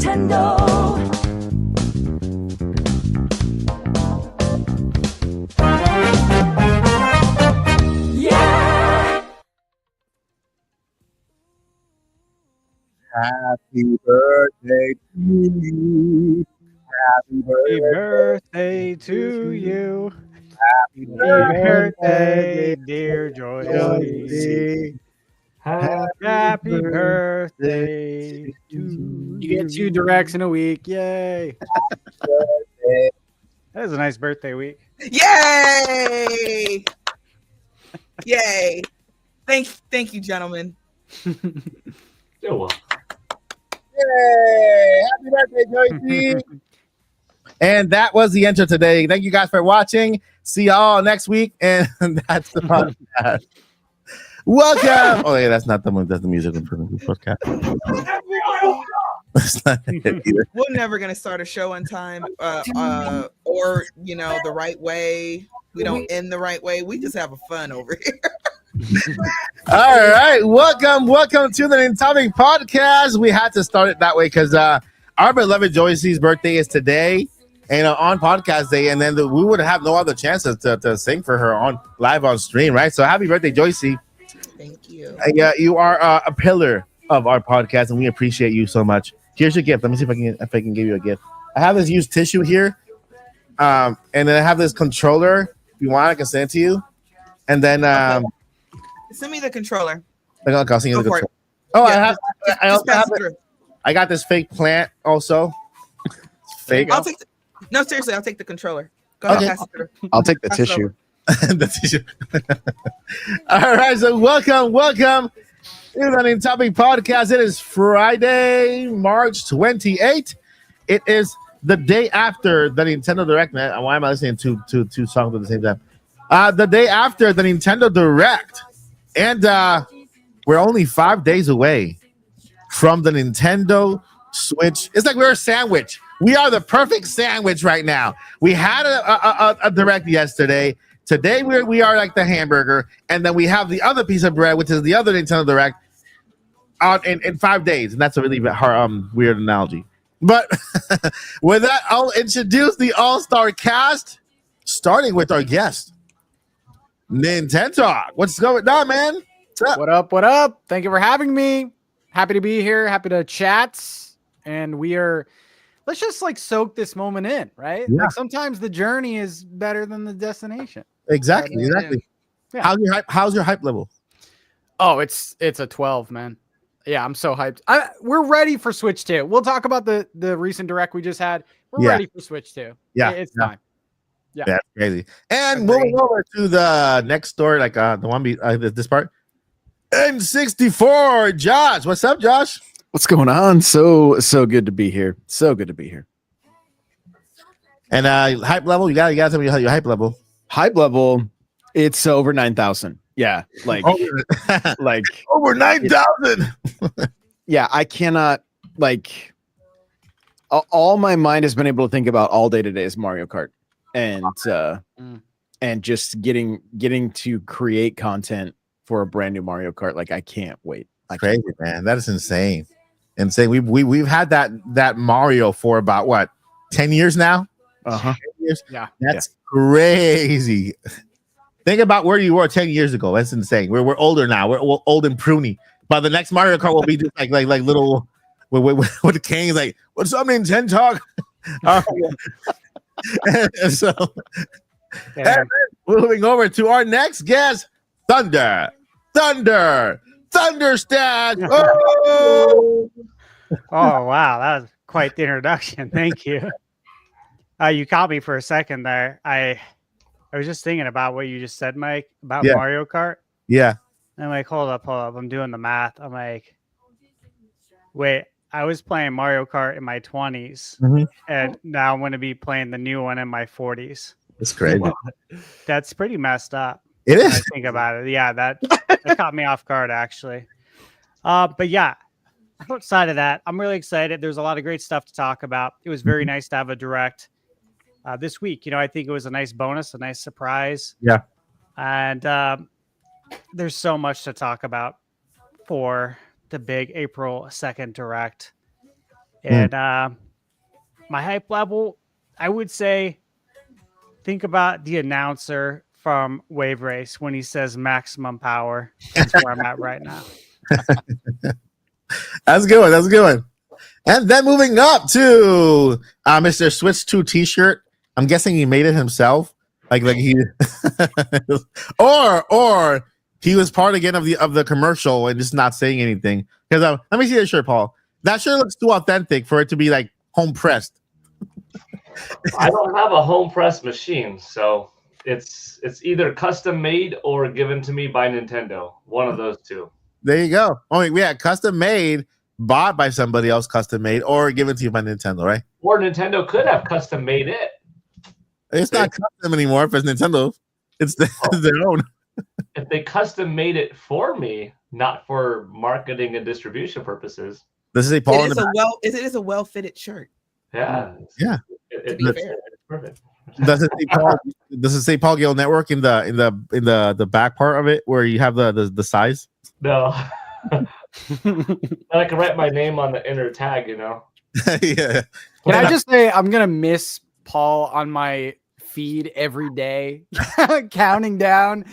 Nintendo. Yeah! Happy birthday to you. Happy Happy birthday birthday to you. Happy Happy birthday, dear Joycey. birthday. Happy birthday to you. You get 2 directs in a week. Yay. That is a nice birthday week. Yay! Yay! Thank you, gentlemen. You're welcome. Yay! Happy birthday, Joycey. And that was the intro today. Thank you guys for watching. See y'all next week. And that's the podcast. Welcome. Oh, yeah, that's not the one. That's the music for the podcast. That's not it either. We're never gonna start a show on time, or the right way. We don't end the right way. We just have a fun over here. All right. Welcome to the Topic Podcast. We had to start it that way because our beloved Joycey's birthday is today. And on podcast day, and then we would have no other chances to sing for her on live on stream, right? So happy birthday, Joycey! Thank you. Yeah, you are a pillar of our podcast, and we appreciate you so much. Here's your gift. Let me see if I can give you a gift. I have this used tissue here, and then I have this controller. If you want, I can send it to you. And then Send me the controller. I'll send you the Go for controller. it. Oh, Yeah, I also pass have it through. I got this fake plant also. It's fake. I'll take. No, seriously, I'll take the controller. Go ahead, Okay. pass it through. I'll take the Pass it tissue. over. The tissue. All right, so welcome to the Topic Podcast. It is Friday, March 28th. It is the day after the Nintendo Direct, man. Why am I listening to two songs at the same time? The day after the Nintendo Direct, and we're only 5 days away from the Nintendo Switch. It's like we're a sandwich. We are the perfect sandwich right now. We had a Direct yesterday. Today we are like the hamburger, and then we have the other piece of bread, which is the other Nintendo Direct, in 5 days, and that's a really weird analogy. But with that, I'll introduce the All-Star cast, starting with our guest, Nintendo Talk. What's going on, man? What up? What up? Thank you for having me. Happy to be here. Happy to chat. And let's just soak this moment in, right? Yeah. Like sometimes the journey is better than the destination. Exactly. Yeah. How's your hype level? Oh, it's a 12, man. Yeah, I'm so hyped. We're ready for Switch 2. We'll talk about the recent Direct we just had. We're ready for Switch 2. Yeah, It's time. Yeah, that's crazy. And moving over to the next story, the one this part. N64, Josh. What's up, Josh? What's going on? So good to be here. So good to be here. And hype level, you gotta tell me your hype level. Hype level, it's over 9,000. Yeah, like over 9,000. Yeah, I cannot all my mind has been able to think about all day today is Mario Kart, and just getting to create content for a brand new Mario Kart. Like I can't wait. Crazy, man. That is insane. We've had that Mario for about what 10 years now. 10 years. Yeah, that's crazy. Think about where you were 10 years ago. That's insane. We're older now. We're old and pruny. But the next Mario Kart will be just like little with the king. Like, what's up, Nintendo Talk? So, and moving over to our next guest, Thunder Stat. Oh! Oh, wow. That was quite the introduction. Thank you. You caught me for a second there. I was just thinking about what you just said, Mike, about Mario Kart. Yeah. I'm like, hold up. I'm doing the math. I'm like, wait, I was playing Mario Kart in my 20s, and now I'm going to be playing the new one in my 40s. That's crazy. That's pretty messed up. It is. When I think about it. Yeah, that caught me off guard, actually. But yeah, outside of that, I'm really excited. There's a lot of great stuff to talk about. It was very nice to have a Direct this week. I think it was a nice bonus, a nice surprise. Yeah. And there's so much to talk about for the big April 2nd Direct. And my hype level, I would say, think about the announcer from Wave Race when he says maximum power. That's where I'm at right now. That's a good one. That's a good one. And then moving up to Mr. Switch 2 T-shirt. I'm guessing he made it himself. Like he, or he was part again of the commercial and just not saying anything. Because let me see the shirt, Paul. That shirt looks too authentic for it to be like home pressed. I don't have a home press machine, so it's either custom made or given to me by Nintendo. One of those two. There you go. Oh, yeah, custom made, bought by somebody else, custom made, or given to you by Nintendo, right? Or Nintendo could have custom made it. It's not custom anymore if it's Nintendo. It's their own. If they custom made it for me, not for marketing and distribution purposes. This is a Paul. It is a well-fitted shirt. Yeah. Yeah. To be fair. It's perfect. Does it say Paul Gale Network in the back part of it where you have the size? No. I can write my name on the inner tag, you know. Yeah. Can I just say I'm gonna miss Paul on my feed every day, counting down.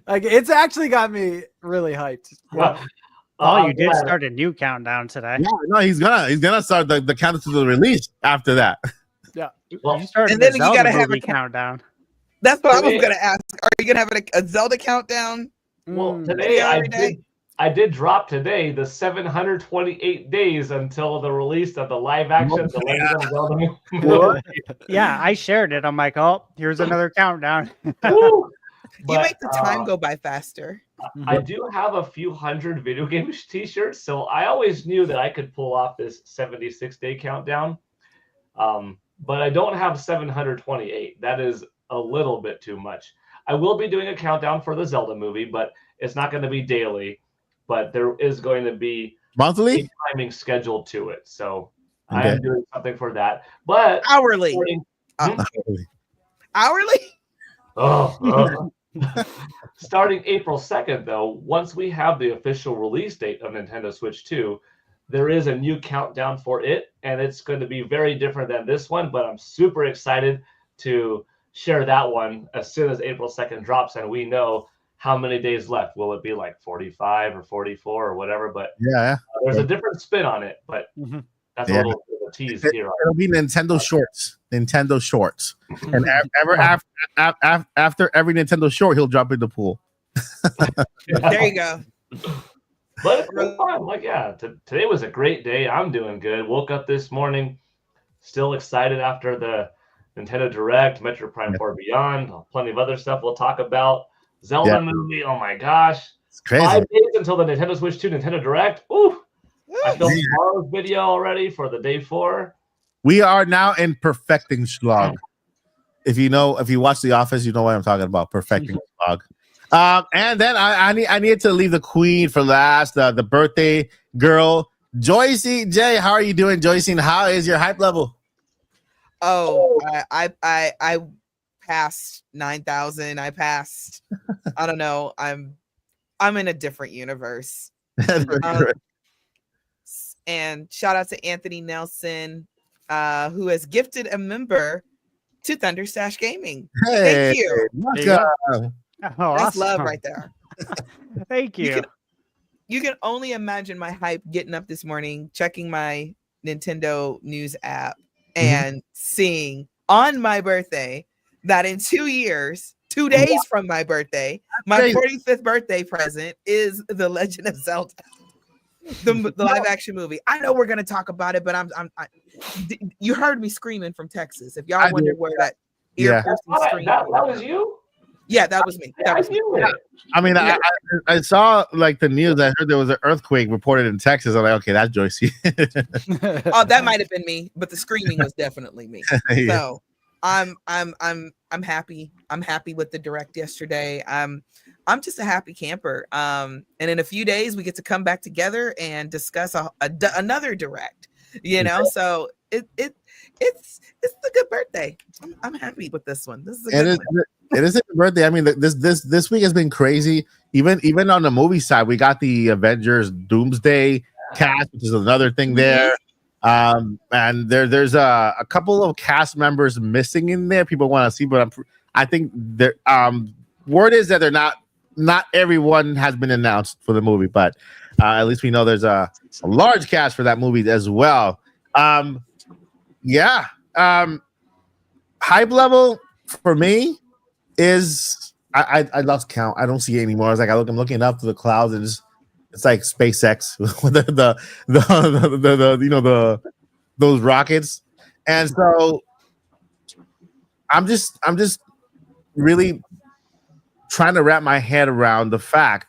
Like it's actually got me really hyped. Well, Oh, you did start a new countdown today. Yeah, no, he's gonna start the countdown to the release after that. Yeah. Well, You started And then the you Zelda gotta have movie a countdown. That's what I was gonna ask. Are you gonna have a Zelda countdown? Well, Mm. today every day? I did drop today the 728 days until the release of the live action The Legend of Zelda movie. Yeah, I shared it. I'm like, oh, here's another countdown. Woo! You But, make the time go by faster. I do have a few hundred video game t-shirts, so I always knew that I could pull off this 76-day countdown. But I don't have 728. That is a little bit too much. I will be doing a countdown for the Zelda movie, but it's not going to be daily. But there is going to be Monthly? a timing scheduled to it. So I Okay. am doing something for that. But Hourly. starting- Hourly? starting April 2nd, though, once we have the official release date of Nintendo Switch 2, there is a new countdown for it, and it's going to be very different than this one, but I'm super excited to share that one as soon as April 2nd drops, and we know how many days left. Will it be like 45 or 44 or whatever? But Yeah. there's a different spin on it, but Mhm. that's Yeah. a little bit of a tease here. It'll be Nintendo Shorts. Nintendo Shorts. And after every Nintendo short, he'll drop in the pool. There you go. But it's been fun. Like, yeah, today was a great day. I'm doing good. Woke up this morning, still excited after the Nintendo Direct, Metroid Prime 4 Beyond, plenty of other stuff we'll talk about. Zelda movie, oh my gosh. It's crazy. 5 days until the Nintendo Switch 2 Nintendo Direct. Ooh, I filmed tomorrow's video already for the day 4. We are now in perfecting slog. If you watch The Office, you know what I'm talking about. Perfecting slog. And then I need to leave the queen for last. The birthday girl, Joycey J. How are you doing, Joycey? And how is your hype level? Oh, I passed 9,000. I passed. I don't know. I'm in a different universe. And shout out to Anthony Nelson, who has gifted a member to Thunderstash Gaming. Hey, Thank you. welcome. Oh, That's awesome. love right there. Thank you. You can only imagine my hype getting up this morning, checking my Nintendo news app, and seeing on my birthday that in 2 years, 2 days from my birthday, my crazy. 45th birthday present is The Legend of Zelda, the live action movie. I know we're gonna talk about it, but you heard me screaming from Texas. If y'all I wonder did. where that Yeah. ear-piercing scream That was. was you? Yeah, that was me. That was I me. knew it. I mean, I saw like the news. I heard there was an earthquake reported in Texas. I'm like, okay, that's Joycey. Oh, that might have been me, but the screaming was definitely me. Yeah. So I'm happy. I'm happy with the direct yesterday. I'm just a happy camper. And in a few days we get to come back together and discuss another direct. You know, so it's a good birthday. I'm happy with this one. This is a good one. It is a birthday. I mean, this week has been crazy. Even on the movie side, we got the Avengers Doomsday cast, which is another thing there. And there's a couple of cast members missing in there. People want to see, but I think there word is that they're not everyone has been announced for the movie, but at least we know there's a large cast for that movie as well. Yeah. Hype level for me is I lost count. I don't see it anymore. It's like I'm looking up to the clouds and it's like SpaceX with the those rockets. And so I'm just really trying to wrap my head around the fact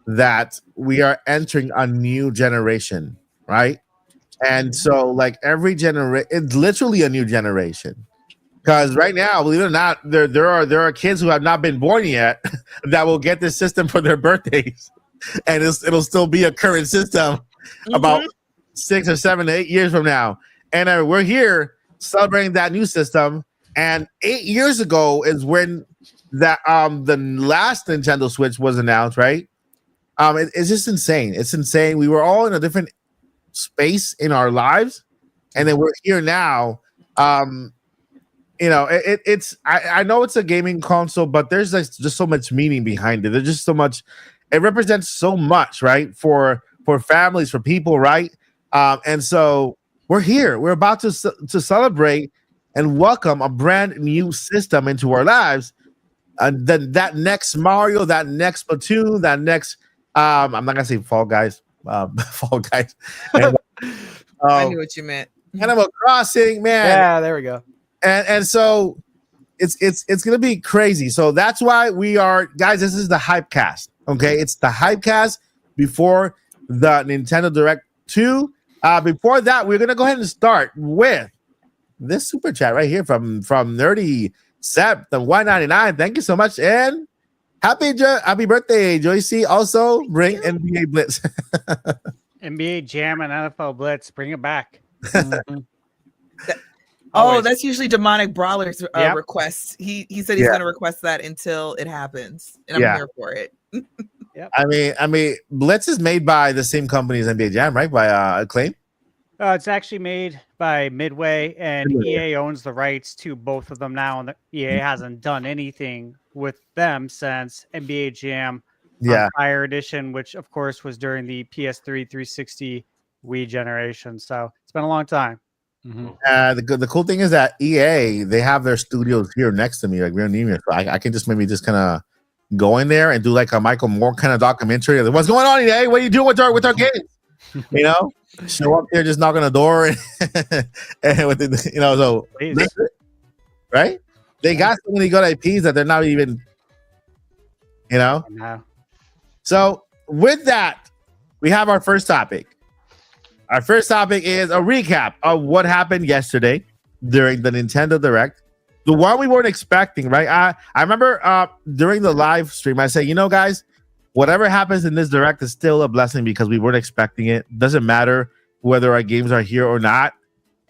that we are entering a new generation, right? And so like every generation, it's literally a new generation. Because right now, believe it or not, there are kids who have not been born yet that will get this system for their birthdays, and it'll still be a current system about 6 or 7 to 8 years from now. And we're here celebrating that new system. And 8 years ago is when that the last Nintendo Switch was announced, right? It's just insane. It's insane. We were all in a different space in our lives, and then we're here now. It's I know it's a gaming console, but there's like just so much meaning behind it. There's just so much. It represents so much, right? For families, for people, right? And so we're here. We're about to celebrate and welcome a brand new system into our lives. And then that next Mario, that next Splatoon, that next I'm not gonna say Fall Guys, Fall Guys. And, I knew what you meant. Animal Crossing, man. Yeah, there we go. And so it's gonna be crazy. So that's why we are, guys. This is the hype cast. Okay, it's the hype cast before the Nintendo Direct 2. Before that, we're gonna go ahead and start with this super chat right here from Nerdy Sept and 199. Thank you so much, and happy birthday, Joycey. Also, bring NBA Blitz. NBA Jam and NFL Blitz, bring it back. Oh, that's usually Demonic Brawler's Yep. request. He said he's going to request that until it happens, and I'm here for it. I mean, Blitz is made by the same company as NBA Jam, right? By Acclaim. It's actually made by Midway, and EA owns the rights to both of them now. And EA hasn't done anything with them since NBA Jam Fire Edition, which of course was during the PS3 360 Wii generation. So it's been a long time. The cool thing is that EA, they have their studios here next to me, like real near me. So I can just maybe just kind of go in there and do like a Michael Moore kind of documentary. Like, what's going on, EA? What are you doing with our games? You know, show up there, just knock on the door, and with the, so right? They got so many good IPs that they're not even, So with that, we have our first topic. Our first topic is a recap of what happened yesterday during the Nintendo Direct. The one we weren't expecting, right? I remember during the live stream, I said, guys, whatever happens in this Direct is still a blessing because we weren't expecting it. Doesn't matter whether our games are here or not.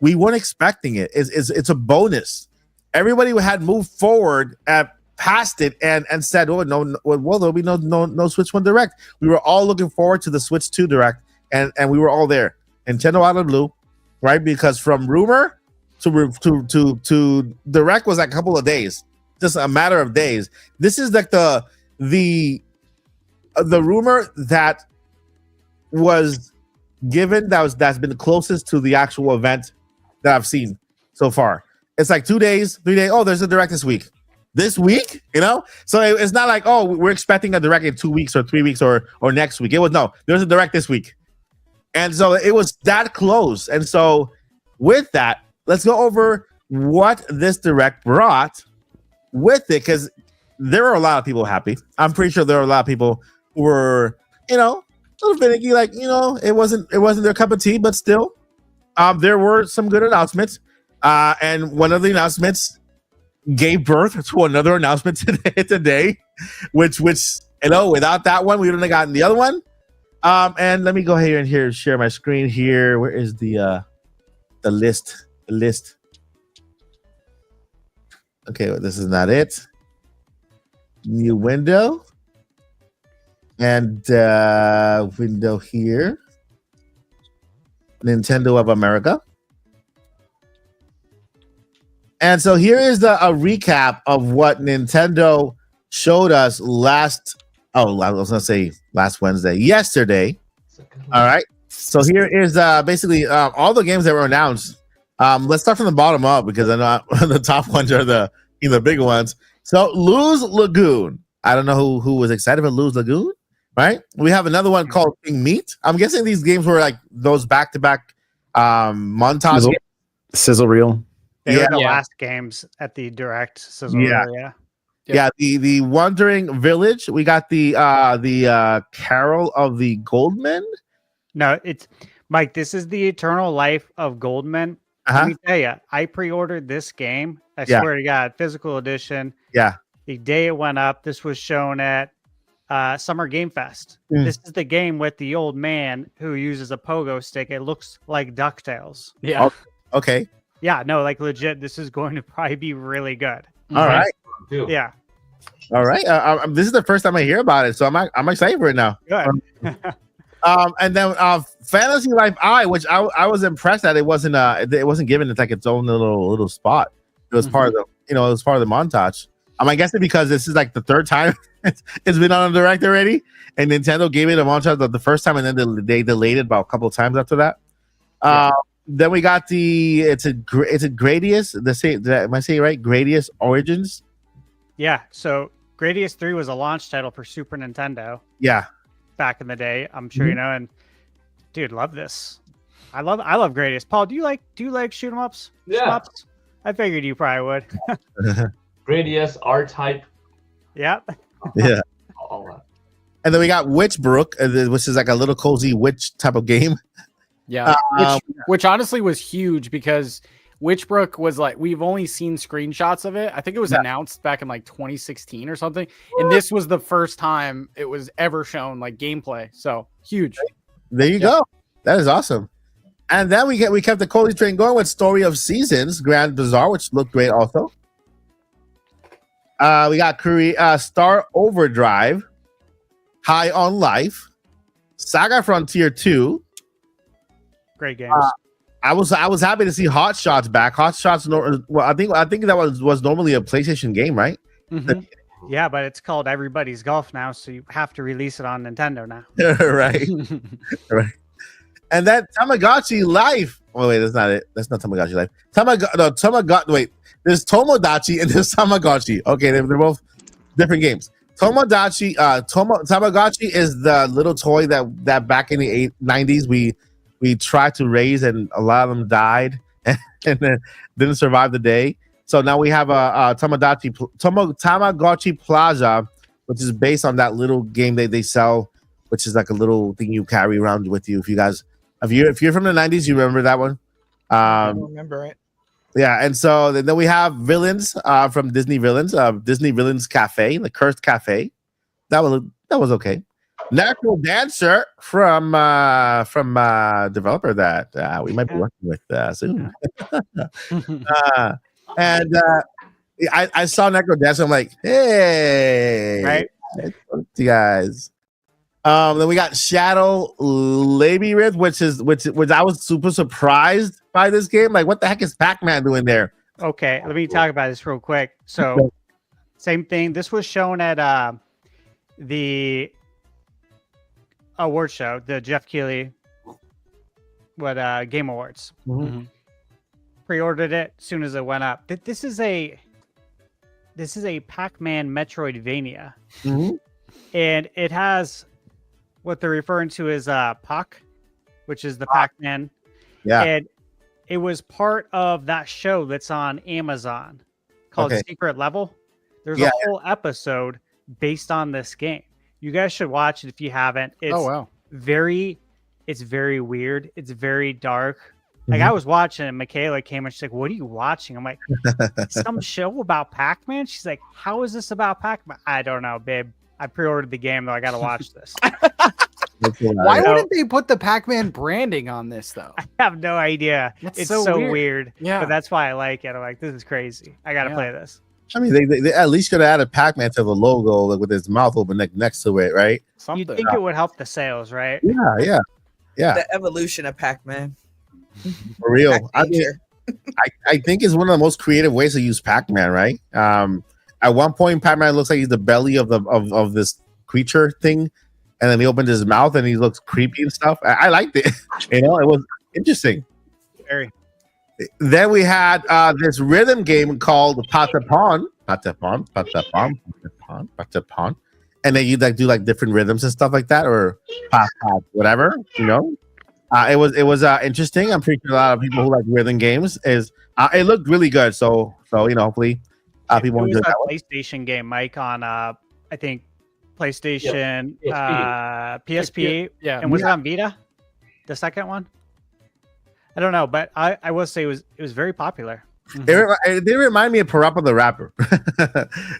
We weren't expecting it. It's a bonus. Everybody had moved forward past it and said, "Oh no, well there'll be no Switch 1 Direct." We were all looking forward to the Switch 2 Direct, and we were all there. Nintendo out of the blue, right? Because from rumor to Direct was like a couple of days, just a matter of days. This is like the rumor that was given that's been closest to the actual event that I've seen so far. It's like 2 days, 3 days. Oh, there's a Direct this week. So it's not like, oh, we're expecting a Direct in 2 weeks or 3 weeks or next week. It was no, there's a Direct this week. And so it was that close. And so with that, let's go over what this Direct brought with it, because there are a lot of people happy. I'm pretty sure there are a lot of people who were, a little finicky, like, it wasn't their cup of tea, but still, there were some good announcements. And one of the announcements gave birth to another announcement today, which without that one, we wouldn't have gotten the other one. And let me go ahead and share my screen here. Where is the list? The list. Okay, well, this is not it. New window. And window here. Nintendo of America. And so here is a recap of what Nintendo showed us last. Oh, I was gonna say last Wednesday, yesterday. All right. So here is basically all the games that were announced. Let's start from the bottom up because I know the top ones are the big ones. So Luz Lagoon. I don't know who was excited for Luz Lagoon, right? We have another one called King Meat. I'm guessing these games were like those back-to-back montage. Sizzle reel. They were Yeah. the Yeah. last games at the direct. Sizzle Yeah. reel, yeah. Yeah, the Wandering Village. We got the Carol of the Goldmen. No, it's Mike. This is the eternal life of Goldman. Uh-huh. Let me tell you, I pre-ordered this game. I Yeah. swear to God, physical edition. Yeah. The day it went up, this was shown at Summer Game Fest. Mm. This is the game with the old man who uses a pogo stick. It looks like DuckTales. Yeah. Okay. Yeah, no, like legit. This is going to probably be really good. All right. Too. Yeah, All right. This is the first time I hear about it, so I'm excited for it now. good. And then Fantasy Life I, which I was impressed that it wasn't given like its own little spot. It was part of the it was part of the montage. I'm guessing because this is like the third time it's been on the direct already, and Nintendo gave it a montage the first time, and then they delayed it about a couple of times after that. Then we got it's a Gradius. Am I saying it right? Gradius Origins. Yeah, so Gradius 3 was a launch title for Super Nintendo Yeah. back in the day. I'm sure you know. And dude, love this. I love Gradius. Paul, do you like shoot 'em ups? Yeah. Shmups? I figured you probably would. Gradius, R-Type, Yep. Yeah. all that. And then we got Witchbrook, which is like a little cozy witch type of game. Yeah. Which honestly was huge because Witchbrook was like, we've only seen screenshots of it. I think it was announced back in like 2016 or something. And this was the first time it was ever shown like gameplay. So huge. There you go. That is awesome. And then we kept the cozy train going with Story of Seasons, Grand Bazaar, which looked great also. We got Star Overdrive, High on Life, Saga Frontier 2. Great games. I was happy to see Hot Shots back. Hot Shots, I think that was normally a PlayStation game, right? Mhm. Yeah, but it's called Everybody's Golf now, so you have to release it on Nintendo now. Right. Right. And then Tamagotchi Life. Oh wait, that's not it. That's not Tamagotchi Life. Tamagotchi. Wait, there's Tomodachi and there's Tamagotchi. Okay, they're both different games. Tamagotchi is the little toy that back in the 90s we tried to raise, and a lot of them died and then didn't survive the day. So now we have a Tamagotchi Plaza, which is based on that little game they sell, which is like a little thing you carry around with you. If you're from the 90s, you remember that one. I don't remember it. Yeah, and so then we have Villains from Disney Villains, Disney Villains Cafe, the Cursed Cafe. That was okay. Natural Dancer from developer that we might be working with soon. And I saw Necro Dancer. I'm like, hey, Right? you guys. Then we got Shadow Labyrinth, which I was super surprised by this game. Like, what the heck is Pac-Man doing there? Okay, let me talk about this real quick. So, same thing. This was shown at the award show, the Jeff Keighley Game Awards. Mhm. Pre-ordered it as soon as it went up. This is a Pac-Man Metroidvania, and it has what they're referring to as Pac, which is the Pac-Man. Yeah. And it was part of that show that's on Amazon called Secret Level. There's a whole episode based on this game. You guys should watch it if you haven't. It's it's very weird. It's very dark. Like I was watching and Michaela came and she's like, "What are you watching?" I'm like, "Some show about Pac-Man." She's like, "How is this about Pac-Man?" I don't know, babe. I pre-ordered the game though. I gotta watch this. Why wouldn't they put the Pac-Man branding on this though? I have no idea. That's It's so so weird. weird. Yeah. But that's why I like it. I'm like, this is crazy. I gotta play this. I mean, they at least could have added Pac-Man to the logo, like with his mouth open next to it, right? You'd think it would help the sales, right? Yeah. The evolution of Pac-Man. For real. Back I mean, nature. I think it's one of the most creative ways to use Pac-Man, right? At one point, Pac-Man looks like he's the belly of this creature thing, and then he opens his mouth and he looks creepy and stuff. I liked it. It was interesting. Very. Then we had this rhythm game called Patapon, and then you like do like different rhythms and stuff like that, or pop, whatever, It was interesting. I'm pretty sure a lot of people who like rhythm games it looked really good. So hopefully people It enjoy was that a one. PlayStation game, Mike, on I think PlayStation, PSP. PSP, Yeah. and was it on Vita? The second one? I don't know, but I will say it was very popular. It did remind me of Parappa the Rapper.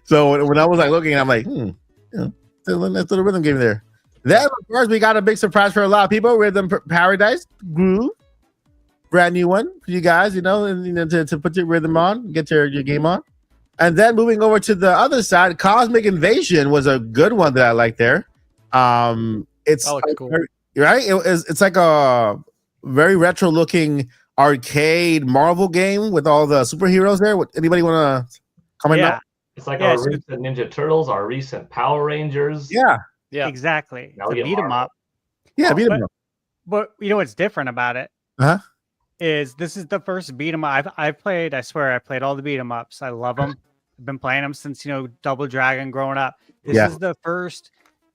So when I was like looking, I'm like, let's do the rhythm game there. Then of course we got a big surprise for a lot of people. Rhythm Paradise Groove, brand new one for you guys. To put your rhythm on, get your game on. And then moving over to the other side, Cosmic Invasion was a good one that I liked there. It's That looks cool. right. It's like a very retro looking arcade Marvel game with all the superheroes there. Anybody want to comment? Yeah, It's like Yeah, our so- recent Ninja Turtles, our recent Power Rangers. Yeah, exactly. Now To we get beat 'em Marvel. up. yeah. Beat 'em But- up. But you know what's different about it? Uh-huh. Is this is the first beat 'em up I've played. I swear I played all the beat 'em ups. I love them. I've been playing them since Double Dragon growing up. This Yeah. is the first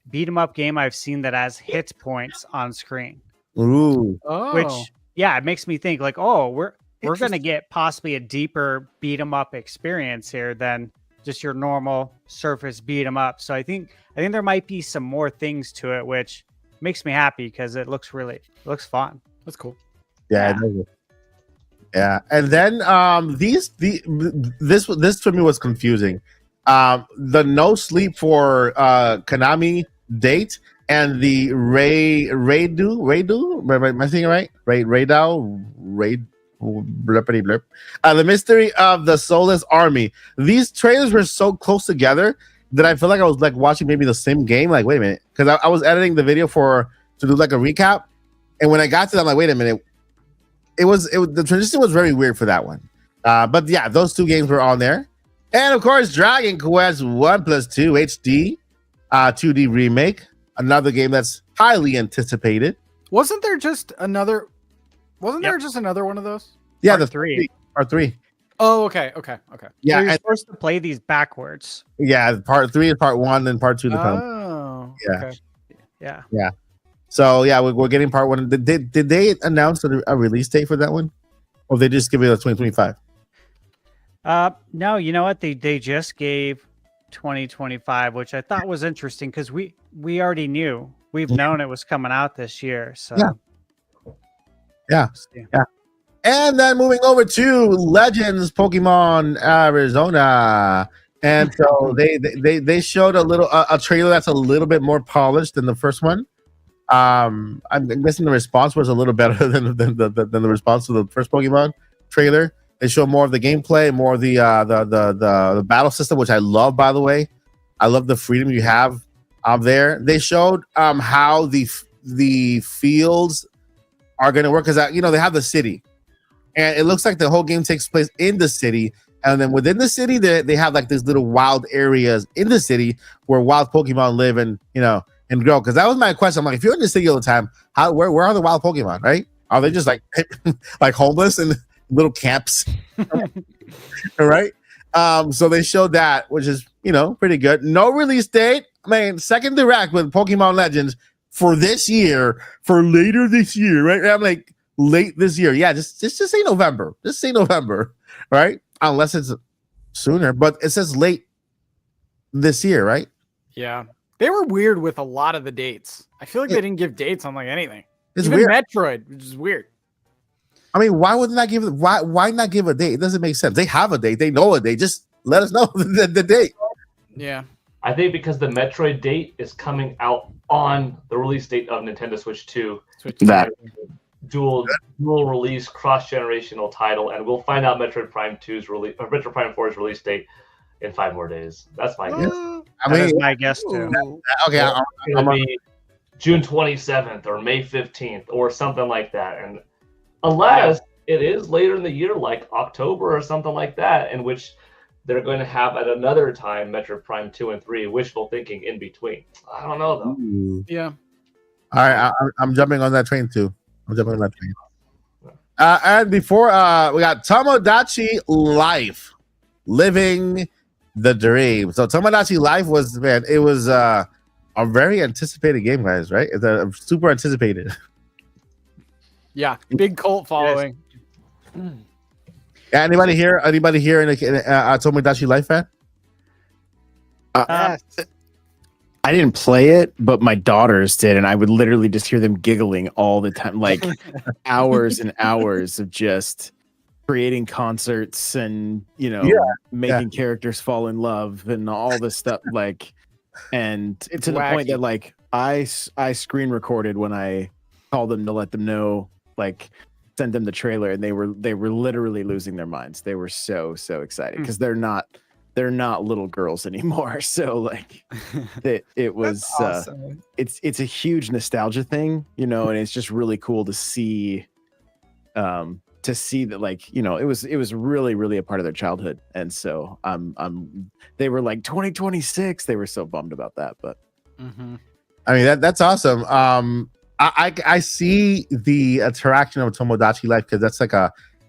beat 'em up game I've seen that has hit points on screen. Ooh. Oh. Which it makes me think like, oh, we're gonna Interesting. get possibly a deeper beat 'em up experience here than just your normal surface beat 'em up. So I think there might be some more things to it, which makes me happy because it looks fun. That's cool. Yeah, it does. Yeah, and then this for me was confusing. The no sleep for Konami date and the Raidu. Am I saying it right? Blippity blip. The mystery of the soulless army. These trailers were so close together that I feel like I was like watching maybe the same game. Like, wait a minute, because I was editing the video to do like a recap, and when I got to that, I'm like, wait a minute. The transition was very weird for that one. But yeah, those two games were on there. And of course, Dragon Quest 1+2 HD 2D remake, another game that's highly anticipated. Wasn't there just another one of those? Yeah, Part the three. Part 3. Oh, okay. Yeah, So you're and, supposed to play these backwards. yeah, Part 3 is Part 1, then Part 2 to come. Oh, Yeah. okay. Yeah. So yeah, we're getting Part 1. Did they announce a release date for that one? Or they just give it a 2025? No, you know what? They just gave 2025, which I thought was interesting because we already knew. We've known it was coming out this year. So Yeah. And then moving over to Legends Pokemon Arizona. And so they showed a trailer that's a little bit more polished than the first one. I'm guessing the response was a little better than the response to the first Pokemon trailer. They show more of the gameplay, more of the battle system, which I love, by the way. I love the freedom you have there. They showed how the fields are going to work because they have the city, and it looks like the whole game takes place in the city. And then within the city, they have like these little wild areas in the city where wild Pokemon live and grow. Because that was my question. I'm like, if you're in the city all the time, where are the wild Pokemon? Right? Are they just like like homeless in little camps? All right. So they showed that, which is pretty good. No release date. I mean, second direct with Pokemon Legends for this year, for later this year, right? I'm like late this year. Yeah, just say November. Just say November, right? Unless it's sooner, but it says late this year, right? Yeah. They were weird with a lot of the dates. I feel like they didn't give dates on like anything. It's Even weird. Metroid, which is weird. I mean, why would not give? Why not give a date? It doesn't make sense. They have a date. They know a date. Just let us know the date. Yeah. I think because the Metroid date is coming out on the release date of Nintendo Switch 2. That Dual release, cross-generational title, and we'll find out Metroid Prime 2's release or Metroid Prime 4's release date in 5 more days. That's my guess. I That is mean, my guess too. okay. It's gonna be June 27th or May 15th or something like that. And unless it is later in the year, like October or something like that, in which they're going to have at another time Metroid Prime 2 and 3, wishful thinking in between. I don't know, though. Ooh. Yeah. All right, I'm jumping on that train too. I'm jumping on that train. And before we got Tomodachi Life, living the dream. So Tomodachi Life was, man, it was a very anticipated game, guys. Right? It's super anticipated. Yeah, big cult following. Anybody here? Anybody here in a Tomodachi Life fan? Yes. I didn't play it, but my daughters did, and I would literally just hear them giggling all the time, like hours and hours of just creating concerts and making characters fall in love and all this stuff. Like, and It's to the point wacky. that like I screen recorded when I called them to let them know, like sent them the trailer, and they were literally losing their minds. They were so excited because they're not little girls anymore. So like it was That's awesome. it's a huge nostalgia thing, and it's just really cool to see that, like, it was really a part of their childhood. And so they were like 2026, they were so bummed about that. But I mean, that's awesome. I see the attraction of Tomodachi Life because that's like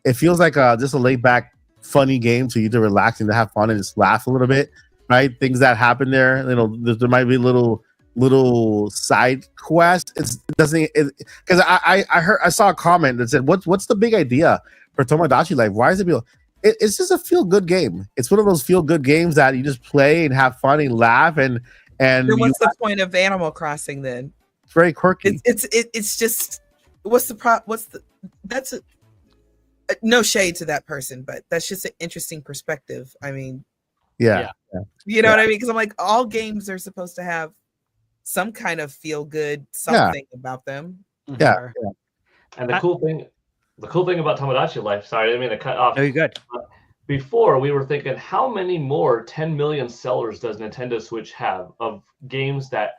it feels like just a laid back funny game for you to relax and to have fun and just laugh a little bit, right? Things that happen there, there might be little side quests. It doesn't, because I saw a comment that said, what's the big idea for Tomodachi Life? Why is it it's just a feel good game. It's one of those feel good games that you just play and have fun and laugh and Then what's the point of Animal Crossing then? it's very quirky. It's just that's no shade to that person, but that's just an interesting perspective. I mean, yeah. you know what I mean? Because I'm like, all games are supposed to have some kind of feel good something about them. Yeah. And the cool thing about Tomodachi Life, sorry, I didn't mean to cut off. No, you're good. Before, we were thinking, how many more 10 million sellers does Nintendo Switch have of games that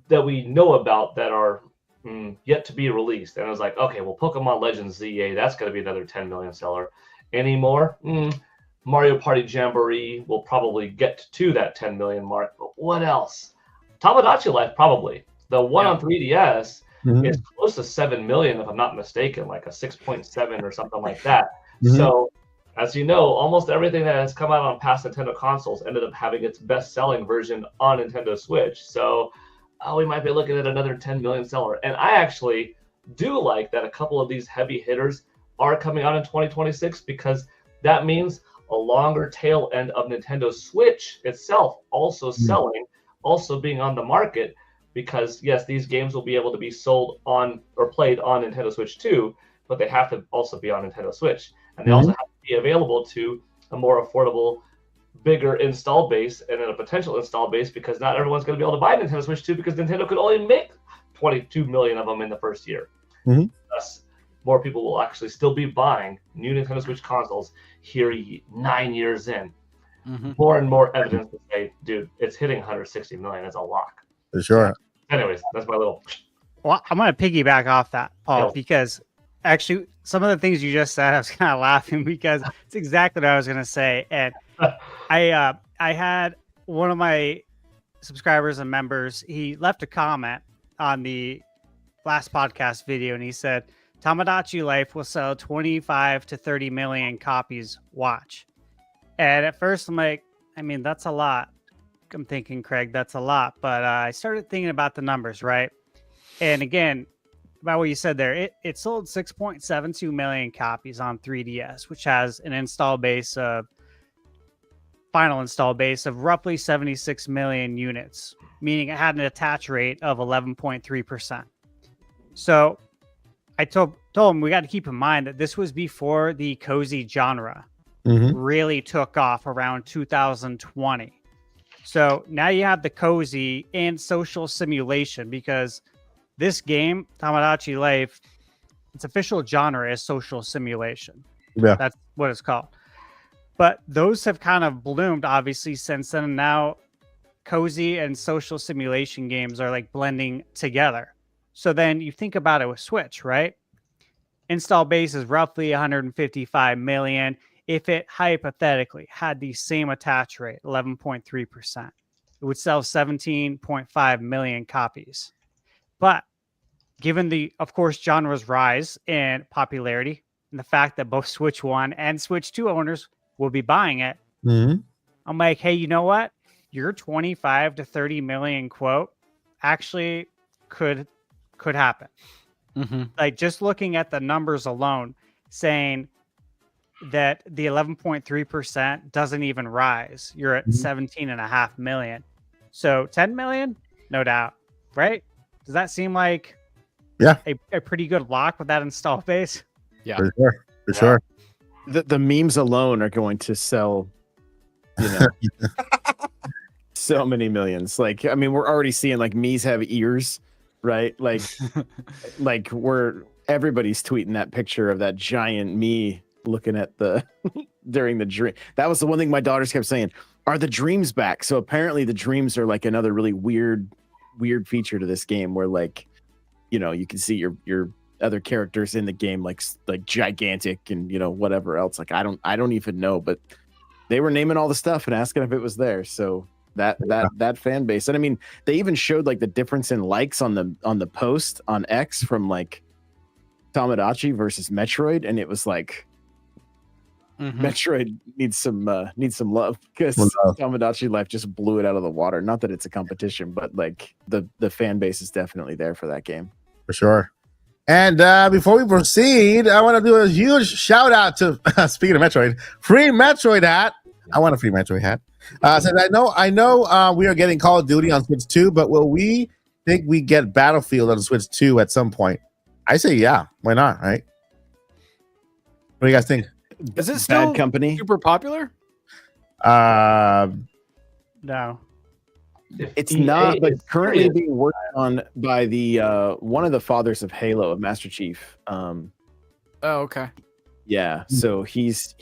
we know about that are yet to be released? And I was like, okay, well, Pokemon Legends ZA, that's going to be another 10 million seller. Any more? Mario Party Jamboree will probably get to that 10 million mark. But what else? Tomodachi Life, probably. The one on 3DS is close to 7 million, if I'm not mistaken, like a 6.7 or something like that. So, as you know, almost everything that has come out on past Nintendo consoles ended up having its best-selling version on Nintendo Switch. So, we might be looking at another 10 million seller. And I actually do like that a couple of these heavy hitters are coming out in 2026, because that means a longer tail end of Nintendo Switch itself also selling, also being on the market, because yes, these games will be able to be sold on or played on Nintendo Switch 2, but they have to also be on Nintendo Switch. And they also have to be available to a more affordable, bigger install base and then a potential install base, because not everyone's going to be able to buy Nintendo Switch 2 because Nintendo could only make 22 million of them in the first year. Thus, more people will actually still be buying new Nintendo Switch consoles here 9 years in. More and more evidence to say, dude, it's hitting 160 million. It's a lock. For sure. Anyways, that's my little... Well, I'm going to piggyback off that, Paul, Yeah. because actually some of the things you just said, I was kind of laughing because it's exactly what I was going to say. And I had one of my subscribers and members, he left a comment on the last podcast video, and he said, Tomodachi Life will sell 25 to 30 million copies. Watch. And at first I'm like, I mean, that's a lot. I'm thinking, Craig, that's a lot. But I started thinking about the numbers, right? And again, about what you said there, it sold 6.72 million copies on 3DS, which has an final install base of roughly 76 million units, meaning it had an attach rate of 11.3%. So I told him we got to keep in mind that this was before the cozy genre really took off around 2020. So now you have the cozy and social simulation, because this game, Tomodachi Life, its official genre is social simulation. Yeah. That's what it's called. But those have kind of bloomed, obviously, since then. And now cozy and social simulation games are like blending together. So then you think about it with Switch, right? install base is roughly 155 million. If it hypothetically had the same attach rate, 11.3%, it would sell 17.5 million copies. But given the, of course, genre's rise in popularity and the fact that both Switch 1 and Switch 2 owners will be buying it, I'm like, hey, you know what? Your 25 to 30 million quote actually could happen. Like, just looking at the numbers alone, saying that the 11.3% doesn't even rise. You're at 17.5 million. So 10 million, no doubt, right? Does that seem like a pretty good lock with that install base? Yeah, for sure. The memes alone are going to sell, so many millions. Like, I mean, we're already seeing like Mii's have ears, right? Like, everybody's tweeting that picture of that giant Mii looking at the during the dream. That was the one thing my daughters kept saying. Are the dreams back? So apparently the dreams are like another really weird feature to this game where like, you can see your other characters in the game like gigantic and whatever else. Like I don't even know, but they were naming all the stuff and asking if it was there. So that fan base. And I mean, they even showed like the difference in likes on the post on X from like Tomodachi versus Metroid, and it was like Metroid needs some love because Tomodachi Life just blew it out of the water. Not that it's a competition, but like the fan base is definitely there for that game. For sure. And before we proceed, I want to do a huge shout out to speaking of Metroid, free Metroid hat. I want a free Metroid hat. Says I know we are getting Call of Duty on Switch 2, but will we think we get Battlefield on Switch 2 at some point? I say yeah. Why not? Right? What do you guys think? Is it still Bad Company super popular? No. It's not, but currently being worked on by the one of the fathers of Halo, of Master Chief. Oh, okay. Yeah, so he's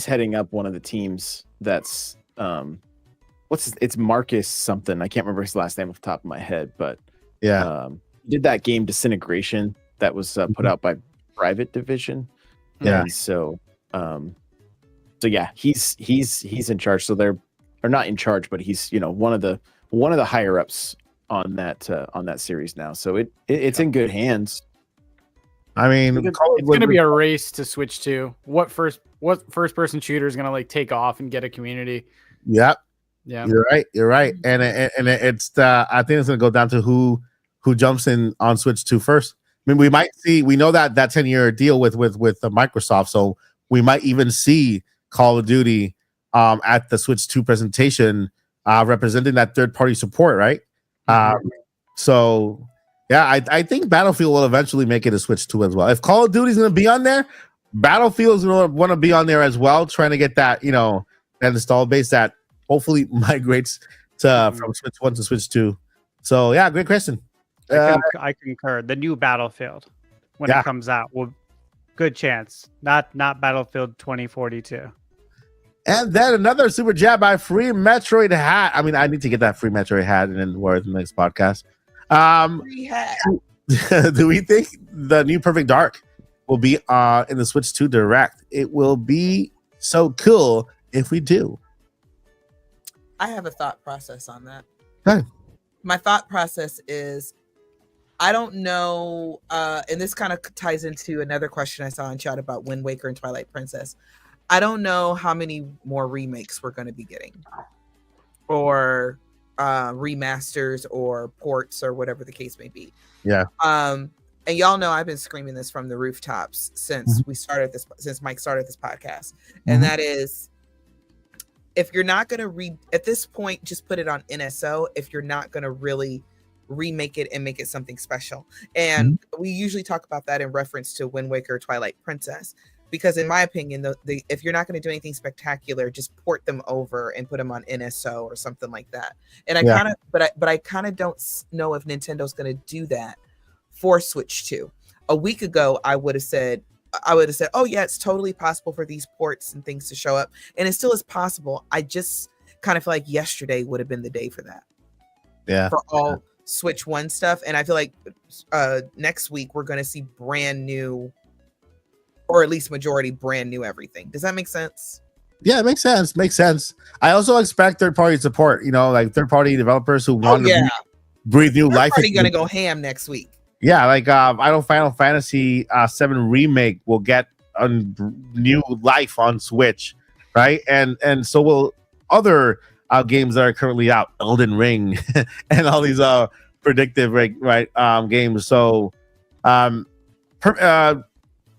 heading up one of the teams that's it's Marcus something. I can't remember his last name off the top of my head, but did that game Disintegration that was put out by Private Division. Yeah. And so yeah, he's in charge. So they're not in charge, but he's one of the higher ups on that series now. So it's in good hands. I mean, it's going to be a race to Switch 2. What first person shooter is going to like take off and get a community? Yep. Yeah. You're right. And it's I think it's going to go down to who jumps in on Switch 2 first. I mean, we know that 10-year deal with Microsoft, so we might even see Call of Duty at the Switch 2 presentation representing that third-party support, right? So yeah, I think Battlefield will eventually make it a Switch 2 as well. If Call of Duty is going to be on there, Battlefield is going to want to be on there as well, trying to get that that install base that hopefully migrates from Switch 1 to Switch 2. So yeah, great question. I concur. The new Battlefield, when it comes out, good chance. Not Battlefield 2042. And then another super jab by free Metroid hat. I mean, I need to get that free Metroid hat and then wear it in the next podcast. Free hat. Do we think the new Perfect Dark will be in the Switch 2 Direct? It will be so cool if we do. I have a thought process on that. Okay. My thought process is, I don't know, and this kind of ties into another question I saw in chat about Wind Waker and Twilight Princess. I don't know how many more remakes we're going to be getting, or remasters, or ports, or whatever the case may be. Yeah. And y'all know I've been screaming this from the rooftops since Mike started this podcast, and that is, if you're not going to at this point, just put it on NSO. If you're not going to really remake it and make it something special. And we usually talk about that in reference to Wind Waker, Twilight Princess, because in my opinion, if you're not going to do anything spectacular, just port them over and put them on NSO or something like that. And I kind of don't know if Nintendo's going to do that for Switch 2. A week ago, I would have said, oh yeah, it's totally possible for these ports and things to show up, and it still is possible. I just kind of feel like yesterday would have been the day for that. Yeah. For all Switch 1 stuff, and I feel like next week we're going to see brand new, or at least majority brand new everything. Does that make sense? Yeah, it makes sense. Makes sense. I also expect third-party support. Like third-party developers who want to breathe new life. They're going to go ham next week. Yeah, like I know Final Fantasy 7 remake will get a new life on Switch, right? And so will other games that are currently out, Elden Ring, and all these predictive games. So,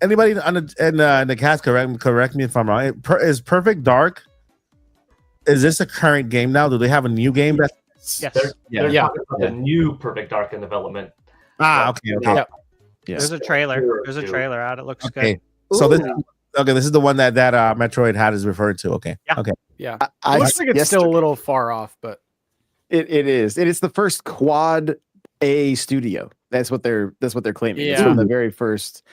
anybody in the cast correct me if I'm wrong. Is Perfect Dark? Is this a current game now? Do they have a new game? Yes. They're talking about the new Perfect Dark in development. Okay. Yeah. There's a trailer. There's a trailer out. It looks good. So this is the one that Metroid hat is referred to. Okay. Yeah. Okay. Yeah. It looks like it's still a little far off, but it is. It is the first quad A studio. That's what they're claiming. It's Yeah. from the very first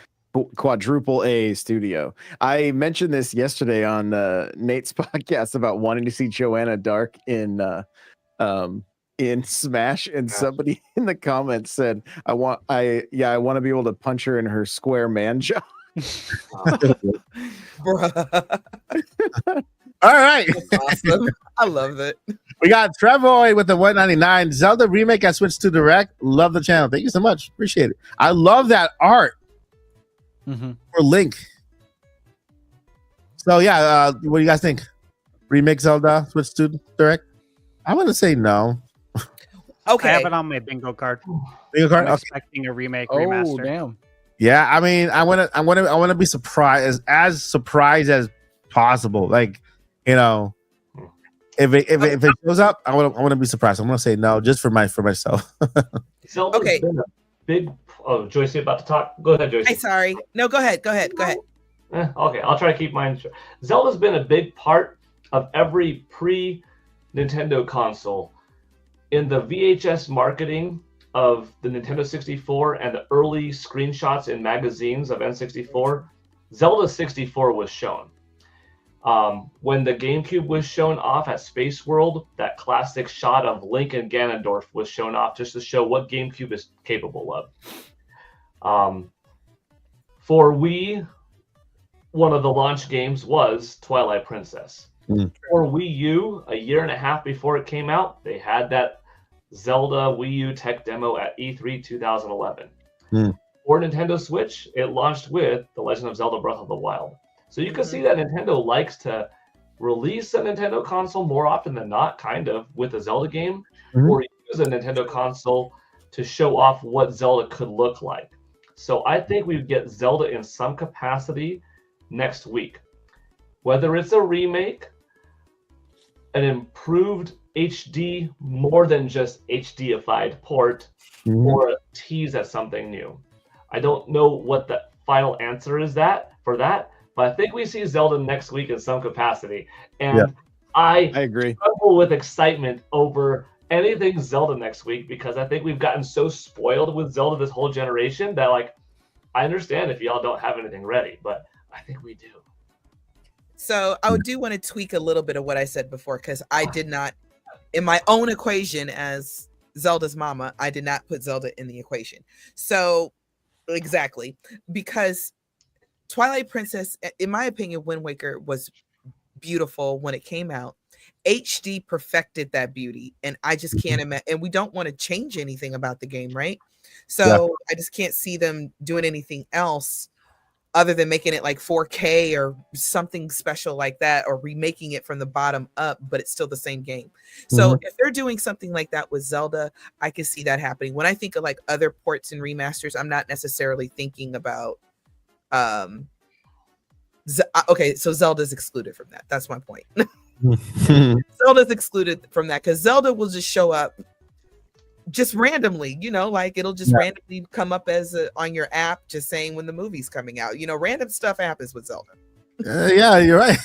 quadruple A studio. I mentioned this yesterday on Nate's podcast about wanting to see Joanna Dark in Smash, and somebody in the comments said, I want to be able to punch her in her square man jaw. All right. Awesome. I love it. We got Trevoy with the 199 Zelda remake at Switch 2 Direct. Love the channel. Thank you so much. Appreciate it. I love that art for Link. So yeah, what do you guys think? Remake Zelda Switch 2 Direct? I'm gonna say no. Okay. I have it on my bingo card. Bingo card. I'm expecting a remake remaster. Damn. Yeah, I mean, I want to be surprised as possible. Like, if it shows up, I want to be surprised. I'm gonna say no, just for myself. Zelda's been a big. Oh, Joyce, you about to talk? Go ahead, Joyce. Hey, sorry. No, go ahead. Okay, I'll try to keep mine short. Zelda's been a big part of every pre-Nintendo console. In the VHS marketing of the Nintendo 64 and the early screenshots in magazines of N64, Zelda 64 was shown. When the GameCube was shown off at Space World, that classic shot of Link and Ganondorf was shown off just to show what GameCube is capable of. For Wii, one of the launch games was Twilight Princess. For Wii U, a year and a half before it came out, they had that Zelda Wii U tech demo at E3 2011. For Nintendo Switch, it launched with The Legend of Zelda Breath of the Wild. So you can see that Nintendo likes to release a Nintendo console more often than not, kind of, with a Zelda game, or use a Nintendo console to show off what Zelda could look like. So I think we get Zelda in some capacity next week. Whether it's a remake, an improved HD, more than just HD-ified port, or a tease at something new. I don't know what the final answer is for that, but I think we see Zelda next week in some capacity. And I agree. Struggle with excitement over anything Zelda next week, because I think we've gotten so spoiled with Zelda this whole generation that, like, I understand if y'all don't have anything ready, but I think we do. So I do want to tweak a little bit of what I said before, because I did not, in my own equation as Zelda's mama, I did not put Zelda in the equation. So exactly, because Twilight Princess, in my opinion, Wind Waker was beautiful when it came out. HD perfected that beauty, and I just can't imagine. And we don't want to change anything about the game, right? So I just can't see them doing anything else other than making it like 4K or something special like that, or remaking it from the bottom up, but it's still the same game. So if they're doing something like that with Zelda, I can see that happening. When I think of like other ports and remasters, I'm not necessarily thinking about okay, so Zelda's excluded from that. That's my point. Zelda's excluded from that because Zelda will just show up just randomly, like it'll just randomly come up as on your app, just saying when the movie's coming out. Random stuff happens with Zelda. Yeah, you're right.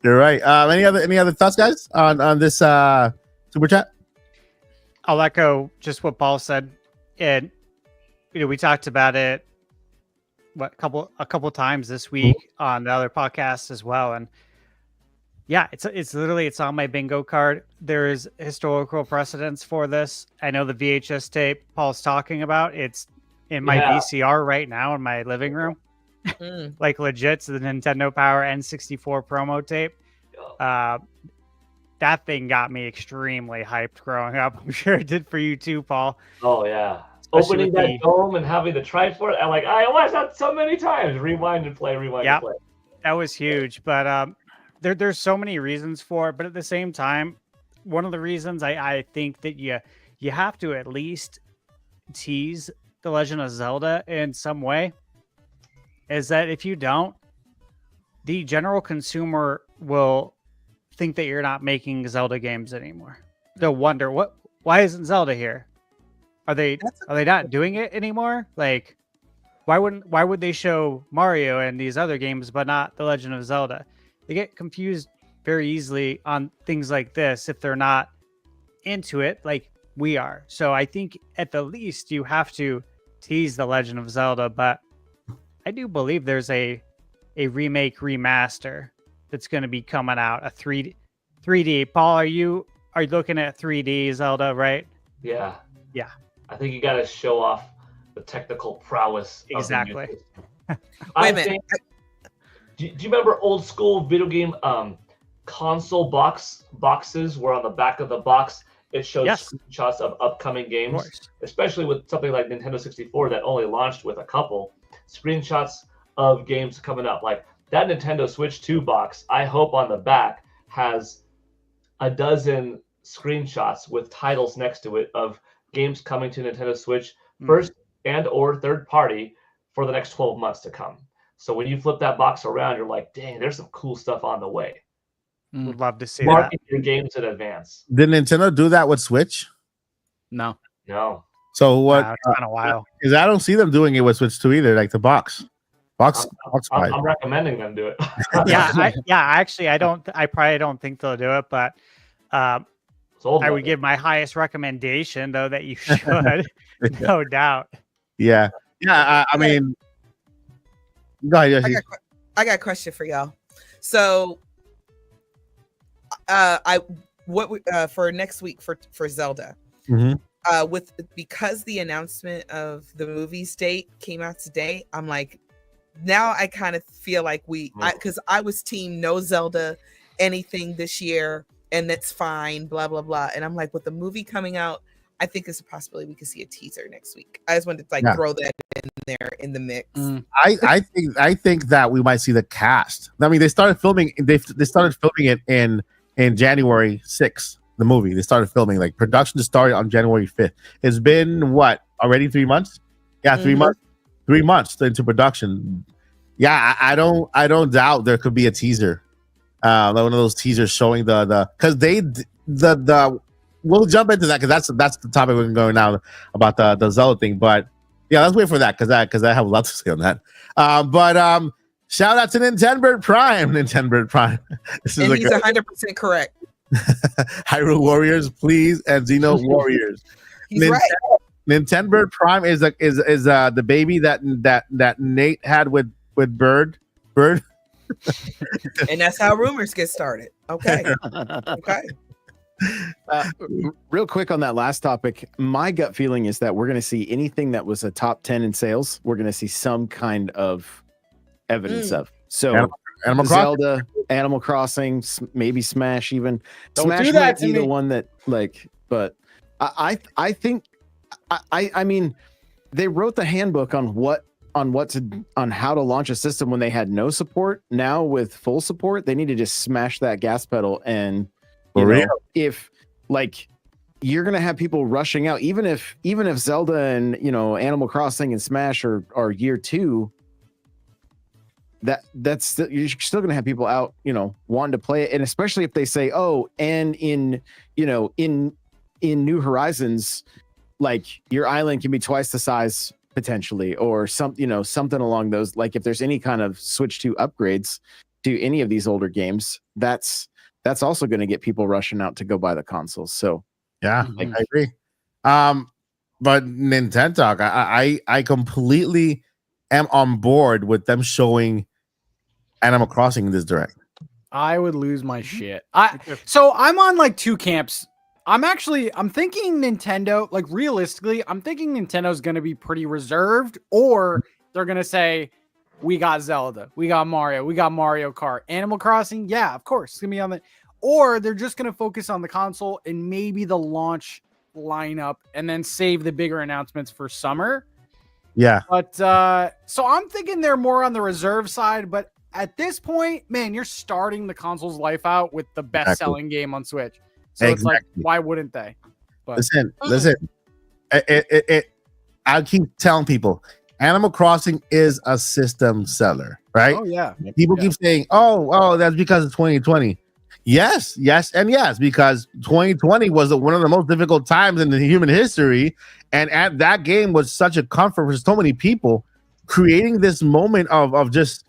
You're right. Any other thoughts, guys, on this super chat? I'll echo just what Paul said, and we talked about it a couple times this week on the other podcasts as well, and Yeah, it's literally it's on my bingo card. There is historical precedence for this. I know the VHS tape Paul's talking about. It's in my Yeah. VCR right now in my living room. Mm. Like legit, it's the Nintendo Power N64 promo tape. That thing got me extremely hyped growing up. I'm sure it did for you too, Paul. Oh yeah. Especially Opening with that dome and having to try for it. I'm like, I watched that so many times. Rewind and play, rewind Yep. and play. That was huge, but there's so many reasons for it. But at the same time, one of the reasons I think that you have to at least tease the Legend of Zelda in some way is that if you don't, the general consumer will think that you're not making Zelda games anymore. They'll wonder why isn't Zelda here? Are they not doing it anymore? Like why would they show Mario and these other games but not The Legend of Zelda? They get confused very easily on things like this if they're not into it like we are. So I think at the least you have to tease The Legend of Zelda, but I do believe there's a remake remaster that's going to be coming out, a 3D. Paul, are you looking at 3D Zelda, right? Yeah. Yeah. I think you got to show off the technical prowess. Exactly. Of the Wait a minute. Do you remember old school video game console boxes where on the back of the box it shows screenshots of upcoming games, especially with something like Nintendo 64 that only launched with a couple screenshots of games coming up. Like that Nintendo Switch 2 box, I hope on the back has a dozen screenshots with titles next to it of games coming to Nintendo Switch first and or third party for the next 12 months to come. So when you flip that box around, you're like, dang, there's some cool stuff on the way. Would love to see Market your games in advance. Did Nintendo do that with Switch? No. So what? Wow, it's been a while. Because I don't see them doing it with Switch 2 either, like the box. I'm recommending them do it. Actually, I probably don't think they'll do it, but I would give my highest recommendation though that you should, no doubt. Yeah. I mean, go ahead, Yoshi. I got a question for y'all. So, for next week for Zelda, because the announcement of the movie's date came out today, I'm like, now I kind of feel like because I was team no Zelda anything this year, and that's fine, blah blah blah. And I'm like, with the movie coming out, I think it's a possibility we could see a teaser next week. I just wanted to throw that in there in the mix. I think that we might see the cast. I mean, they started filming. They started filming it in January 6th. The movie they started filming, like production started on January 5th. It's been what already 3 months? Yeah, 3 months. 3 months into production. Yeah, I don't doubt there could be a teaser. Like one of those teasers showing because we'll jump into that because that's the topic we're going now about the Zelda thing. But yeah, let's wait for that because I have a lot to say on that. But shout out to Nintendo Prime. Nintendo Prime. This is he's 100% correct. Hyrule Warriors, please, and Xeno Warriors. He's right. Nintendo Prime is the baby that Nate had with Bird. And that's how rumors get started. Okay. Real quick on that last topic, my gut feeling is that we're going to see anything that was a top 10 in sales. We're going to see some kind of evidence of. So Animal Zelda, Animal Crossing, maybe Smash even. Don't Smash do that might to be me. the one that but I think I mean they wrote the handbook on how to launch a system when they had no support. Now with full support, they need to just smash that gas pedal. And if you're gonna have people rushing out, even if Zelda and Animal Crossing and Smash are year 2, you're still gonna have people out wanting to play it. And especially if they say, oh, and in New Horizons, like your island can be twice the size potentially, or something along those. Like if there's any kind of Switch 2 upgrades to any of these older games, that's also going to get people rushing out to go buy the consoles. So yeah, I agree. But Nintendo, I completely am on board with them showing Animal Crossing in this direct. I would lose my shit. So I'm on like two camps. I'm thinking Nintendo, like realistically, I'm thinking Nintendo's going to be pretty reserved, or they're going to say, we got Zelda, we got Mario Kart, Animal Crossing. Yeah, of course. It's going to be on the, or they're just going to focus on the console and maybe the launch lineup and then save the bigger announcements for summer. Yeah. But so I'm thinking they're more on the reserve side, but at this point, man, you're starting the console's life out with the best selling game on Switch. So it's like, why wouldn't they? But listen. I keep telling people, Animal Crossing is a system seller, right? Oh yeah. People keep saying, "Oh, that's because of 2020." Yes, because 2020 was one of the most difficult times in the human history, and that game was such a comfort for so many people, creating this moment of just,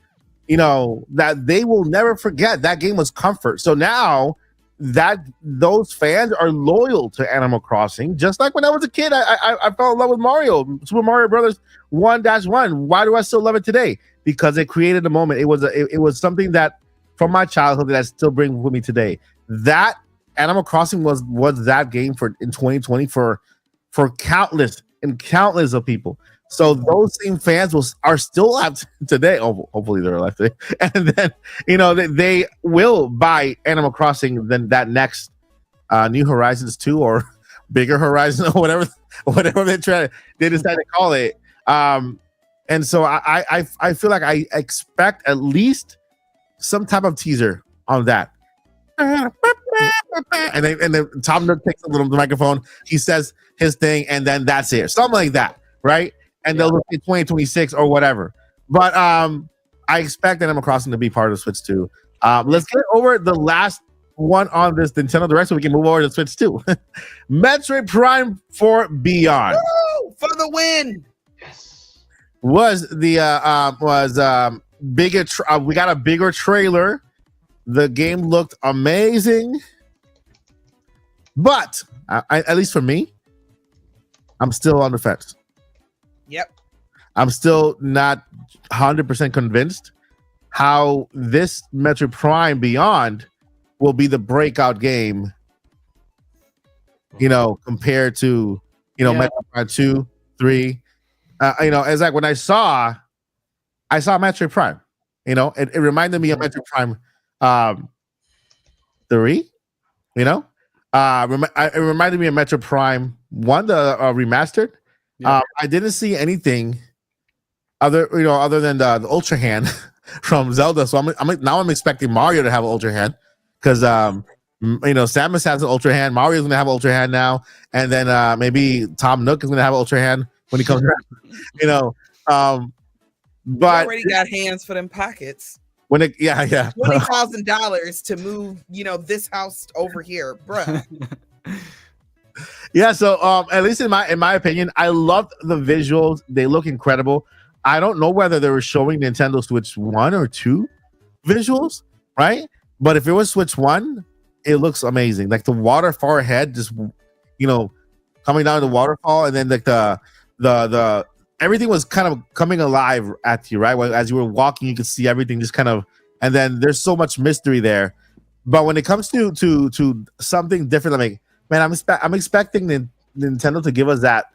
that they will never forget. That game was comfort. So now that those fans are loyal to Animal Crossing, just like when I was a kid, I fell in love with Mario, Super Mario Brothers 1-1. Why do I still love it today? Because it created a moment. It was something that from my childhood that I still bring with me today. That Animal Crossing was that game in 2020 for countless of people. So those same fans are still alive today. Oh, hopefully they're alive today. And then they will buy Animal Crossing than that next New Horizons 2 or Bigger Horizon or whatever they decide to call it. And so I feel like I expect at least some type of teaser on that. And then Tom Nook takes a little microphone, he says his thing, and then that's it. Something like that, right? And they'll look at 2026 or whatever. But I expect Animal Crossing to be part of the Switch 2. Let's get over the last one on this Nintendo Direct so we can move over to Switch 2. Metroid Prime 4 Beyond. Woo! For the win. Yes. Was bigger. We got a bigger trailer. The game looked amazing. But at least for me, I'm still on the fence. Yep. I'm still not 100% convinced how this Metroid Prime Beyond will be the breakout game, compared to, Metroid Prime 2, 3. It's like when I saw Metroid Prime, it reminded me of Metroid Prime 3, it reminded me of Metroid Prime 1, the remastered. Yeah. I didn't see anything other than the Ultra Hand from Zelda. So I'm expecting Mario to have an Ultra Hand because Samus has an Ultra Hand. Mario's gonna have an Ultra Hand now, and then maybe Tom Nook is gonna have an Ultra Hand when he comes around. But already got hands for them pockets. When $20,000 to move, this house over here, bruh. Yeah, so at least in my opinion, I loved the visuals. They look incredible. I don't know whether they were showing Nintendo Switch 1 or 2 visuals, right? But if it was Switch 1, it looks amazing. Like the waterfall ahead, just coming down the waterfall, and then like the everything was kind of coming alive at you, right? As you were walking, you could see everything just kind of, and then there's so much mystery there. But when it comes to something different, like, man, I'm expecting Nintendo to give us that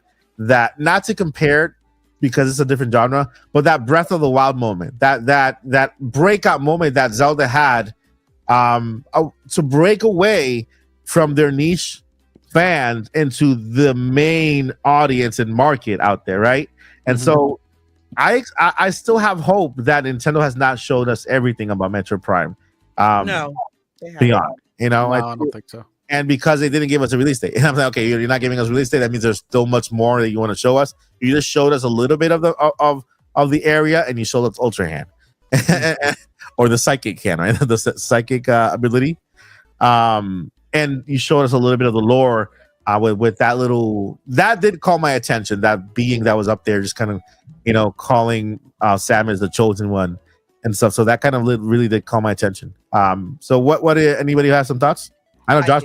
not to compare because it's a different genre, but that Breath of the Wild moment, that breakout moment that Zelda had, to break away from their niche fans into the main audience and market out there, right? And so I still have hope that Nintendo has not showed us everything about Metroid Prime. No, Beyond, No, I don't think so. And because they didn't give us a release date, and I'm like, okay, you're not giving us a release date. That means there's still much more that you want to show us. You just showed us a little bit of the area, and you showed us Ultra Hand or the Psychic Hand, right? The psychic ability, and you showed us a little bit of the lore with that little. That did call my attention. That being that was up there, just kind of, calling Sam as the chosen one and stuff. So that kind of really did call my attention. So what? Anybody have some thoughts? I know Josh.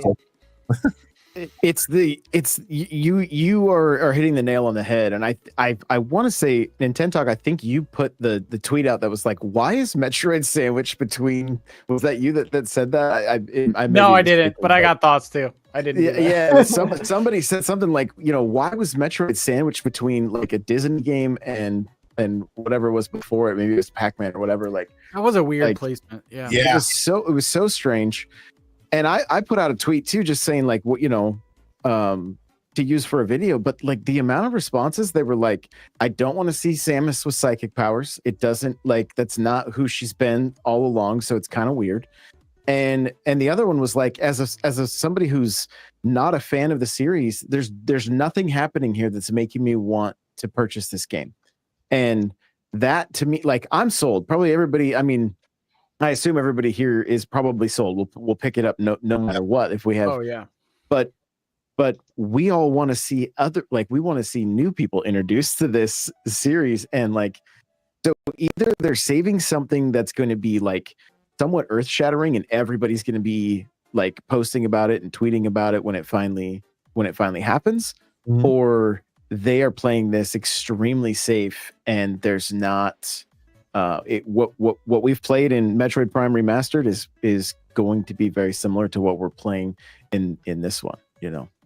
It's you are hitting the nail on the head, and I want to say Nintendo Talk. I think you put the tweet out that was like, "Why is Metroid sandwiched between?" Was that you that said that? I No, I didn't, but I got thoughts too. I didn't. Yeah. Somebody said something like, why was Metroid sandwiched between like a Disney game and whatever was before it? Maybe it was Pac-Man or whatever. Like that was a weird like, placement. Yeah. It was so strange. And I put out a tweet too, just saying like what to use for a video, but like the amount of responses, they were like, I don't want to see Samus with psychic powers. It doesn't that's not who she's been all along, so it's kind of weird. And the other one was like, as a somebody who's not a fan of the series, there's nothing happening here that's making me want to purchase this game. And that to me, like, I'm sold. Probably everybody, I mean, I assume everybody here is probably sold. We'll pick it up no matter what if we have. Oh yeah. But we all want to see we want to see new people introduced to this series, and like, so either they're saving something that's going to be like somewhat earth shattering, and everybody's going to be like posting about it and tweeting about it when it finally happens, or they are playing this extremely safe, and there's not. What we've played in Metroid Prime Remastered is going to be very similar to what we're playing in this one,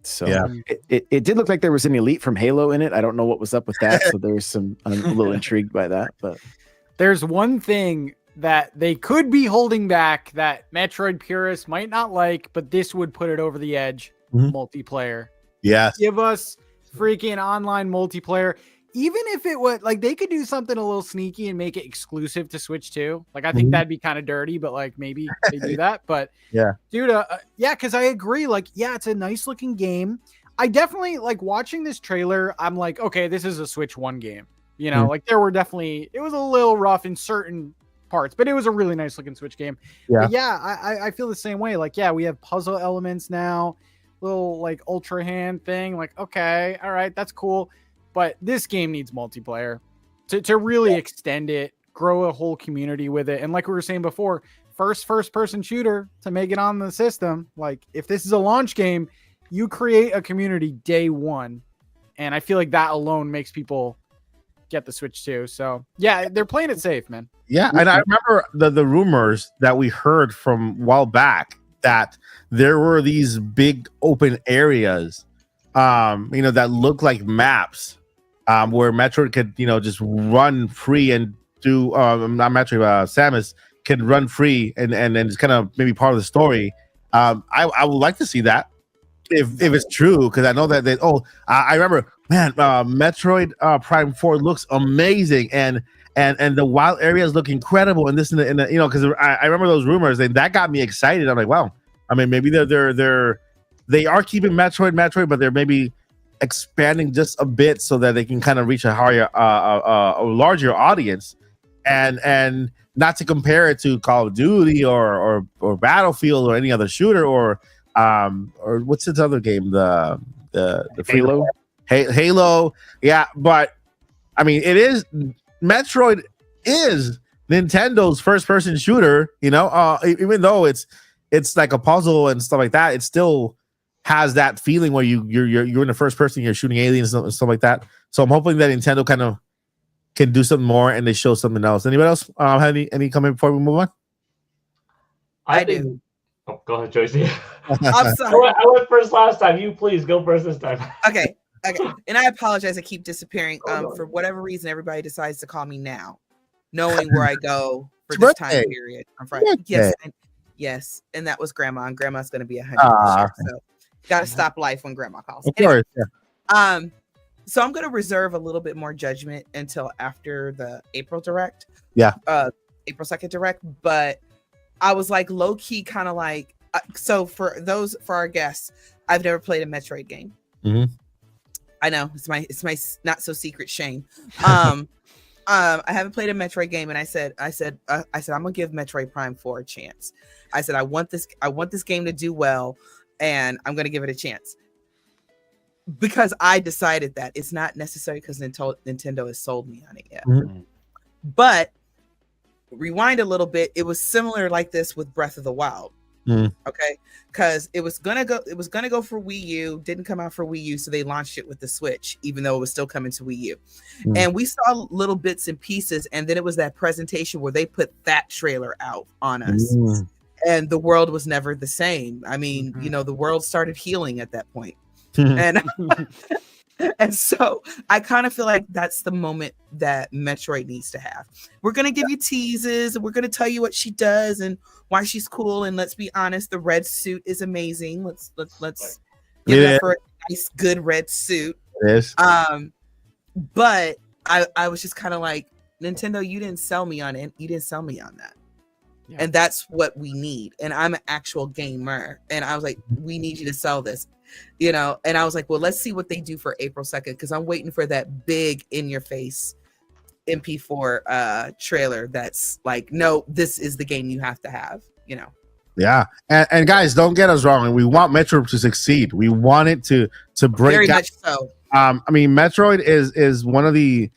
So Yeah. it did look like there was an elite from Halo in it. I don't know what was up with that, so there's I'm a little intrigued by that. But there's one thing that they could be holding back that Metroid purists might not like, but this would put it over the edge. Multiplayer. Yes. Give us freaking online multiplayer. Even if it would, like, they could do something a little sneaky and make it exclusive to Switch 2. Like, I think that'd be kind of dirty, but like maybe they do that. But yeah, dude, because I agree. Like, yeah, it's a nice looking game. I definitely like watching this trailer. I'm like, okay, this is a Switch 1 game. Like there were definitely, it was a little rough in certain parts, but it was a really nice looking Switch game. Yeah, but yeah, I feel the same way. Like, yeah, we have puzzle elements now, little like ultra hand thing. Like, okay, all right, that's cool. But this game needs multiplayer to really extend it, grow a whole community with it. And like we were saying before, first person shooter to make it on the system. Like if this is a launch game, you create a community day one. And I feel like that alone makes people get the Switch too. So yeah, they're playing it safe, man. Yeah. And I remember the rumors that we heard from a while back that there were these big open areas, that look like maps. Where Metroid could, just run free and do not Metroid, Samus could run free and it's kind of maybe part of the story. I would like to see that if it's true, because I know that I remember, man, Metroid Prime 4 looks amazing and the wild areas look incredible and this and the because I remember those rumors and that got me excited. I'm like, wow, I mean, maybe they are keeping Metroid, but they're maybe expanding just a bit so that they can kind of reach a higher a larger audience and not to compare it to Call of Duty or Battlefield or any other shooter or what's this other game, the Halo. Yeah, but I mean, Metroid is Nintendo's first person shooter, even though it's like a puzzle and stuff like that, it still has that feeling where you're in the first person, you're shooting aliens and stuff like that. So I'm hoping that Nintendo kind of can do something more and they show something else. Anybody else have any comment before we move on? I do. Oh, go ahead, Joyce. I'm sorry. I went first last time. You please go first this time. Okay. And I apologize. I keep disappearing. For whatever reason, everybody decides to call me now, knowing where I go for this time period on Friday. Yes. And that was Grandma, and Grandma's going to be 100 this year. So got to stop life when Grandma calls. Of course. Yeah. So I'm going to reserve a little bit more judgment until after the April Direct. Yeah. April 2nd Direct. But I was like low key kind of like, so for our guests, I've never played a Metroid game. Mm-hmm. I know it's my not so secret shame. I haven't played a Metroid game, and I said I'm gonna give Metroid Prime 4 a chance. I said I want this game to do well, and I'm gonna give it a chance because I decided that it's not necessary because Nintendo has sold me on it yet. Mm-hmm. But rewind a little bit, it was similar like this with Breath of the Wild. Okay, because it was gonna go for Wii U, didn't come out for Wii U, so they launched it with the Switch, even though it was still coming to Wii U. And we saw little bits and pieces, and then it was that presentation where they put that trailer out on us, and the world was never the same. I mean, the world started healing at that point. And and so I kind of feel like that's the moment that Metroid needs to have. We're going to give you teases, and we're going to tell you what she does and why she's cool. And let's be honest, the red suit is amazing. Let's give it up for a nice, good red suit. It is. But I was just kind of like, Nintendo, you didn't sell me on it. You didn't sell me on that. Yeah. And that's what we need. And I'm an actual gamer. And I was like, we need you to sell this. And I was like, well, let's see what they do for April 2nd, because I'm waiting for that big in your face MP4 trailer that's like, no, this is the game you have to have, Yeah. And guys, don't get us wrong. We want Metroid to succeed. We want it to break very out. much so. I mean, Metroid is one of the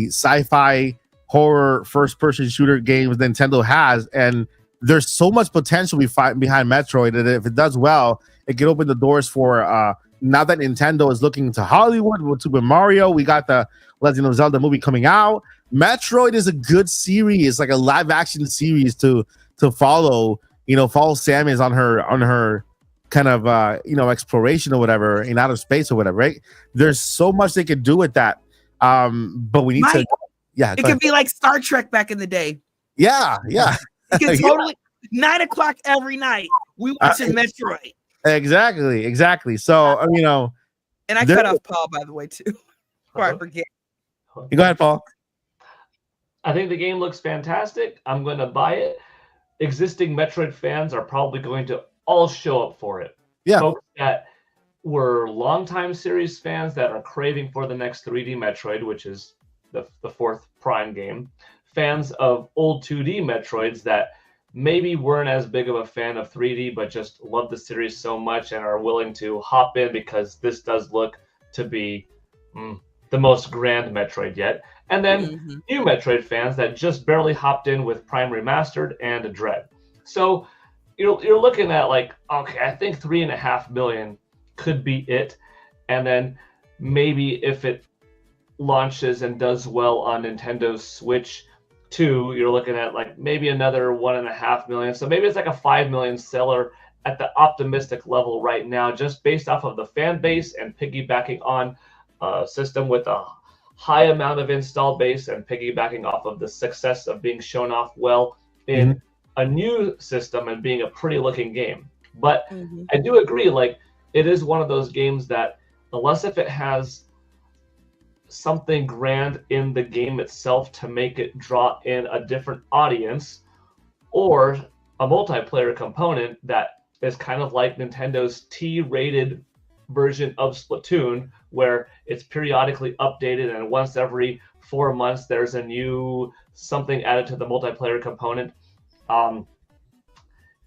sci-fi horror first-person shooter games Nintendo has, and there's so much potential behind Metroid that if it does well, it can open the doors for now that Nintendo is looking to Hollywood with Super Mario. We got the Legend of Zelda movie coming out. Metroid is a good series, like a live action series to follow. Follow Samus on her kind of exploration or whatever in outer space or whatever. Right? There's so much they could do with that. But we need to. Yeah, it could be like Star Trek back in the day. Yeah. It can totally 9:00 every night. We watching Metroid. Exactly. So and I cut off Paul, by the way, too. Before I forget. You go ahead, Paul. I think the game looks fantastic. I'm going to buy it. Existing Metroid fans are probably going to all show up for it. Yeah. Folks that were longtime series fans that are craving for the next 3D Metroid, which is the fourth Prime game. Fans of old 2D Metroids that maybe weren't as big of a fan of 3D, but just love the series so much and are willing to hop in because this does look to be the most grand Metroid yet. And then new Metroid fans that just barely hopped in with Prime Remastered and Dread. So you're looking at like, okay, I think 3.5 million could be it. And then maybe if it launches and does well on Nintendo Switch 2, you're looking at like maybe another 1.5 million. So maybe it's like a 5 million seller at the optimistic level right now, just based off of the fan base and piggybacking on a system with a high amount of install base and piggybacking off of the success of being shown off well in a new system and being a pretty looking game. But I do agree, like it is one of those games that unless if it has something grand in the game itself to make it draw in a different audience or a multiplayer component that is kind of like Nintendo's T-rated version of Splatoon, where it's periodically updated and once every 4 months there's a new something added to the multiplayer component.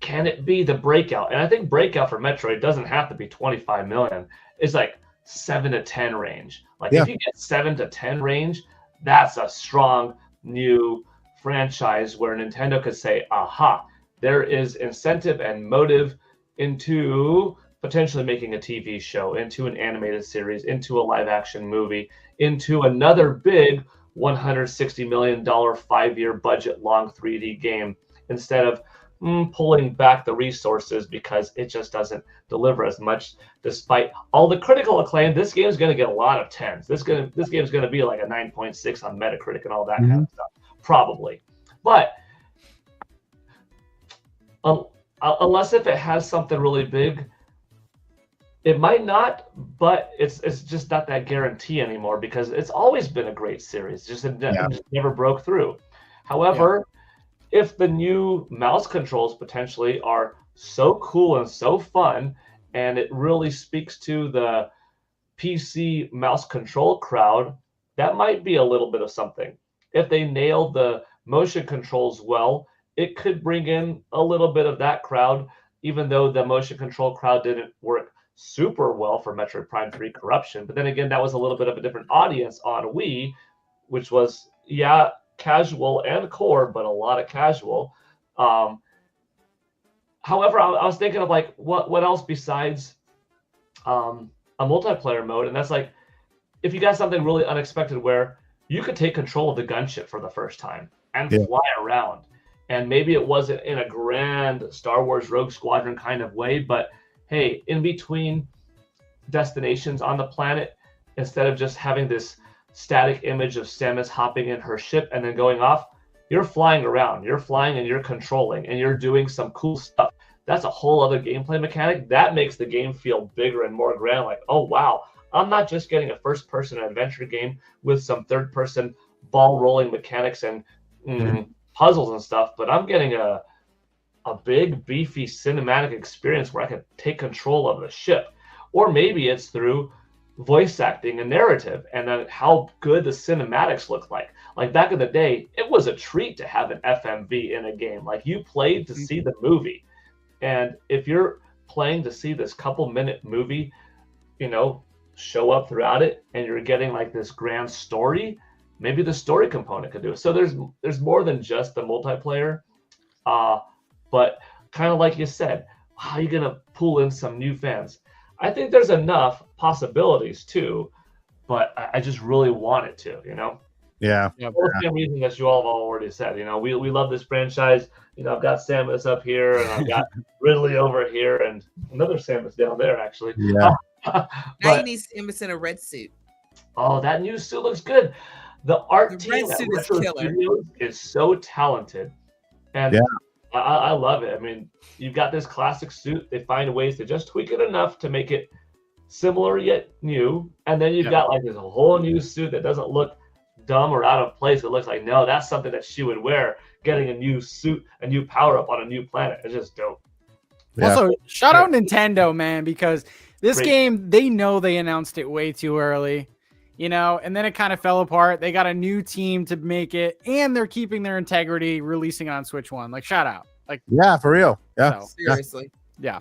Can it be the breakout? And I think breakout for Metroid doesn't have to be 25 million. It's like 7 to 10 range. Like if you get 7 to 10 range, that's a strong new franchise where Nintendo could say, aha, there is incentive and motive into potentially making a TV show, into an animated series, into a live action movie, into another big $160 million 5-year budget long 3D game, instead of pulling back the resources because it just doesn't deliver as much. Despite all the critical acclaim, this game is going to get a lot of 10s. This game is going to be like a 9.6 on Metacritic and all that kind of stuff, probably. But unless if it has something really big, it might not. But it's just not that guarantee anymore because it's always been a great series. Just never broke through. However. If the new mouse controls potentially are so cool and so fun, and it really speaks to the PC mouse control crowd, that might be a little bit of something. If they nailed the motion controls well, it could bring in a little bit of that crowd, even though the motion control crowd didn't work super well for Metroid Prime 3 Corruption. But then again, that was a little bit of a different audience on Wii, which was, casual and core, but a lot of casual. However, I was thinking of like what else besides a multiplayer mode, and that's like if you got something really unexpected where you could take control of the gunship for the first time and fly around. And maybe it wasn't in a grand Star Wars Rogue Squadron kind of way, but hey, in between destinations on the planet, instead of just having this static image of Samus hopping in her ship and then going off, you're flying around. You're flying and you're controlling and you're doing some cool stuff. That's a whole other gameplay mechanic. That makes the game feel bigger and more grand. Like, oh, wow, I'm not just getting a first-person adventure game with some third-person ball-rolling mechanics and puzzles and stuff, but I'm getting a big, beefy cinematic experience where I can take control of the ship. Or maybe it's through voice acting and narrative and then how good the cinematics look like. Like back in the day, it was a treat to have an FMV in a game. Like you played to see the movie. And if you're playing to see this couple-minute movie, you know, show up throughout it and you're getting like this grand story, maybe the story component could do it. So there's more than just the multiplayer. But kind of like you said, how are you going to pull in some new fans? I think there's enough possibilities too, but I just really want it to, you know? Yeah. For the same reason that you all have already said, you know, we love this franchise. You know, I've got Samus up here and I've got Ridley over here and another Samus down there, actually. Yeah. Now you need Samus in a red suit. Oh, that new suit looks good. The art team red at suit is Retro killer. Studios is so talented. And I love it. I mean, you've got this classic suit. They find ways to just tweak it enough to make it similar yet new. And then you've got like this whole new suit that doesn't look dumb or out of place. It looks like, no, that's something that she would wear. Getting a new suit, a new power-up on a new planet. It's just dope. Yeah. Also, shout out Nintendo, man, because this game, they know they announced it way too early, you know, and then it kind of fell apart. They got a new team to make it, and they're keeping their integrity, releasing it on Switch 1. Like, shout out. Like, yeah, for real. Yeah. So, Seriously. yeah.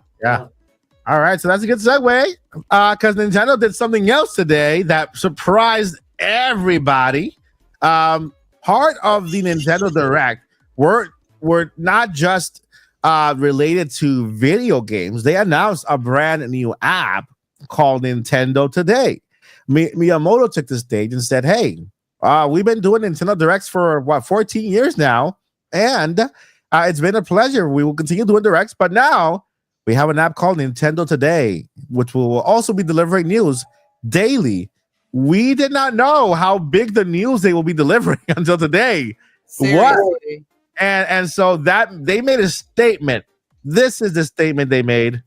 All right, so that's a good segue because Nintendo did something else today that surprised everybody. Part of the Nintendo Direct were not just related to video games. They announced a brand new app called Nintendo Today. Miyamoto took the stage and said, hey, we've been doing Nintendo Directs for 14 years now, and it's been a pleasure. We will continue doing Directs, but now we have an app called Nintendo Today, which will also be delivering news daily. We did not know how big the news they will be delivering until today. Seriously. What? And so that they made a statement. This is the statement they made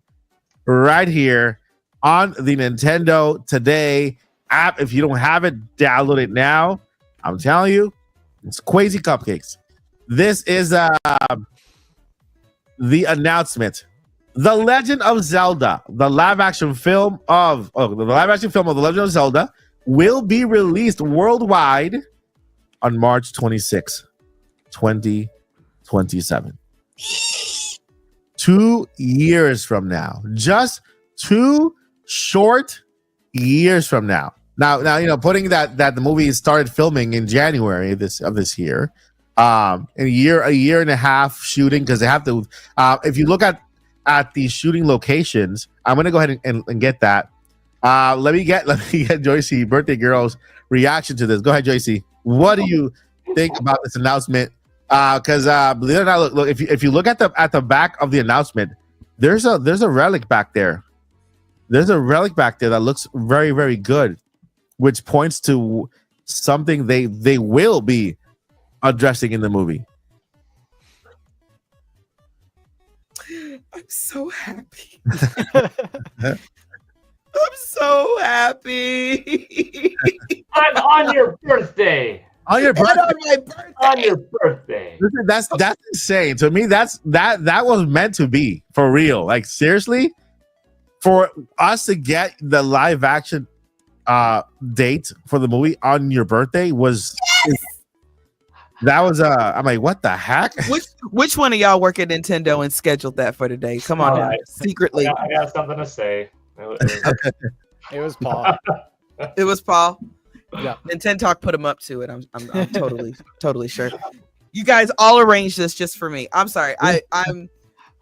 right here on the Nintendo Today app. If you don't have it, download it now. I'm telling you, it's crazy cupcakes. This is the announcement. The Legend of Zelda, the live action film of The Legend of Zelda will be released worldwide on March 26, 2027. 2 years from now. Just 2 short years from now. Now, you know, putting that the movie started filming in January of this year. A year and a half shooting, because they have to if you look at the shooting locations, I'm gonna go ahead and get that. Let me get Joycey, birthday girl's reaction to this. Go ahead, Joycey. What do you think about this announcement? Because believe it or not, look if you look at the back of the announcement, there's a relic back there. There's a relic back there that looks very, very good, which points to something they will be addressing in the movie. I'm so happy. I'm so happy. On your birthday. On your birthday. On my birthday. On your birthday. Listen, that's insane. To me, that was meant to be, for real. Like, seriously, for us to get the live action date for the movie on your birthday was that was I'm like, what the heck? Which one of y'all work at Nintendo and scheduled that for today? Come on, now. Secretly. I got something to say. It was Paul. It was Paul. Yeah. Nintendo Talk put him up to it. I'm totally sure. You guys all arranged this just for me. I'm sorry. I'm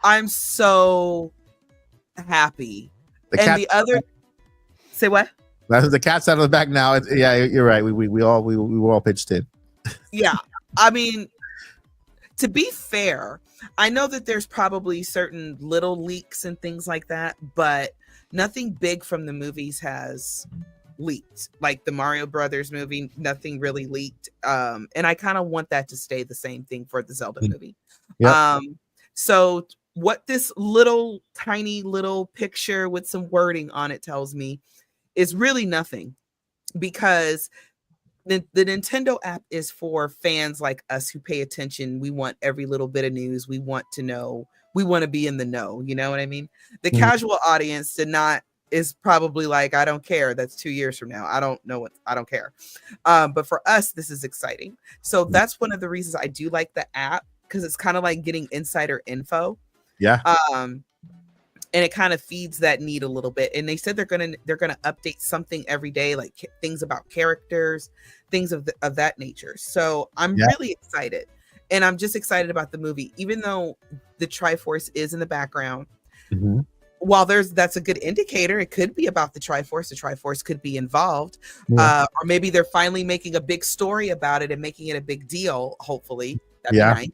I'm so happy. The other, say what? The cat's out of the bag now. Yeah, you're right. We were all pitched in. Yeah, I mean, to be fair, I know that there's probably certain little leaks and things like that, but nothing big from the movies has leaked. Like the Mario Brothers movie, nothing really leaked. And I kind of want that to stay the same thing for the Zelda movie. Yep. So what this little tiny little picture with some wording on it tells me is really nothing, because the Nintendo app is for fans like us who pay attention. We want every little bit of news. We want to know. We want to be in the know. You know what I mean? The casual audience is probably like, I don't care. That's 2 years from now. I don't know I don't care. But for us, this is exciting. So that's one of the reasons I do like the app, because it's kind of like getting insider info. Yeah. And it kind of feeds that need a little bit. And they said they're gonna update something every day, like things about characters, things of that nature. So I'm really excited, and I'm just excited about the movie, even though the Triforce is in the background. Mm-hmm. While that's a good indicator, it could be about the Triforce. The Triforce could be involved, or maybe they're finally making a big story about it and making it a big deal. Hopefully, that'd be nice.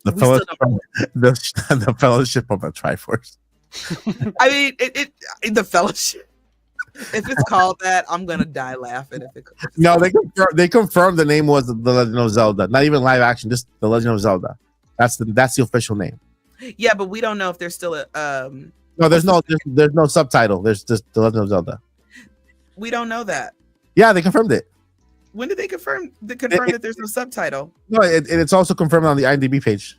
The fellowship of the Triforce. I mean, the fellowship. If it's called that, I'm gonna die laughing. No, they confirmed the name was The Legend of Zelda. Not even live action, just The Legend of Zelda. That's the official name. Yeah, but we don't know if there's still a. No, there's no subtitle. There's just The Legend of Zelda. We don't know that. Yeah, they confirmed it. When did they confirm that there's no subtitle? No, it's also confirmed on the IMDb page.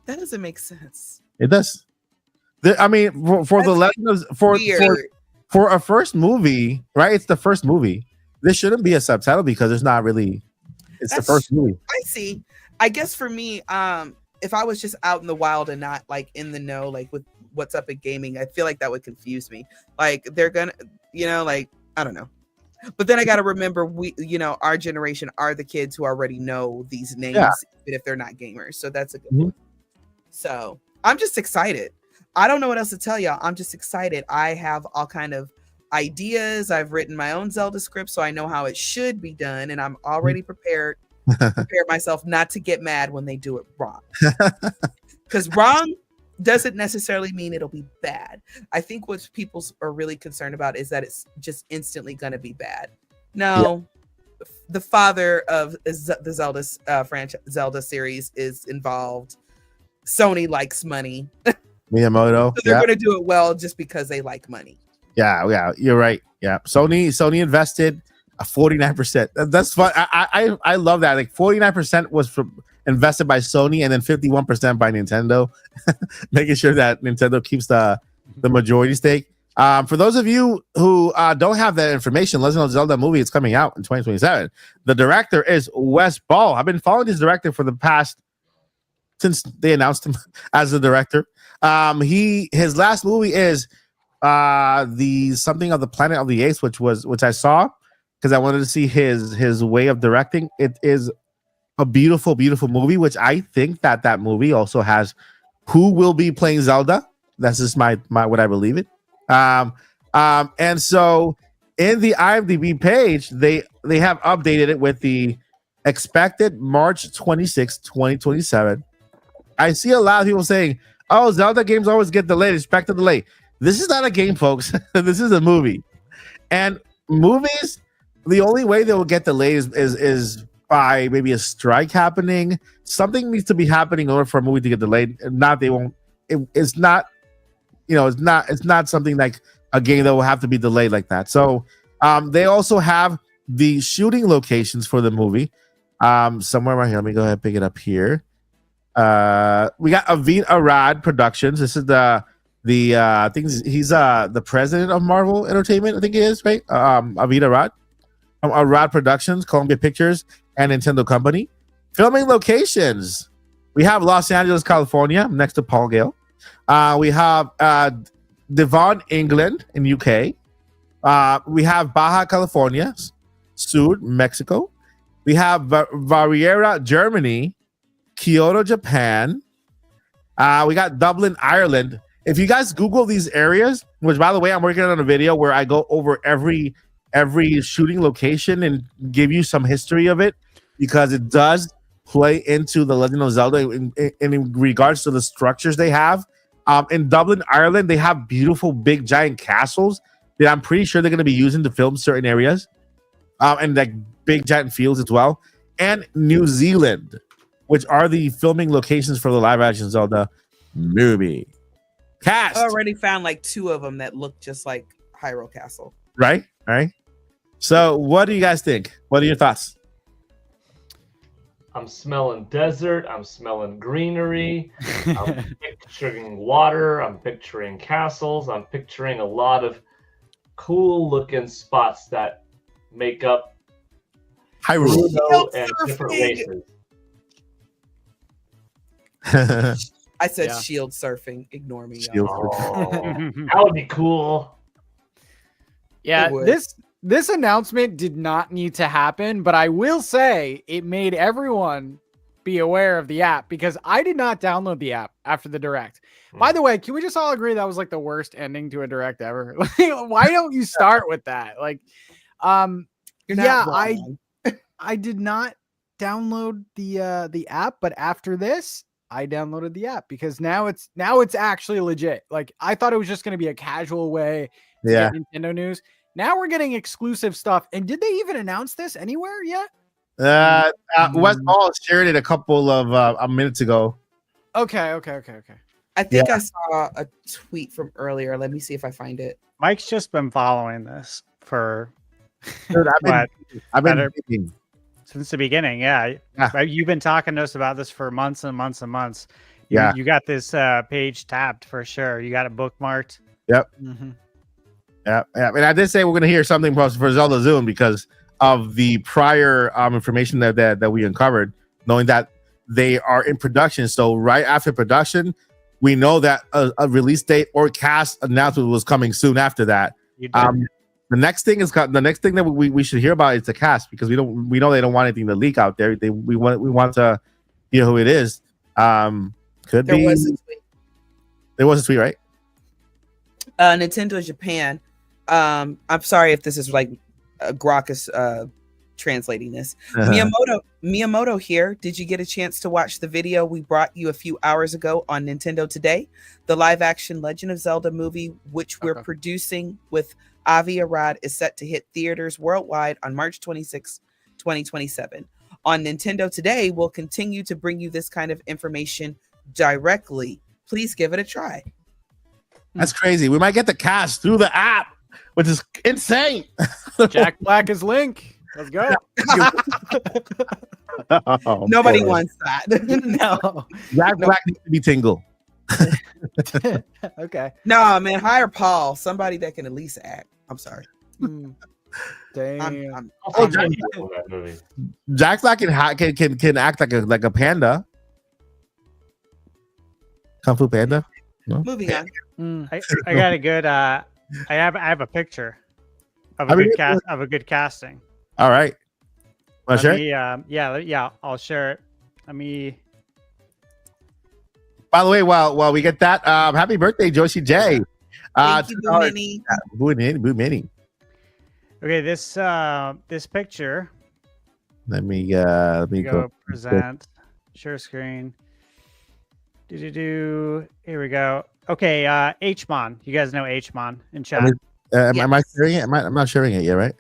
That doesn't make sense. It does. I mean, for the Legend of for a first movie, right? It's the first movie. There shouldn't be a subtitle because there's not really. It's the first movie. I see. I guess for me, if I was just out in the wild and not like in the know, like with what's up at gaming, I feel like that would confuse me. Like they're gonna, like I don't know. But then I got to remember, our generation are the kids who already know these names, even if they're not gamers. So that's a good one. So I'm just excited. I don't know what else to tell y'all. I'm just excited. I have all kind of ideas. I've written my own Zelda script, so I know how it should be done. And I'm already prepared myself not to get mad when they do it wrong. Because wrong doesn't necessarily mean it'll be bad. I think what people are really concerned about is that it's just instantly going to be bad. No, the father of the Zelda franchise, Zelda series is involved. Sony likes money. Miyamoto. So they're going to do it well just because they like money. Yeah, you're right. Yeah, Sony invested 49%. That's fun. I love that. Like 49% was invested by Sony, and then 51% by Nintendo, making sure that Nintendo keeps the majority stake. For those of you who don't have that information, Legend of Zelda movie is coming out in 2027. The director is Wes Ball. I've been following this director for the past since they announced him as the director. His last movie is the Something of the Planet of the Apes, which I saw because I wanted to see his way of directing. It is a beautiful, beautiful movie, which I think that movie also has who will be playing Zelda. That's just my what I believe it. And so in the IMDb page, they have updated it with the expected March 26, 2027. I see a lot of people saying, "Oh, Zelda games always get delayed. Expect a delay." This is not a game, folks. This is a movie, and movies. The only way they will get delayed is by maybe a strike happening. Something needs to be happening in order for a movie to get delayed. If not, they won't. It's not. It's not something like a game that will have to be delayed like that. So, they also have the shooting locations for the movie. Somewhere right here. Let me go ahead and pick it up here. We got Avid Arad Productions. This is the I think he's the president of Marvel Entertainment. I think he is, right? Avid Arad. Arad Productions, Columbia Pictures, and Nintendo Company. Filming locations. We have Los Angeles, California, next to Paul Gale. We have Devon, England, in UK. We have Baja, California, Sud, Mexico. We have Barriera, Germany, Kyoto, Japan, We got Dublin, Ireland. If you guys Google these areas, which by the way, I'm working on a video where I go over every shooting location and give you some history of it, because it does play into the Legend of Zelda in regards to the structures they have. In Dublin, Ireland, they have beautiful big giant castles that I'm pretty sure they're going to be using to film certain areas, and like big giant fields as well. And New Zealand, which are the filming locations for the live action Zelda movie. Cast. I already found like 2 of them that look just like Hyrule Castle. Right. So what do you guys think? What are your thoughts? I'm smelling desert. I'm smelling greenery. I'm picturing water. I'm picturing castles. I'm picturing a lot of cool looking spots that make up Hyrule. and different races. I said Yeah. shield surfing. Ignore me. Shield y'all. Oh, that would be cool. Yeah, It would. this announcement did not need to happen, but I will say it made everyone be aware of the app, because I did not download the app after the direct. By the way, can we just all agree that was like the worst ending to a direct ever? Why don't you start with that? Like, You're not yeah, wrong. I did not download the app, but after this, I downloaded the app because now it's actually legit. Like, I thought it was just going to be a casual way to Yeah. get Nintendo news. Now we're getting exclusive stuff. And did they even announce this anywhere yet? West Hall shared it a couple of minutes ago. Okay. I think I saw a tweet from earlier. Let me see if I find it. Mike's just been following this for Dude, what, I've been better- thinking. since the beginning. Yeah. Right, you've been talking to us about this for months and months and months. You got this page tabbed for sure. You got it bookmarked. Mm-hmm. Yeah. And I did say we're going to hear something for Zelda Zoom because of the prior information that we uncovered, knowing that they are in production. So right after production, we know that a release date or cast announcement was coming soon after that. You did. The next thing that we should hear about is the cast, because we know they don't want anything to leak out there. We want to hear who it is. There was a tweet, right? Nintendo Japan. I'm sorry if this is like Grok is translating this. Miyamoto here. Did you get a chance to watch the video we brought you a few hours ago on Nintendo Today? The live action Legend of Zelda movie, which we're producing with Avi Arad, is set to hit theaters worldwide on March 26, 2027. On Nintendo Today, we'll continue to bring you this kind of information directly. Please give it a try. That's crazy. We might get the cast through the app, which is insane. Jack Black is Link. Let's go. Nobody boy. wants that. No. Jack Black needs to be Tingle. Okay. No, man, hire Paul, somebody that can at least act. I'm sorry. Damn. I'm Also, Jack Black in that movie. Jack Black can act like a panda. Kung Fu Panda. moving on. I got a good. I have a picture of a good casting. All right. Want to Let share? me, yeah, I'll share it. Let me. By the way, while we get that, happy birthday, Joshi J. Thank you, Boo Minnie. Boo Minnie. Okay, this picture. Let me Go present. Share screen. Here we go. Okay, Hmon. You guys know Hmon in chat. Am I sharing it? I'm not sharing it yet, right?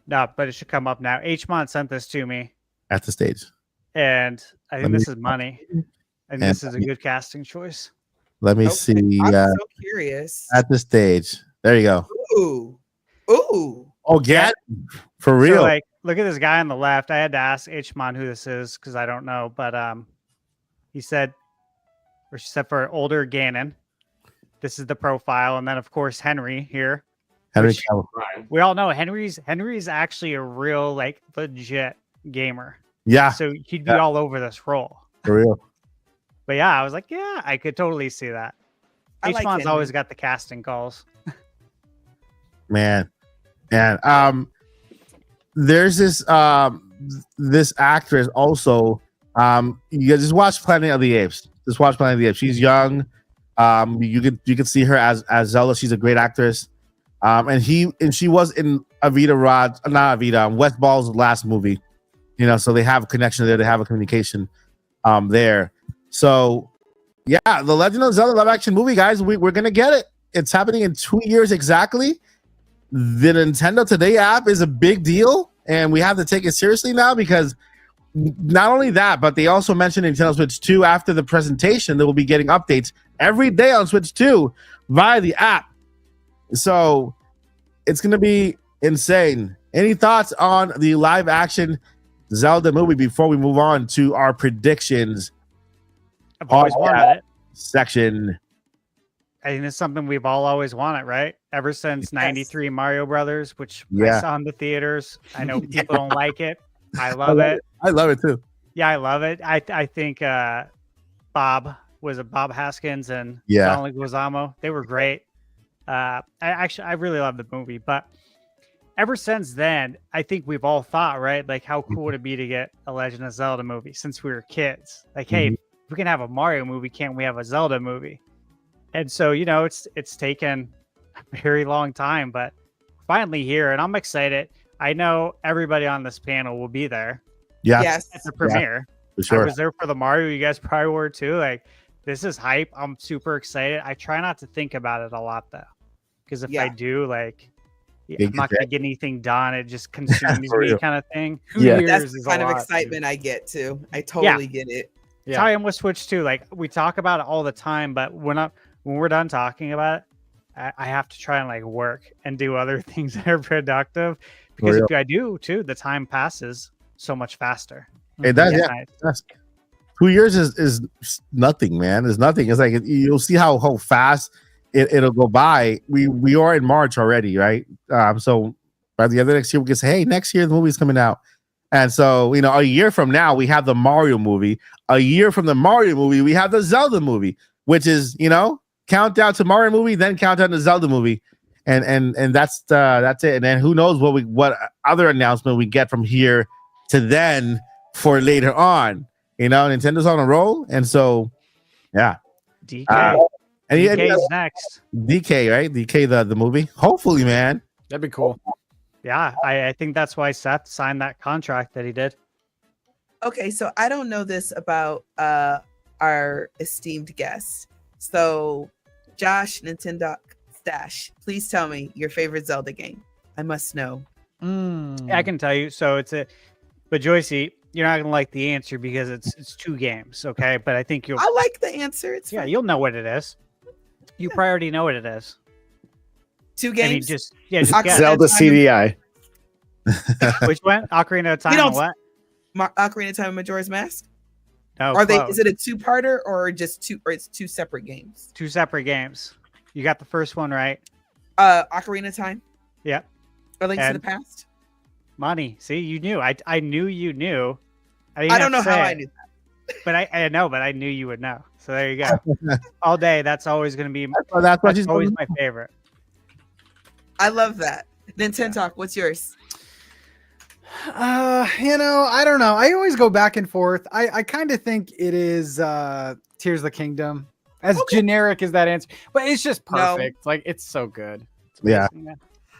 No, but it should come up now. Hmon sent this to me, At the stage. and I think Let this is money. And this is a good casting choice. Let me Okay, see. I'm so curious. At the stage. There you go. Ooh. Oh, get for real. So, like, look at this guy on the left. I had to ask Hmon who this is because I don't know, but she said for older Ganon. This is the profile, and then of course Henry here. Henry which- Cavill. Ryan. We all know Henry's actually a real like legit gamer. Yeah, So he'd be all over this role. for real. But yeah, I was like, yeah, I could totally see that. I like Hmon's Henry. always got the casting calls. Man. And there's this actress also You guys just watch Planet of the Apes. Just watch Planet of the Apes. She's young. You could see her as Zelda. She's a great actress. And she was in West Ball's last movie. You know, so they have a connection there. They have a communication there. So yeah, the Legend of Zelda live action movie, guys. We're gonna get it. It's happening in 2 years exactly. The Nintendo Today app is a big deal, and we have to take it seriously now because not only that, but they also mentioned Nintendo Switch 2 after the presentation. They will be getting updates every day on Switch 2 via the app. So it's going to be insane. Any thoughts on the live action Zelda movie before we move on to our predictions? I've always wanted it. Section. I think it's something we've always wanted, right? Ever since '93 Mario Brothers, which I saw in the theaters. I know people don't like it. I love it. I love it too. Yeah, I love it. I think Bob Haskins and John Leguizamo. They were great. I really love the movie, but ever since then, I think we've all thought, right? Like, how cool would it be to get a Legend of Zelda movie since we were kids? Like, hey, if we can have a Mario movie, can't we have a Zelda movie? And so, you know, it's taken a very long time, but finally here, and I'm excited. I know everybody on this panel will be there. Yeah. Yes. At the premiere. For sure. I was there for the Mario. You guys probably were too. Like, this is hype. I'm super excited. I try not to think about it a lot though, because if I do, like, I'm not gonna get anything done. It just consumes me, kind of thing. That's the kind of excitement I get too. I totally get it. Yeah. How I am with Switch too. Like, we talk about it all the time, but when we're done talking about it, I have to try and like work and do other things that are productive, because if I do too, the time passes so much faster. Hey, that's 2 years is nothing, man. It's nothing. It's like you'll see how fast it'll go by. We are in March already, right? So by the end of next year, we can say, hey, next year the movie's coming out. And so, you know, a year from now, we have the Mario movie. A year from the Mario movie, we have the Zelda movie, which is, you know, countdown to Mario movie, then countdown to Zelda movie. And that's it. And then who knows what other announcement we get from here to then for later on. You know, Nintendo's on a roll. And so, yeah. DK. DK's next. DK, right? DK, the movie. Hopefully, man. That'd be cool. Yeah, I think that's why Seth signed that contract that he did. Okay, so I don't know this about our esteemed guest. So, Josh, Nintendo Stash, please tell me your favorite Zelda game. I must know. I can tell you. So but Joycey, you're not gonna like the answer because it's 2 games, okay? But I think I like the answer. It's fine. You'll know what it is. You probably already know what it is. 2 games. Just Zelda CDI. Which one? Ocarina of Time and what? Ocarina of Time and Majora's Mask. No, is it a 2-parter or just two? Or it's 2 separate games? 2 separate games. You got the first one right. Ocarina of Time. Yep. A Link to the Past. Money. See, you knew. I knew you knew. I don't know how I knew that. But I know, but I knew you would know. So there you go. All day. That's always going to be. That's always my favorite. I love that. Nintendo Talk. What's yours? You know, I don't know. I always go back and forth. I kind of think it is Tears of the Kingdom. As generic as that answer, but it's just perfect. Like, it's so good. It's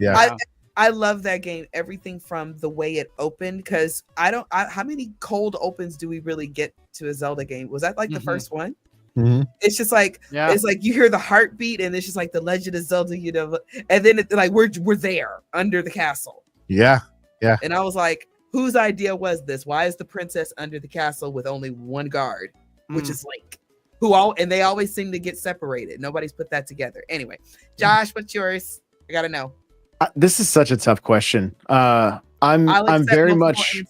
yeah. I love that game. Everything from the way it opened, because how many cold opens do we really get to a Zelda game? Was that like the first one? Mm-hmm. It's just like it's like you hear the heartbeat, and it's just like the Legend of Zelda, you know, and then it's like we're there under the castle. Yeah. And I was like, whose idea was this? Why is the princess under the castle with only one guard, which is Link? And they always seem to get separated. Nobody's put that together. Anyway, Josh, what's yours? I gotta know. This is such a tough question. I'm very much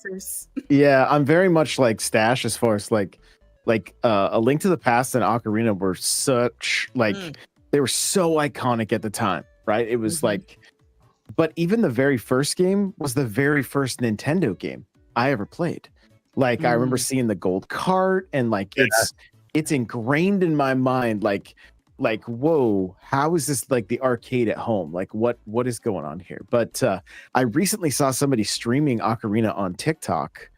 I'm very much like Stash as far as like A Link to the Past and Ocarina were such they were so iconic at the time, right? It was like, but even the very first game was the very first Nintendo game I ever played. Like, I remember seeing the gold cart, and like it's ingrained in my mind. Like, whoa, how is this like the arcade at home? Like, what is going on here? But I recently saw somebody streaming Ocarina on TikTok,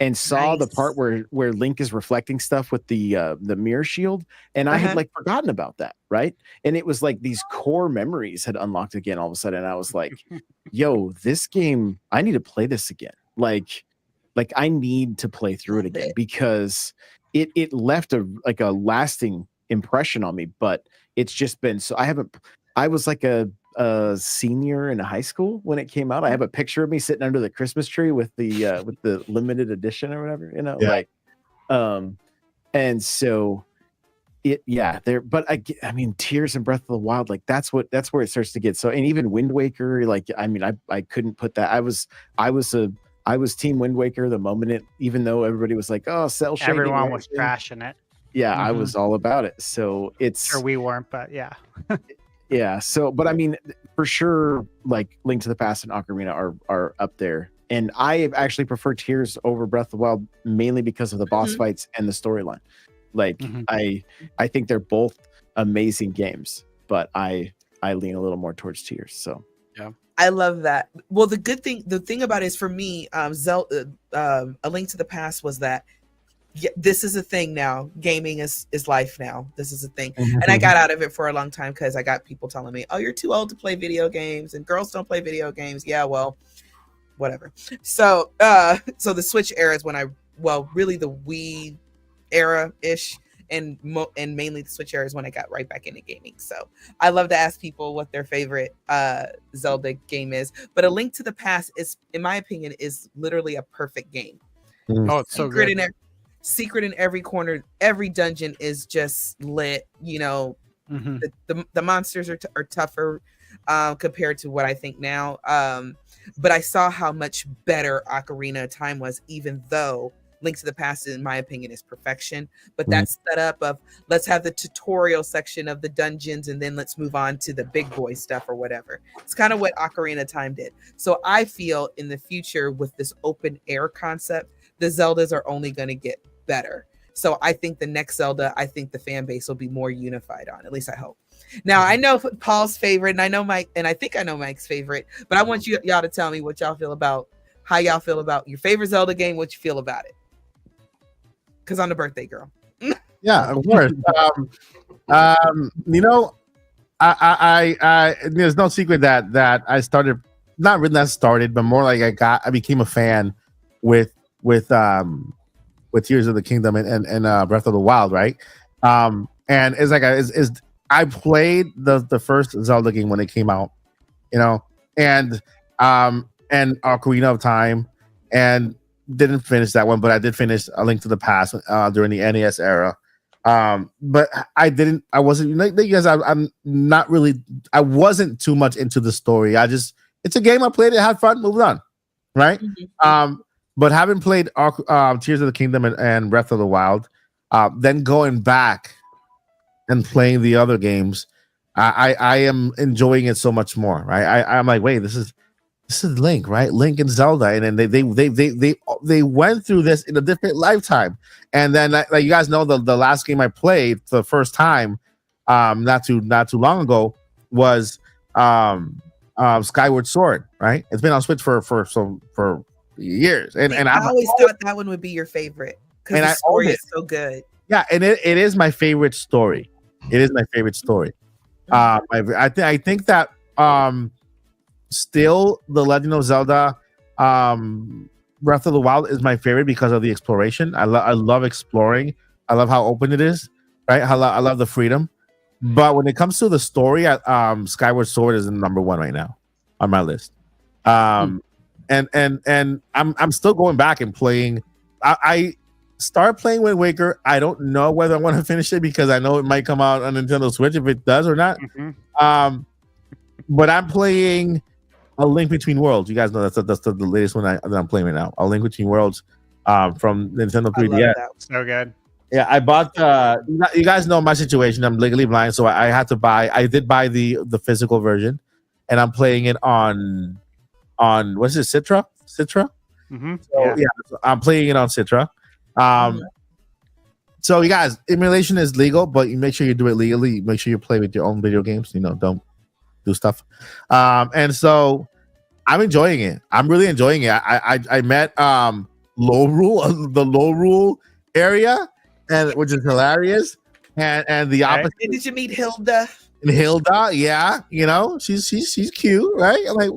and saw the Nice. part where Link is reflecting stuff with the mirror shield, and I had like forgotten about that, right? And it was like these core memories had unlocked again all of a sudden. And I was like, yo, this game, I need to play this again. Like I need to play through it again because it left a lasting impression on me, but it's just been so I was like a senior in high school when it came out. I have a picture of me sitting under the Christmas tree with the limited edition or whatever, and so but I mean, Tears and Breath of the Wild, like that's where it starts to get so. And even Wind Waker, like I mean, I couldn't put that. I was Team Wind Waker the moment it, even though everybody was like, oh, cell shading, everyone was trashing it. Yeah, I was all about it. So it's sure we weren't, but yeah. yeah. So, but I mean, for sure, like Link to the Past and Ocarina are up there. And I actually prefer Tears over Breath of the Wild mainly because of the boss fights and the storyline. Like I think they're both amazing games, but I lean a little more towards Tears. So yeah. I love that. Well, the thing about it is for me, Zelda, A Link to the Past was that this is a thing now. Gaming is life now. This is a thing. And I got out of it for a long time because I got people telling me, oh, you're too old to play video games and girls don't play video games. Yeah, well, whatever. So so the Switch era is when really the Wii era-ish and mainly the Switch era is when I got right back into gaming. So I love to ask people what their favorite Zelda game is. But A Link to the Past is, in my opinion, is literally a perfect game. Oh, it's so good. Secret in every corner, every dungeon is just lit. The monsters are tougher compared to what I think now. But I saw how much better Ocarina of Time was, even though Link to the Past, in my opinion, is perfection. But that setup of let's have the tutorial section of the dungeons and then let's move on to the big boy stuff or whatever. It's kind of what Ocarina of Time did. So I feel in the future with this open air concept, the Zeldas are only going to get better. So I think the next Zelda, I think the fan base will be more unified on. At least I hope. Now I know Paul's favorite, and I know Mike, and I think I know Mike's favorite. But I want y'all to tell me what y'all feel about how y'all feel about your favorite Zelda game. What you feel about it? Because I'm the birthday girl. Yeah, of course. I there's no secret that I started, not really that started, but more like I became a fan with Tears of the Kingdom and Breath of the Wild, right? And it's like I played the first Zelda game when it came out, and Ocarina of Time, and didn't finish that one, but I did finish A Link to the Past during the NES era. But I wasn't like you guys. I'm not really. I wasn't too much into the story. It's a game I played. It had fun. Moved on, right? But having played Tears of the Kingdom and Breath of the Wild, then going back and playing the other games, I am enjoying it so much more. Right? I'm like, wait, this is Link, right? Link and Zelda, and then they went through this in a different lifetime. And then, like you guys know, the last game I played for the first time, not too long ago, was Skyward Sword. Right? It's been on Switch for years, and I always thought that one would be your favorite because the story is so good. Yeah, and it is my favorite story. It is my favorite story. I think that still the Legend of Zelda Breath of the Wild is my favorite because of the exploration. I love exploring. I love how open it is, right? I love the freedom. But when it comes to the story, Skyward Sword is number one right now on my list. And I'm still going back and playing. I start playing Wind Waker. I don't know whether I want to finish it because I know it might come out on Nintendo Switch if it does or not. But I'm playing A Link Between Worlds. You guys know that's the latest one that I'm playing right now. A Link Between Worlds from Nintendo 3DS. So good. Yeah, I bought. You guys know my situation. I'm legally blind, so I had to buy. I did buy the physical version, and I'm playing it on what's it, Citra? So yeah, I'm playing it on Citra. So you guys, emulation is legal, but you make sure you do it legally. Make sure you play with your own video games. Don't do stuff. And so I'm enjoying it. I'm really enjoying it. I met the low rule area, and which is hilarious. And the opposite. And did you meet Hilda? And Hilda, yeah, she's cute, right? I'm like,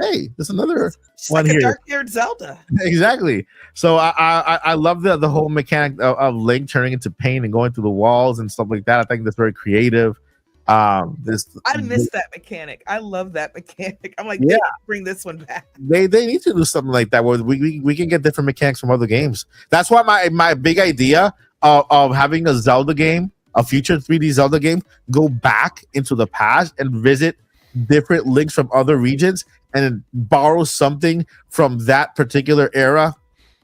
hey, there's another She's one like here. a dark-haired Zelda. Exactly. So I love the whole mechanic of Link turning into paint and going through the walls and stuff like that. I think that's very creative. I miss that mechanic. I love that mechanic. I'm like, yeah, bring this one back. They need to do something like that where we can get different mechanics from other games. That's why my big idea of having a Zelda game, a future 3D Zelda game, go back into the past and visit different Links from other regions and borrow something from that particular era.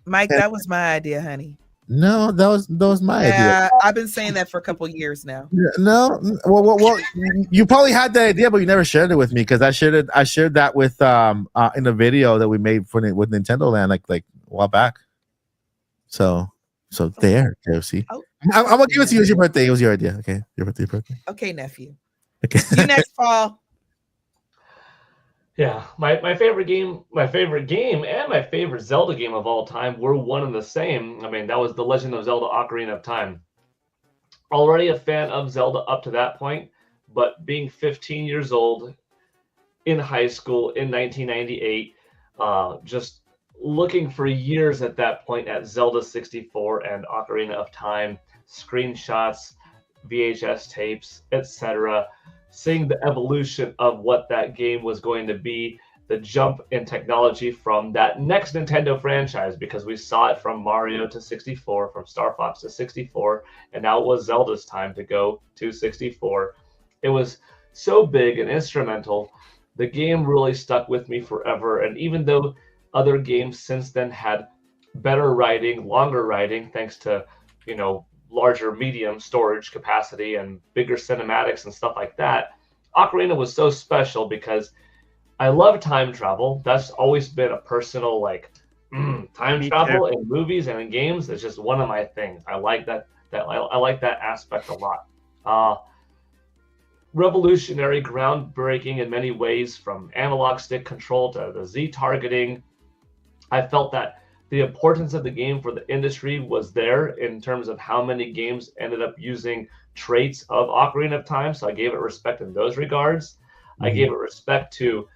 Mike, that was my idea, honey. No, that was my idea. I've been saying that for a couple years now. No, well, you probably had that idea, but you never shared it with me because I shared that with in a video that we made with Nintendo Land like a while back. So there, KFC. Oh, I'm gonna give it to you. It's your birthday. It was your idea. Okay, your birthday. Okay, nephew. Okay. You next, Paul. Yeah, my favorite game, and my favorite Zelda game of all time were one and the same. I mean, that was The Legend of Zelda: Ocarina of Time. Already a fan of Zelda up to that point, but being 15 years old in high school in 1998, just looking for years at that point at Zelda 64 and Ocarina of Time, screenshots, VHS tapes, etc., seeing the evolution of what that game was going to be, the jump in technology from that next Nintendo franchise, because we saw it from Mario to 64, from Star Fox to 64, and now it was Zelda's time to go to 64. It was so big and instrumental. The game really stuck with me forever, and even though other games since then had better writing, longer writing, thanks to, larger medium storage capacity and bigger cinematics and stuff like that, Ocarina was so special because I love time travel. That's always been a personal time travel in movies and in games. It's just one of my things. I like that I like that aspect a lot. Revolutionary, groundbreaking in many ways, from analog stick control to the Z targeting. I felt that the importance of the game for the industry was there in terms of how many games ended up using traits of Ocarina of Time. So I gave it respect in those regards. I gave it respect to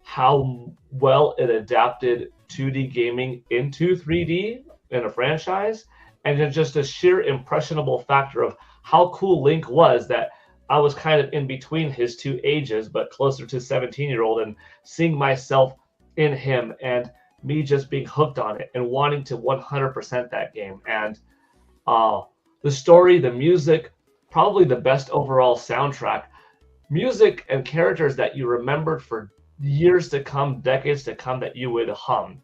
how well it adapted 2D gaming into 3D in a franchise. And then just a sheer impressionable factor of how cool Link was, that I was kind of in between his two ages, but closer to 17-year-old, and seeing myself in him and me just being hooked on it and wanting to 100% that game. And the story, the music, probably the best overall soundtrack, music and characters that you remembered for years to come, decades to come, that you would hum.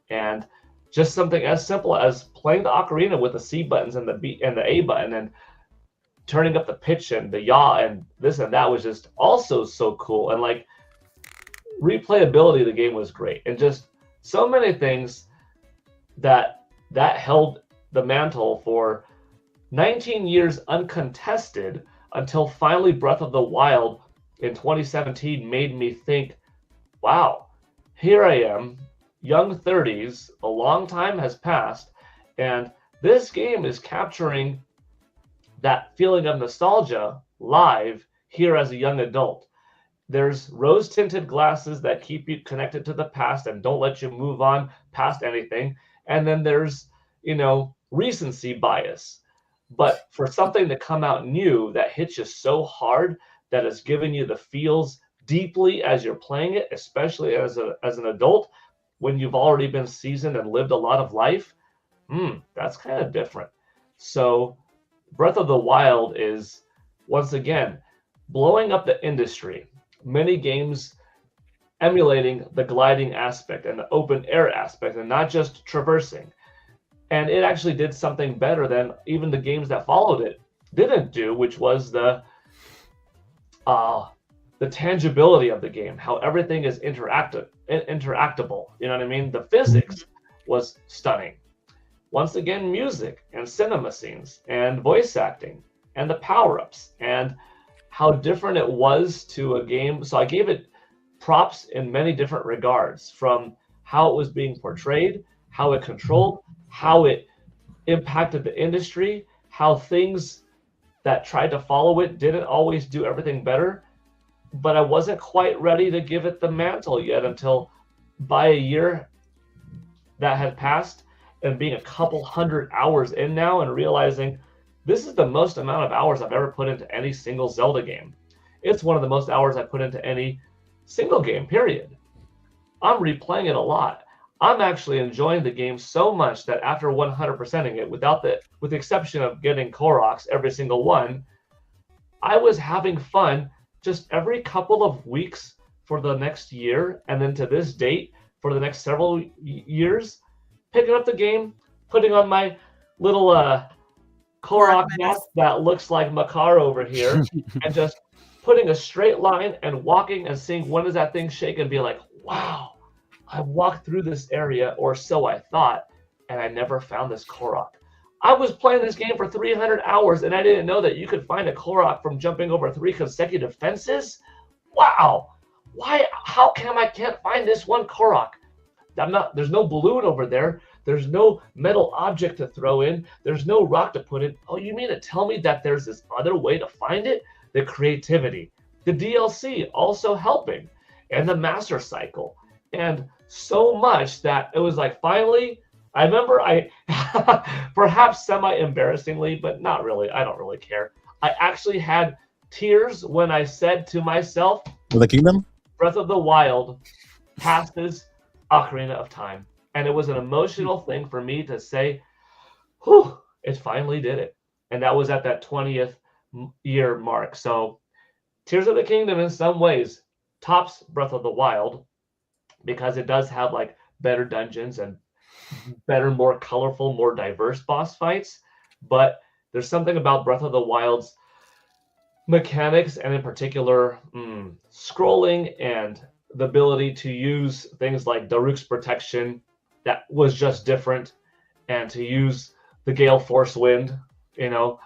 And just something as simple as playing the ocarina with the C buttons and the B and the A button, and turning up the pitch and the yaw and this and that was just also so cool. And replayability of the game was great, and just so many things that held the mantle for 19 years uncontested, until finally Breath of the Wild in 2017 made me think, wow, here I am, young 30s, a long time has passed, and this game is capturing that feeling of nostalgia live here as a young adult. There's rose-tinted glasses that keep you connected to the past and don't let you move on past anything. And then there's, recency bias. But for something to come out new that hits you so hard, that is giving you the feels deeply as you're playing it, especially as an adult, when you've already been seasoned and lived a lot of life, that's kind of different. So Breath of the Wild is, once again, blowing up the industry. Many games emulating the gliding aspect and the open air aspect, and not just traversing. And it actually did something better than even the games that followed it didn't do, which was the tangibility of the game, how everything is interactable. You know what I mean? The physics was stunning. Once again, music and cinema scenes and voice acting and the power-ups and how different it was to a game. So I gave it props in many different regards, from how it was being portrayed, how it controlled, how it impacted the industry, how things that tried to follow it didn't always do everything better. But I wasn't quite ready to give it the mantle yet until by a year that had passed and being a couple hundred hours in now and realizing this is the most amount of hours I've ever put into any single Zelda game. It's one of the most hours I put into any single game, period. I'm replaying it a lot. I'm actually enjoying the game so much that after 100%ing it, with the exception of getting Koroks, every single one, I was having fun just every couple of weeks for the next year, and then to this date, for the next several years, picking up the game, putting on my little Korok mask that looks like Makar over here, and just putting a straight line and walking and seeing when does that thing shake and be like, wow, I walked through this area, or so I thought, and I never found this Korok. I was playing this game for 300 hours, and I didn't know that you could find a Korok from jumping over 3 consecutive fences. Wow! Why? How come I can't find this one Korok? There's no balloon over there. There's no metal object to throw in. There's no rock to put in. Oh, you mean to tell me that there's this other way to find it? The creativity, the DLC also helping, and the master cycle, and so much that it was like, finally, I remember perhaps semi-embarrassingly, but not really, I don't really care. I actually had tears when I said to myself, For the kingdom? Breath of the Wild passes Ocarina of Time. And it was an emotional thing for me to say, whew, it finally did it. And that was at that 20th year mark. So Tears of the Kingdom in some ways tops Breath of the Wild, because it does have like better dungeons and better, more colorful, more diverse boss fights. But there's something about Breath of the Wild's mechanics, and in particular scrolling and the ability to use things like Daruk's protection, that was just different, and to use the Gale Force Wind, to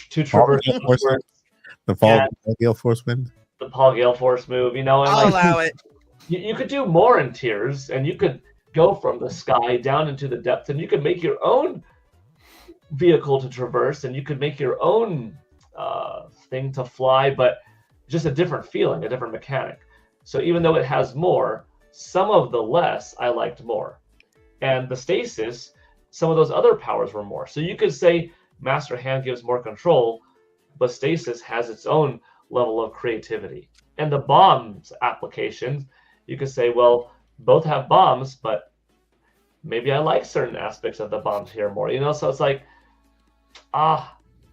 traverse the Fall Gale Force Wind, the Paul Gale Force move, and I'll allow it. You could do more in Tears, and you could go from the sky down into the depths, and you could make your own vehicle to traverse, and you could make your own thing to fly, but just a different feeling, a different mechanic. So even though it has more, some of the less I liked more. And the stasis, some of those other powers were more. So you could say Master Hand gives more control, but stasis has its own level of creativity. And the bombs applications, you could say, well, both have bombs, but maybe I like certain aspects of the bombs here more. So it's like,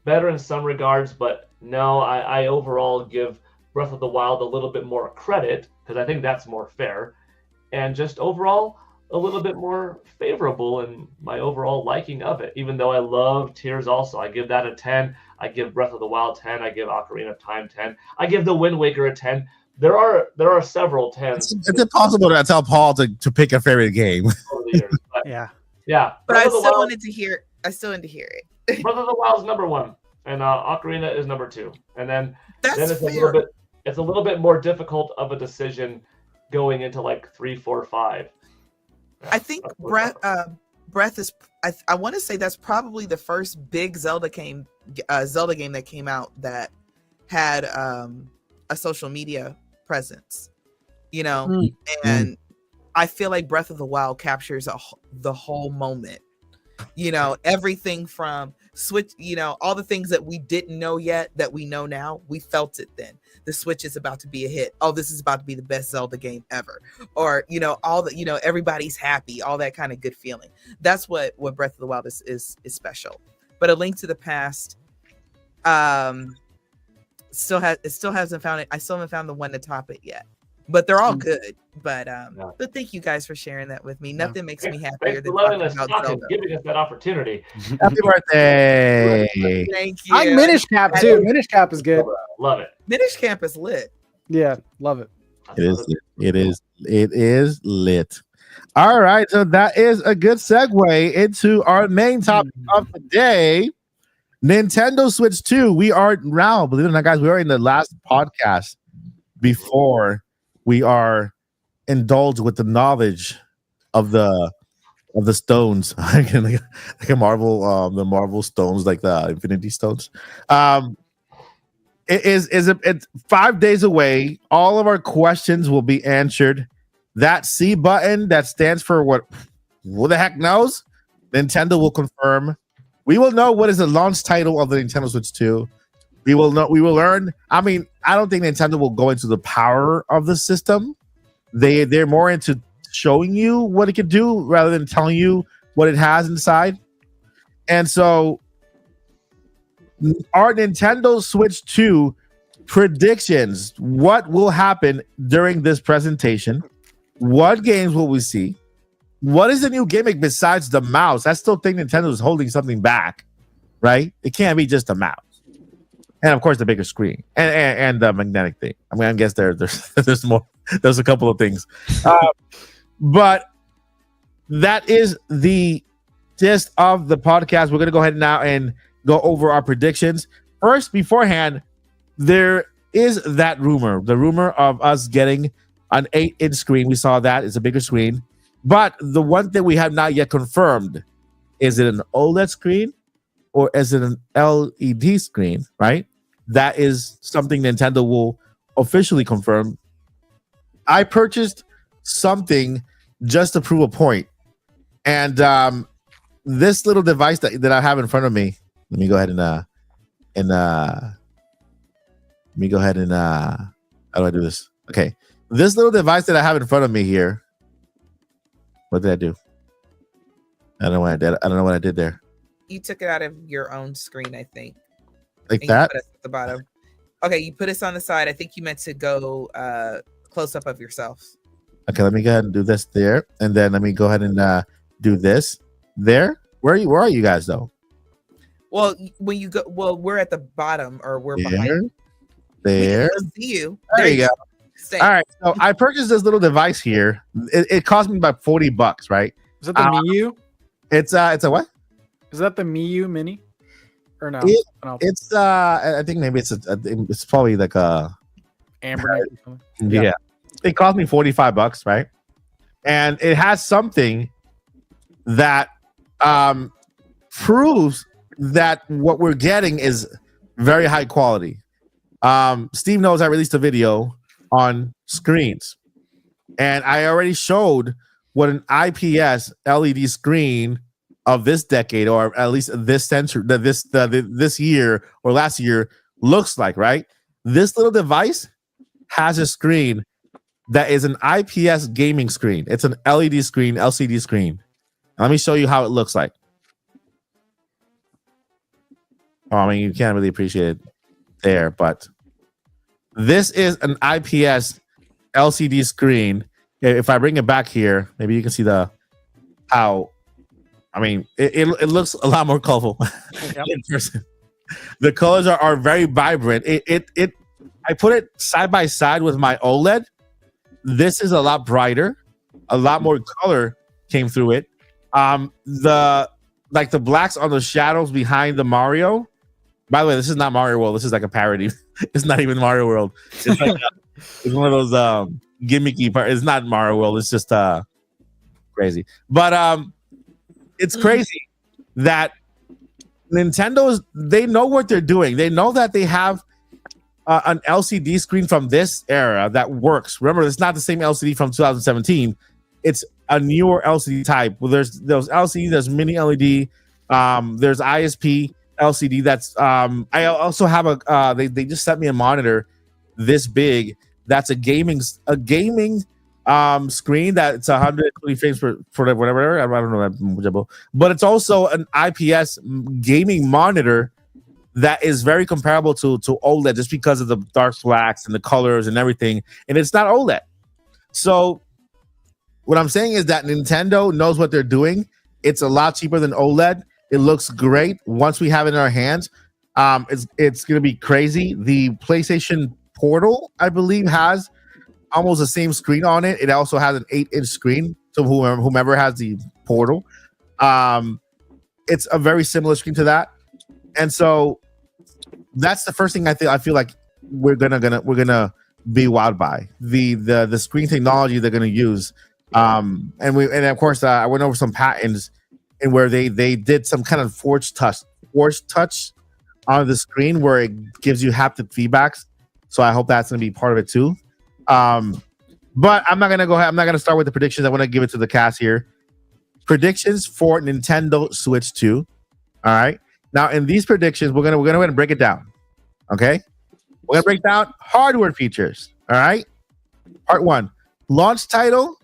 better in some regards, but no, I overall give Breath of the Wild a little bit more credit, because I think that's more fair, and just overall a little bit more favorable in my overall liking of it. Even though I love Tears also, I give that a 10. I give Breath of the Wild 10. I give Ocarina of Time 10. I give the Wind Waker a 10. There are several 10s. It's impossible to tell Paul to pick a favorite game. Over the years, but yeah. But I still wanted to hear. I still wanted to hear it. Breath of the Wild is number 1, and Ocarina is number 2, and then it's fair. a little bit more difficult of a decision going into like 3, 4, 5. Yeah, I think Breath is. I want to say that's probably the first big Zelda game that came out that had a social media presence, and I feel like Breath of the Wild captures the whole moment. Everything from Switch, all the things that we didn't know yet that we know now, we felt it then. The Switch is about to be a hit. Oh, this is about to be the best Zelda game ever. Or, all the, everybody's happy, all that kind of good feeling. That's what Breath of the Wild is special. But A Link to the Past still hasn't found it. I still haven't found the one to top it yet. But they're all good. But thank you guys for sharing that with me. Nothing makes me happier than talking about Zelda. Giving us that opportunity. Happy birthday! Thank you. I'm Minish Cap too. Minish Cap is good. Love it. Minish Camp is lit. Yeah, love it. It is lit. All right, so that is a good segue into our main topic of the day. Nintendo Switch 2. We are now, believe it or not, guys, we are in the last podcast before we are indulged with the knowledge of the of the stones, like a Marvel, the Marvel stones, like the Infinity Stones. It's 5 days away. All of our questions will be answered. That C button that stands for what? Who the heck knows? Nintendo will confirm. We will know what is the launch title of the Nintendo Switch 2. We will know. We will learn. I mean, I don't think Nintendo will go into the power of the system. They're more into showing you what it can do rather than telling you what it has inside. And so, our Nintendo Switch 2 predictions: what will happen during this presentation? What games will we see? What is the new gimmick besides the mouse? I still think Nintendo is holding something back, right? It can't be just a mouse. And of course, the bigger screen and the magnetic thing. I mean, I guess there's more. There's a couple of things, but that is the gist of the podcast. We're gonna go ahead now and go over our predictions. First, beforehand, there is that rumor, the rumor of us getting an 8-inch screen. We saw that it's a bigger screen, but the one thing we have not yet confirmed: is it an OLED screen or is it an LED screen? Right. That is something Nintendo will officially confirm. I purchased something just to prove a point. And this little device that I have in front of me, let me go ahead and how do I do this? Okay. This little device that I have in front of me here. What did I do? I don't know what I did. I don't know what I did there. You took it out of your own screen, I think. Like And that? you put us at the bottom. Okay, you put us on the side. I think you meant to go close up of yourself. Okay, let me go ahead and do this there. And then let me go ahead and do this there. Where are you guys though? Well, when you go, we're at the bottom, or we're behind. There. We There. can see you. There you go. Stay. All right. So I purchased this little device here. It cost me about $40, right? Is that the Miu? It's a what? Is that the Miu Mini? Or no? No. It's I think maybe it's probably like a Amber Knight or something. yeah. It cost me $45, right? And it has something that proves that what we're getting is very high quality. Steve knows I released a video on screens, and I already showed what an IPS LED screen of this decade, or at least this century, this year or last year, looks like. Right? This little device has a screen that is an IPS gaming screen. It's an LED screen, LCD screen. Let me show you how it looks like. Oh, I mean, you can't really appreciate it there, but this is an IPS LCD screen. If I bring it back here, maybe you can see how. I mean, it looks a lot more colorful in person. The colors are very vibrant. I put it side by side with my OLED. This is a lot brighter, a lot more color came through it. The blacks on the shadows behind the Mario. By the way, this is not Mario World. This is like a parody. It's not even Mario World. It's like it's one of those gimmicky part. It's not Mario World. It's just crazy. But it's crazy that they know what they're doing. They know that they have an LCD screen from this era that works. Remember, it's not the same LCD from 2017. It's a newer LCD type. Well, there's LCD, there's mini LED, there's ISP LCD. That's I also have they just sent me a monitor this big. That's a gaming screen that's 120 frames for whatever. I don't know, but it's also an IPS gaming monitor that is very comparable to OLED, just because of the dark blacks and the colors and everything. And it's not OLED. So what I'm saying is that Nintendo knows what they're doing. It's a lot cheaper than OLED. It looks great once we have it in our hands. It's going to be crazy. The PlayStation Portal, I believe, has almost the same screen on it. It also has an 8-inch screen. So whomever has the Portal, it's a very similar screen to that. And so that's the first thing I feel like we're gonna be wowed by the screen technology they're gonna use. And of course I went over some patents and where they did some kind of force touch on the screen where it gives you haptic feedbacks. So I hope that's going to be part of it too. But I'm not going to go ahead. I'm not going to start with the predictions. I want to give it to the cast here. Predictions for Nintendo Switch 2. All right. Now in these predictions, we're gonna go ahead and break it down. Okay. We're gonna break down hardware features. All right. Part 1, launch title.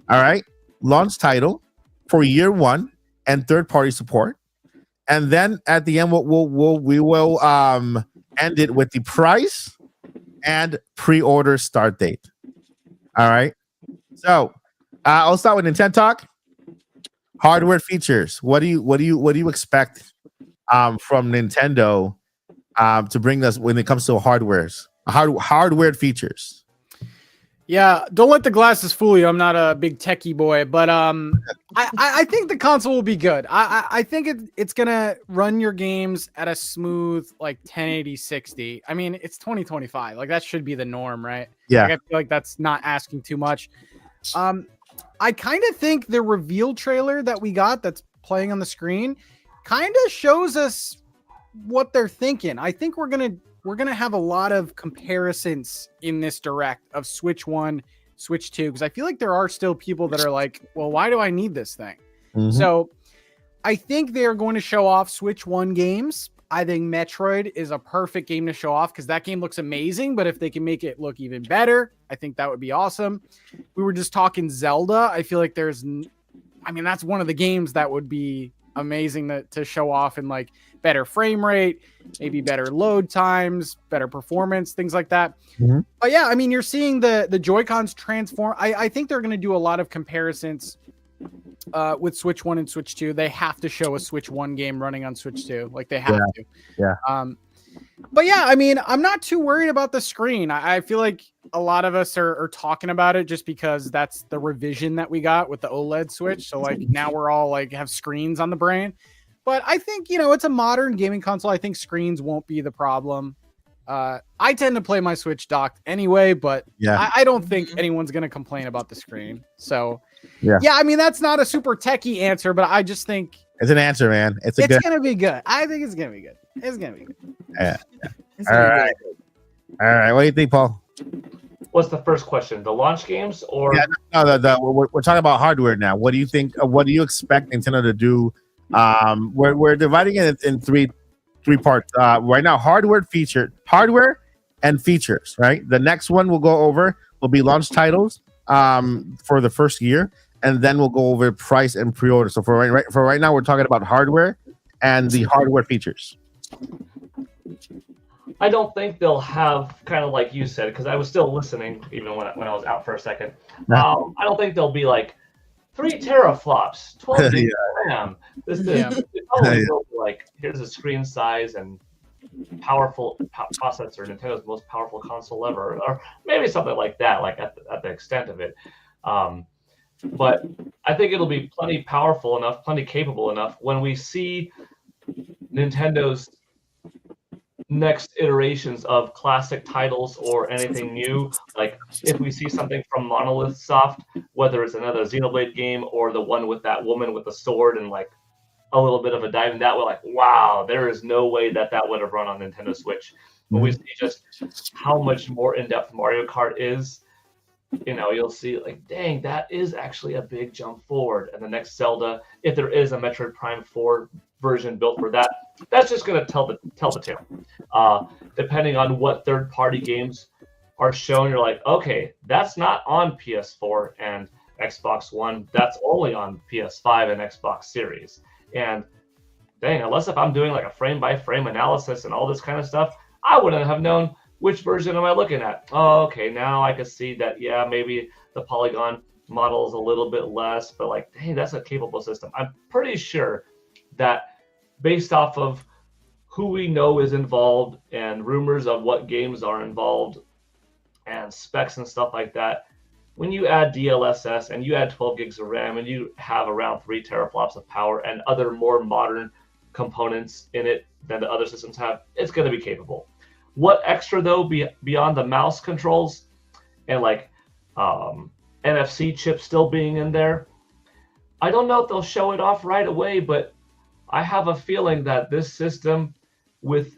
All right. Launch title for year 1 and third-party support. And then at the end, we will end it with the price and pre-order start date. All right. So I'll start with Nintendo Talk. Hardware features. What do you expect from Nintendo to bring us when it comes to hardware features? Yeah, don't let the glasses fool you. I'm not a big techie boy, but I think the console will be good. I think it's gonna run your games at a smooth like 1080 60. I mean, it's 2025. Like that should be the norm, right? Yeah. Like, I feel like that's not asking too much. I kind of think the reveal trailer that we got that's playing on the screen kind of shows us what they're thinking. I think we're gonna have a lot of comparisons in this direct of Switch 1, Switch 2, because I feel like there are still people that are like, well, why do I need this thing? Mm-hmm. So I think they're going to show off Switch 1 games. I think Metroid is a perfect game to show off because that game looks amazing, but if they can make it look even better, I think that would be awesome. We were just talking Zelda. I feel like that's one of the games that would be amazing to show off in like better frame rate, maybe better load times, better performance, things like that. Mm-hmm. But yeah, I mean, you're seeing the Joy-Cons transform. I think they're going to do a lot of comparisons with Switch 1 and Switch 2. They have to show a Switch 1 game running on Switch 2. Like they have to. Yeah. But yeah, I mean, I'm not too worried about the screen. I feel like a lot of us are talking about it just because that's the revision that we got with the OLED Switch. So like now we're all like have screens on the brain. But I think, it's a modern gaming console. I think screens won't be the problem. I tend to play my Switch docked anyway, but yeah, I don't think anyone's going to complain about the screen. So yeah, I mean, that's not a super techie answer, but I just think it's an answer, man. It's going to be good. I think it's going to be good. It's going to be good. Yeah. All right. All right. What do you think, Paul? What's the first question? The launch games or? Yeah, no, we're talking about hardware now. What do you think? What do you expect Nintendo to do? We're dividing it in three parts right now. Hardware and features. Right. The next one we'll go over will be launch titles for the first year, and then we'll go over price and pre-order. So for right now, we're talking about hardware and the hardware features. I don't think they'll have kind of like you said, because I was still listening even when I was out for a second. I don't think they'll be like 3 teraflops, 12 gigs of RAM. It's probably like here's a screen size and powerful processor, Nintendo's most powerful console ever, or maybe something like that, like at the extent of it. But I think it'll be plenty powerful enough, plenty capable enough when we see Nintendo's next iterations of classic titles or anything new. Like if we see something from Monolith Soft, whether it's another Xenoblade game or the one with that woman with the sword and like a little bit of a dive in that, we're like, wow, there is no way that would have run on Nintendo Switch. When we see just how much more in-depth Mario Kart is, you'll see like, dang, that is actually a big jump forward. And the next Zelda, if there is a Metroid Prime 4 version built for that, that's just going to tell the tale. Depending on what third-party games are shown, you're like, okay, that's not on PS4 and Xbox One. That's only on PS5 and Xbox Series. And dang, unless if I'm doing like a frame-by-frame analysis and all this kind of stuff, I wouldn't have known which version am I looking at. Oh, okay, now I can see that, yeah, maybe the polygon model is a little bit less, but like, hey, that's a capable system. I'm pretty sure that based off of who we know is involved and rumors of what games are involved and specs and stuff like that, when you add DLSS and you add 12 gigs of RAM and you have around 3 teraflops of power and other more modern components in it than the other systems have, it's going to be capable. What extra though beyond the mouse controls and like NFC chip still being in there. I don't know if they'll show it off right away, but I have a feeling that this system, with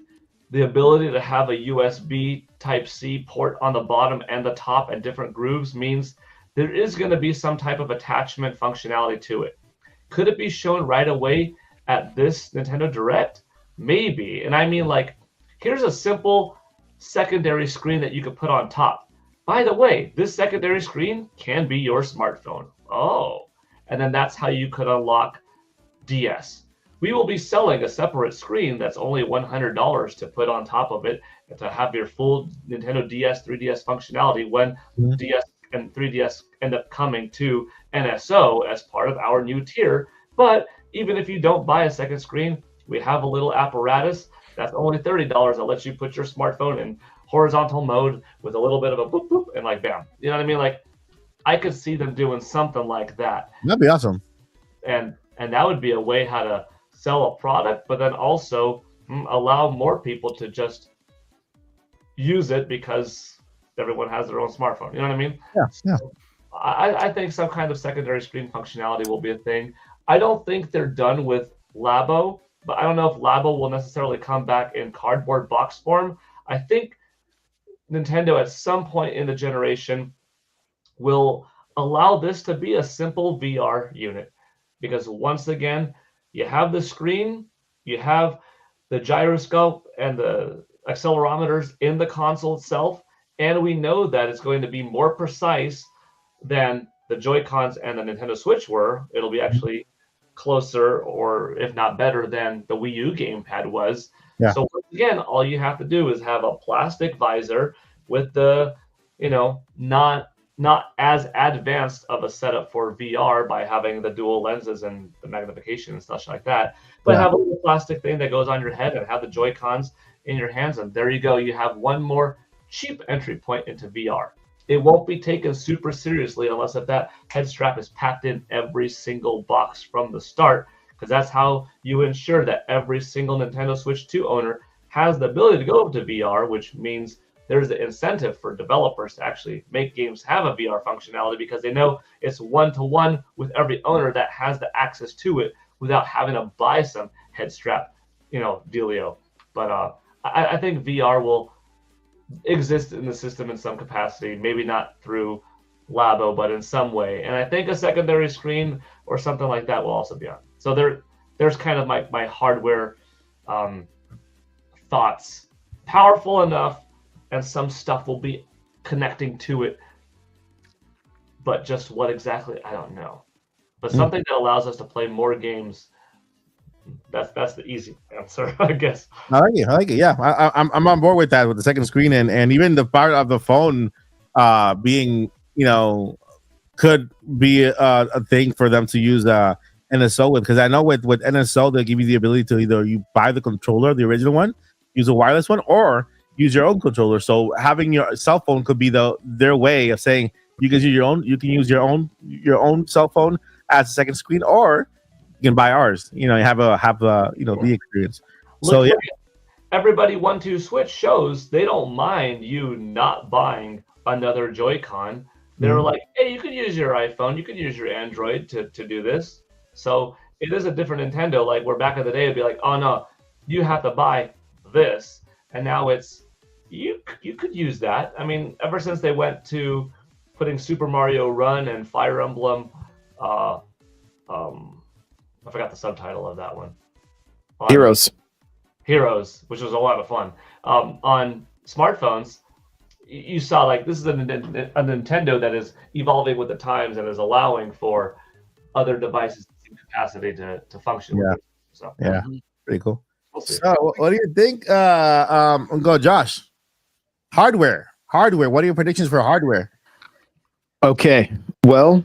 the ability to have a USB Type-C port on the bottom and the top and different grooves, means there is going to be some type of attachment functionality to it. Could it be shown right away at this Nintendo Direct? Maybe. And I mean, like, here's a simple secondary screen that you could put on top. By the way, this secondary screen can be your smartphone. Oh. And then that's how you could unlock DS. We will be selling a separate screen that's only $100 to put on top of it and to have your full Nintendo DS, 3DS functionality when DS and 3DS end up coming to NSO as part of our new tier. But even if you don't buy a second screen, we have a little apparatus that's only $30 that lets you put your smartphone in horizontal mode with a little bit of a boop boop and like bam. You know what I mean? Like, I could see them doing something like that. That'd be awesome. And that would be a way how to sell a product, but then also allow more people to just use it because everyone has their own smartphone. You know what I mean? Yeah. So I think some kind of secondary screen functionality will be a thing. I don't think they're done with Labo, but I don't know if Labo will necessarily come back in cardboard box form. I think Nintendo at some point in the generation will allow this to be a simple VR unit, because once again, you have the screen, you have the gyroscope and the accelerometers in the console itself, and we know that it's going to be more precise than the Joy-Cons and the Nintendo Switch were. It'll be actually closer, or if not better, than the Wii U gamepad was. Yeah. So once again, all you have to do is have a plastic visor with the, not as advanced of a setup for VR by having the dual lenses and the magnification and stuff like that, but have a little plastic thing that goes on your head and have the Joy-Cons in your hands, and there you go. You have one more cheap entry point into VR. It won't be taken super seriously unless if that head strap is packed in every single box from the start, because that's how you ensure that every single Nintendo Switch 2 owner has the ability to go up to VR, which means there's the incentive for developers to actually make games have a VR functionality, because they know it's one-to-one with every owner that has the access to it without having to buy some head strap, dealio. But I think VR will exist in the system in some capacity, maybe not through Labo, but in some way. And I think a secondary screen or something like that will also be on. So there's kind of my hardware thoughts. Powerful enough, and some stuff will be connecting to it, but just what exactly, I don't know. But something that allows us to play more games, that's the easy answer, I guess. I like it. Yeah, I'm on board with that, with the second screen, and even the part of the phone being, could be a thing for them to use NSO with, because I know with NSO they'll give you the ability to either you buy the controller, the original one, use a wireless one, or use your own controller. So having your cell phone could be their way of saying you can use your own cell phone as a second screen, or you can buy ours. Have the experience. So yeah, everybody 1-2 Switch shows they don't mind you not buying another Joy-Con. They're like, hey, you can use your iPhone, you can use your Android to do this. So it is a different Nintendo. Like, where back in the day it'd be like, oh no, you have to buy this, and now it's you could use that. I mean, ever since they went to putting Super Mario Run and Fire Emblem, I forgot the subtitle of that one. Heroes, which was a lot of fun. On smartphones, you saw like this is a Nintendo that is evolving with the times and is allowing for other devices in capacity to function. Yeah. So yeah, pretty cool. We'll see. So what do you think? Go, Josh. Hardware. What are your predictions for hardware? Okay. Well,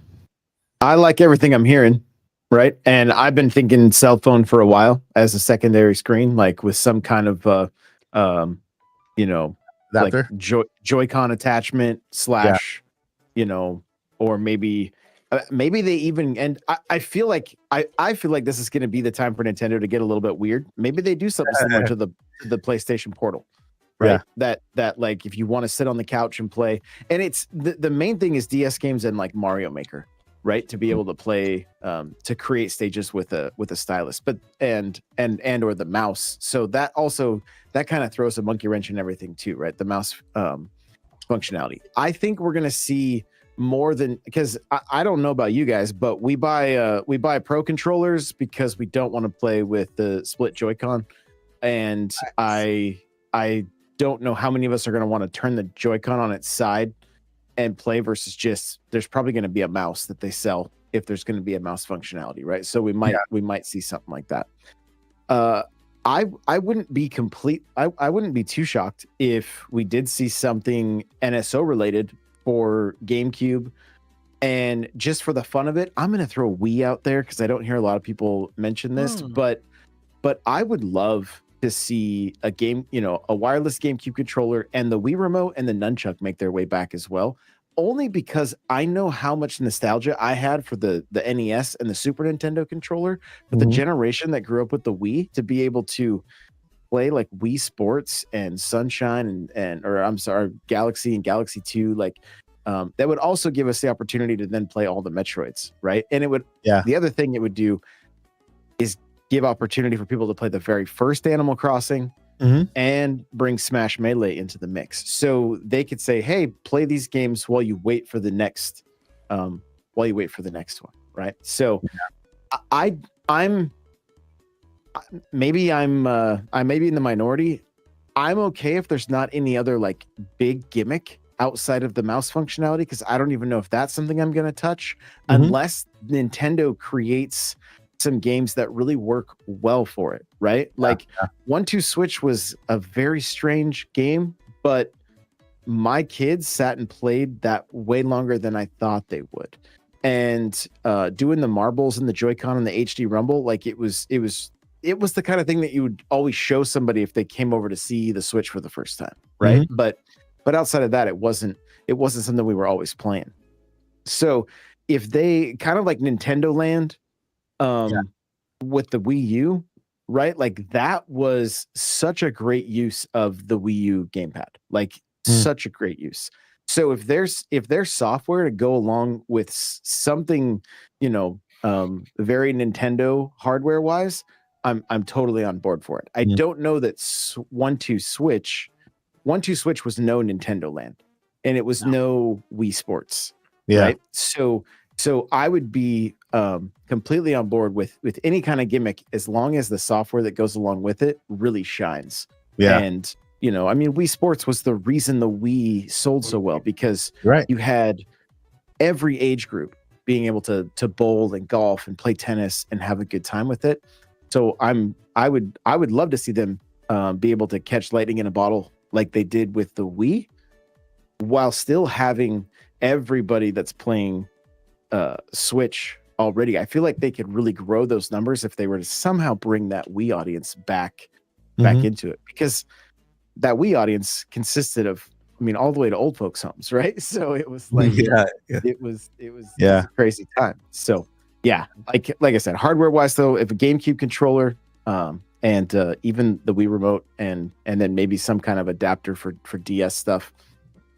I like everything I'm hearing, right? And I've been thinking cell phone for a while as a secondary screen, like with some kind of Adapter? like Joy-Con attachment / or maybe they even, and I feel like this is going to be the time for Nintendo to get a little bit weird. Maybe they do something similar to the PlayStation Portal, right? That like if you want to sit on the couch and play, and it's the main thing is DS games and like Mario Maker, right? To be able to play, to create stages with a stylus, but and or the mouse. So that also that kind of throws a monkey wrench in everything too, right? The mouse functionality. I think we're gonna see more than, because I don't know about you guys, but we buy pro controllers because we don't want to play with the split Joy-Con, and I don't know how many of us are going to want to turn the Joy-Con on its side and play versus just there's probably going to be a mouse that they sell if there's going to be a mouse functionality, right? So we might see something like that. I wouldn't be I wouldn't be too shocked if we did see something NSO related for GameCube. And just for the fun of it, I'm going to throw Wii out there because I don't hear a lot of people mention this, but I would love to see a game, a wireless GameCube controller and the Wii remote and the nunchuck make their way back as well. Only because I know how much nostalgia I had for the NES and the Super Nintendo controller, but the generation that grew up with the Wii, to be able to play like Wii Sports and Sunshine or I'm sorry, Galaxy and Galaxy 2, like that would also give us the opportunity to then play all the Metroids, right? And it would, the other thing it would do is give opportunity for people to play the very first Animal Crossing and bring Smash Melee into the mix. So they could say, hey, play these games while you wait for the next one, right? So I'm maybe I may be in the minority. I'm okay if there's not any other like big gimmick outside of the mouse functionality, because I don't even know if that's something I'm going to touch unless Nintendo creates some games that really work well for it, right? Like 1-2 Switch was a very strange game, but my kids sat and played that way longer than I thought they would. And doing the marbles and the Joy-Con and the HD Rumble, like it was the kind of thing that you would always show somebody if they came over to see the Switch for the first time, right? But outside of that, it wasn't something we were always playing. So if they kind of like Nintendo Land with the Wii U, right? Like that was such a great use of the Wii U gamepad, like such a great use. So if there's software to go along with something, very Nintendo hardware wise, I'm totally on board for it. I don't know that 1-2 Switch was no Nintendo Land, and it was no Wii Sports, right? So I would be completely on board with any kind of gimmick as long as the software that goes along with it really shines. And Wii Sports was the reason the Wii sold so well, because you had every age group being able to bowl and golf and play tennis and have a good time with it. So I would love to see them be able to catch lightning in a bottle like they did with the Wii, while still having everybody that's playing Switch already. I feel like they could really grow those numbers if they were to somehow bring that Wii audience back into it, because that Wii audience consisted of, all the way to old folks' homes, right? So it was like, it was a crazy time. So like I said, hardware wise though, if a GameCube controller, and even the Wii remote, and then maybe some kind of adapter for DS stuff,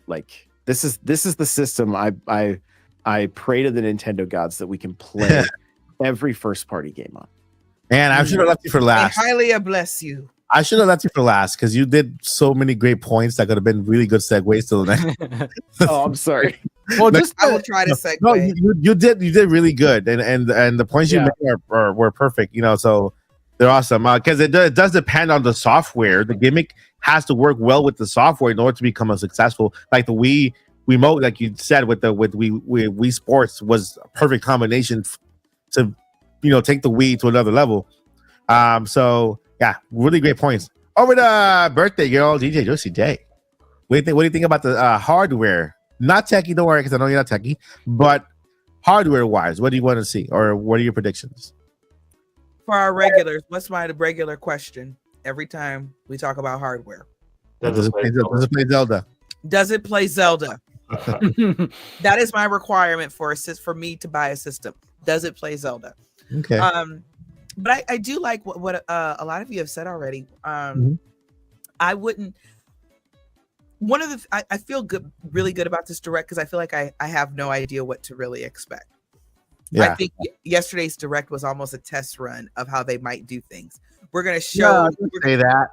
like this is the system I pray to the Nintendo gods that we can play every first party game on. Man, I should have left you for last. I highly bless you. I should have left you for last because you did so many great points that could have been really good segues to the next. Oh, I'm sorry. Well, I will try to segue. No, you did really good, and the points you made were perfect. So they're awesome because it does depend on the software. The gimmick has to work well with the software in order to become a successful. Like the Wii remote, like you said, with Wii Sports was a perfect combination to take the Wii to another level. So yeah, really great points. Over to birthday girl DJ Josie J. What do you think about the hardware? Not techie, don't worry, because I know you're not techie, but hardware wise, what do you want to see, or what are your predictions? For our regulars, what's my regular question every time we talk about hardware? Does it play Zelda? Does it play Zelda? That is my requirement for me to buy a system. Does it play Zelda? Okay. But I do like what a lot of you have said already. I wouldn't. one of the I feel good, really good about this direct because I feel like I have no idea what to really expect. I Yeah. think yesterday's direct was almost a test run of how they might do things. We're gonna show. Say that.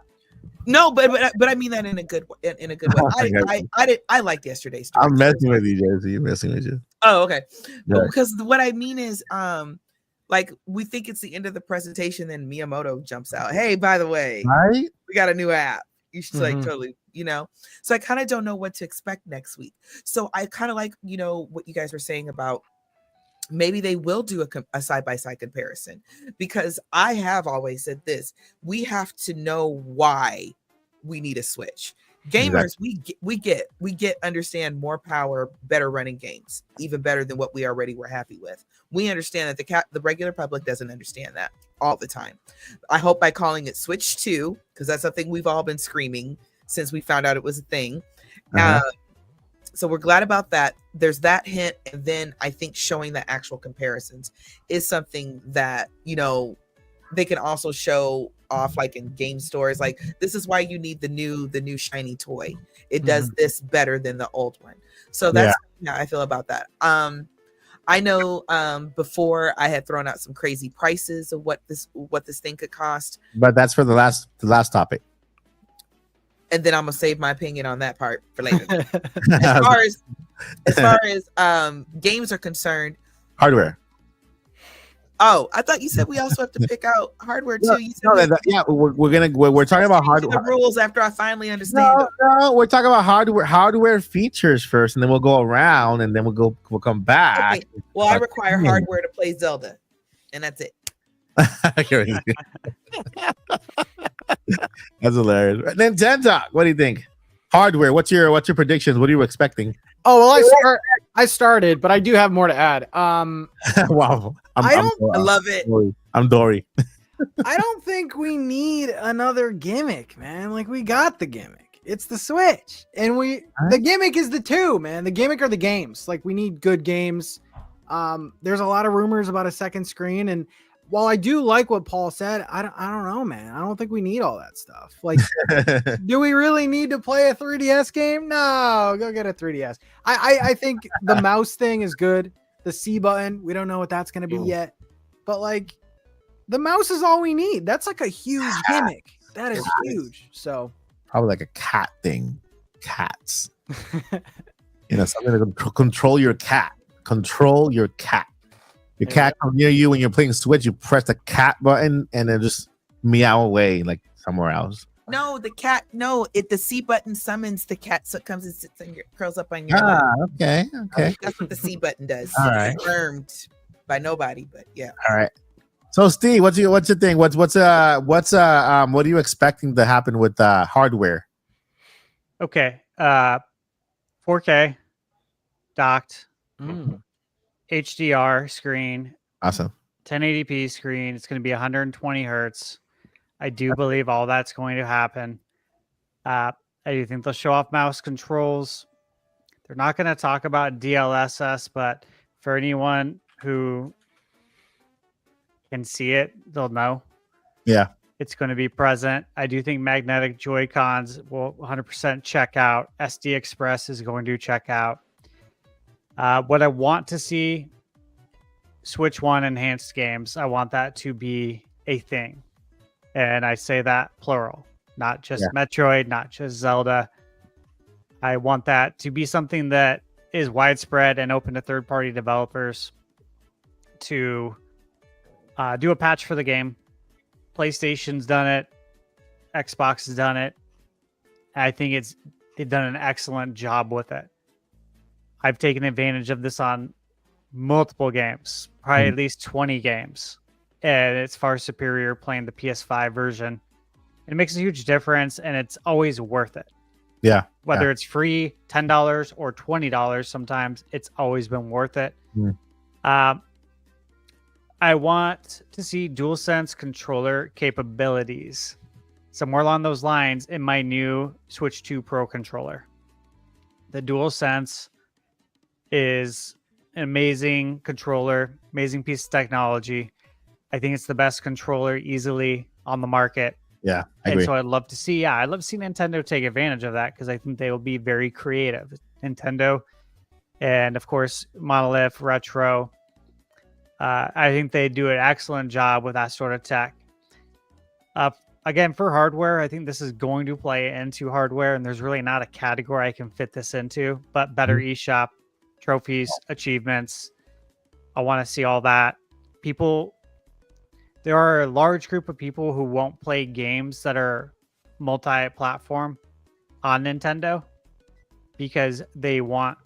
No, but I mean that in a good in a good way. I liked yesterday's direct. I'm messing with you, Jesse. I'm messing with you. Oh, okay. Yeah. Because what I mean is, like we think it's the end of the presentation, then Miyamoto jumps out. Hey, by the way, Right? we got a new app. You should like totally, So I kind of don't know what to expect next week. So I kind of like, what you guys were saying about maybe they will do a side-by-side comparison, because I have always said this: we have to know why we need a Switch. Gamers, we get understand more power, better running games, even better than what we already were happy with. We understand that the regular public doesn't understand that all the time. I hope by calling it Switch 2, because that's something we've all been screaming since we found out it was a thing. So we're glad about that. There's that hint, and then I think showing the actual comparisons is something that they can also show off, like in game stores. Like, this is why you need the new shiny toy. It does this better than the old one. So that's how I feel about that. I know before I had thrown out some crazy prices of what this thing could cost, but that's for the last topic. And then I'm gonna save my opinion on that part for later. as far as games are concerned, hardware. Oh, I thought you said we also have to pick out hardware too. You said we're talking about hardware. The rules after I finally understand. No, we're talking about hardware features first, and then we'll go around, and then we'll come back. Okay. Well, I require hardware to play Zelda, and that's it. That's hilarious. Nintendo, what do you think? Hardware. What's your predictions? What are you expecting? Oh well, I started, but I do have more to add. Wow, I love it. I'm Dory. I don't think we need another gimmick, man. Like, we got the gimmick. It's the Switch, and the gimmick is the two, man. The gimmick are the games. Like, we need good games. There's a lot of rumors about a second screen, and while I do like what Paul said, I don't know, man. I don't think we need all that stuff. Like, do we really need to play a 3DS game? No, go get a 3DS. I think the mouse thing is good. The C button, we don't know what that's going to be yet. But, like, the mouse is all we need. That's like a huge gimmick. That is huge. So probably like a cat thing. Cats. Something to control your cat. Control your cat. Your cat comes near you when you're playing Switch. You press the cat button and then just meow away like somewhere else. No, the cat. No, the C button summons the cat, so it comes and sits and curls up on your lap. Okay. That's what the C button does. All right. Confirmed by nobody, but yeah. All right. So Steve, what's your thing? What are you expecting to happen with hardware? Okay. 4K docked. HDR screen. Awesome. 1080p screen. It's going to be 120 hertz. I do believe all that's going to happen. I do think they'll show off mouse controls. They're not going to talk about DLSS, but for anyone who can see it, they'll know. Yeah. It's going to be present. I do think magnetic Joy-Cons will 100% check out. SD Express is going to check out. What I want to see, Switch 1 enhanced games, I want that to be a thing. And I say that plural, not just Metroid, not just Zelda. I want that to be something that is widespread and open to third-party developers to do a patch for the game. PlayStation's done it. Xbox has done it. I think they've done an excellent job with it. I've taken advantage of this on multiple games, probably at least 20 games. And it's far superior playing the PS5 version. It makes a huge difference, and it's always worth it. Yeah. Whether it's free, $10 or $20 sometimes, it's always been worth it. I want to see DualSense controller capabilities. Somewhere along those lines in my new Switch 2 Pro controller. The DualSense is an amazing controller, amazing piece of technology. I think it's the best controller easily on the market. Yeah, I And agree. so I'd love to see, I'd love to see Nintendo take advantage of that because I think they will be very creative. Nintendo and of course Monolith Retro. I think they do an excellent job with that sort of tech. Again, for hardware, I think this is going to play into hardware, and there's really not a category I can fit this into, but better eShop, trophies, achievements. I want to see all that. There are a large group of people who won't play games that are multi-platform on Nintendo because they want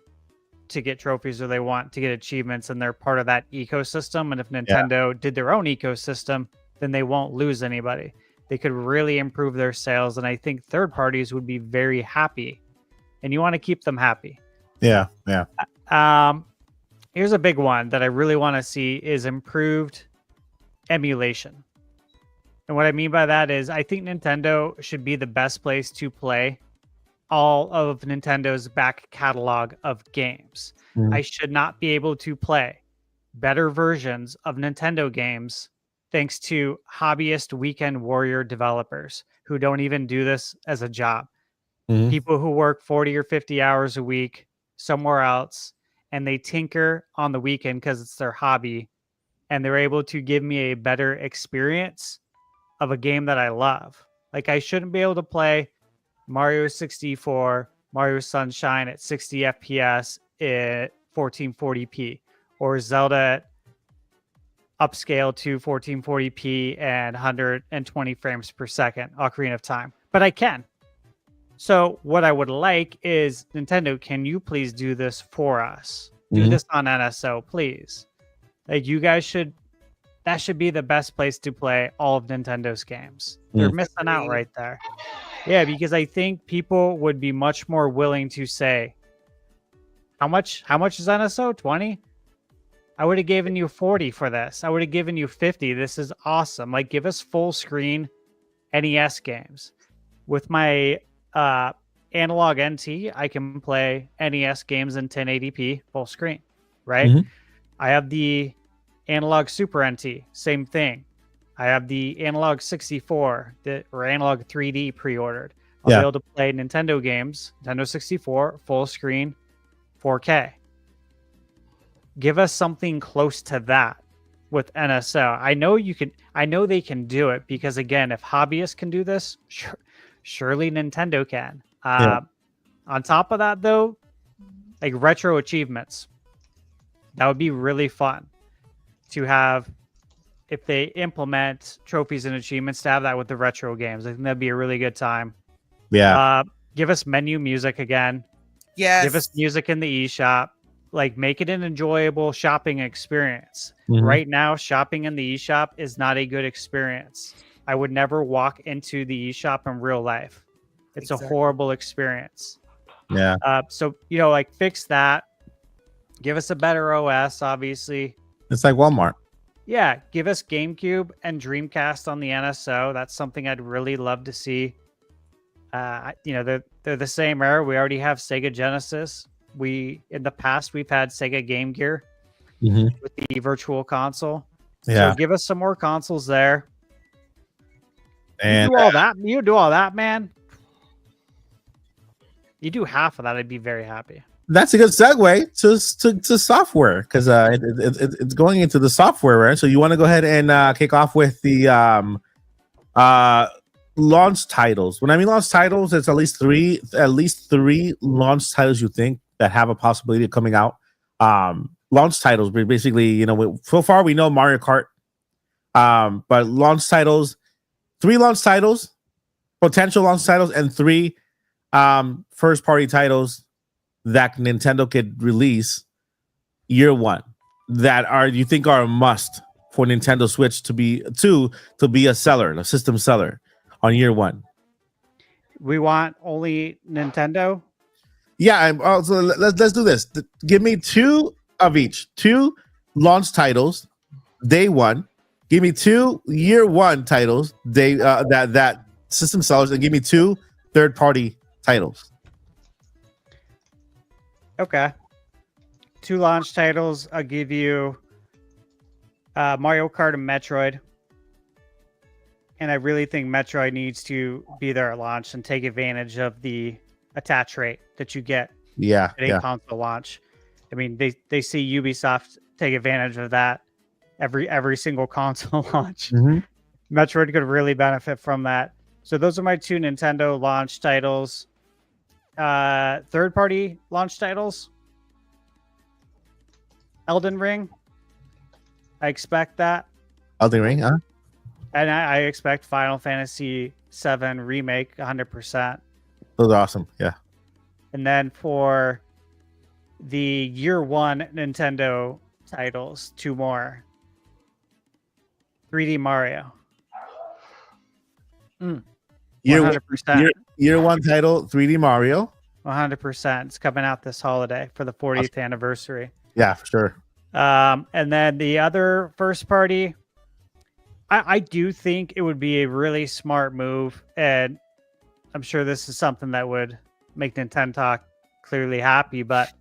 to get trophies or they want to get achievements and they're part of that ecosystem. And if Nintendo did their own ecosystem, then they won't lose anybody. They could really improve their sales. And I think third parties would be very happy. And you want to keep them happy. Yeah. Here's a big one that I really want to see is improved emulation. And what I mean by that is I think Nintendo should be the best place to play all of Nintendo's back catalog of games. I should not be able to play better versions of Nintendo games thanks to hobbyist weekend warrior developers who don't even do this as a job. People who work 40 or 50 hours a week somewhere else and they tinker on the weekend because it's their hobby and they're able to give me a better experience of a game that I love. Like I shouldn't be able to play Mario 64, Mario Sunshine at 60 FPS at 1440p, or Zelda at upscale to 1440p and 120 frames per second, Ocarina of Time. But I can. So what I would like is, Nintendo, can you please do this for us? Do this on NSO, please. Like you guys that should be the best place to play all of Nintendo's games. They're missing out right there. Yeah, because I think people would be much more willing to say, how much is NSO? 20? I would have given you 40 for this. I would have given you 50. This is awesome. Like, give us full screen NES games. With my analog NT, I can play NES games in 1080p full screen, right? I have the analog Super NT, same thing. I have the analog 64 or analog 3D pre-ordered. I'll be able to play Nintendo games, Nintendo 64, full screen, 4K. Give us something close to that with NSO. I know they can do it because again, if hobbyists can do this, surely Nintendo can. On top of that though, like retro achievements, that would be really fun to have. If they implement trophies and achievements to have that with the retro games, I think that'd be a really good time. Give us menu music again. Yes. Give us music in the eShop. Like make it an enjoyable shopping experience. Right now, shopping in the eShop is not a good experience. I would never walk into the eShop in real life. It's a horrible experience. So, like fix that. Give us a better OS, obviously. It's like Walmart. Yeah, give us GameCube and Dreamcast on the NSO. That's something I'd really love to see. They're the same era. We already have Sega Genesis. In the past we've had Sega Game Gear with the Virtual Console. So give us some more consoles there. And you do all that, man. You do half of that, I'd be very happy. That's a good segue to software because it's going into the software, right? So you want to go ahead and kick off with the launch titles. When I mean launch titles, it's at least three launch titles you think that have a possibility of coming out. Launch titles, basically, so far we know Mario Kart, but launch titles, 3 launch titles, potential launch titles, and 3 first party titles that Nintendo could release year one that you think are a must for Nintendo Switch to be a seller, a system seller on year one. We want only Nintendo. Yeah, so let's do this. Give me 2 of each. 2 launch titles, day one. Give me 2 year one titles, that system sellers, and give me 2 third party titles. Okay. 2 launch titles. I'll give you Mario Kart and Metroid. and I really think Metroid needs to be there at launch and take advantage of the attach rate that you get Yeah, at a console launch. I mean, they see Ubisoft take advantage of that every single console launch. Mm-hmm. Metroid could really benefit from that. So those are my two Nintendo launch titles. Third-party launch titles. Elden Ring. I expect that. Elden Ring, huh? And I expect Final Fantasy VII Remake 100%. Those are awesome. Yeah. And then for the year one Nintendo titles, two more. 3D Mario. Year 100%. year one title, 3D Mario. 100%. It's coming out this holiday for the 40th anniversary. Yeah, for sure. And then the other first party, I do think it would be a really smart move, and I'm sure this is something that would make Nintendo Talk clearly happy. But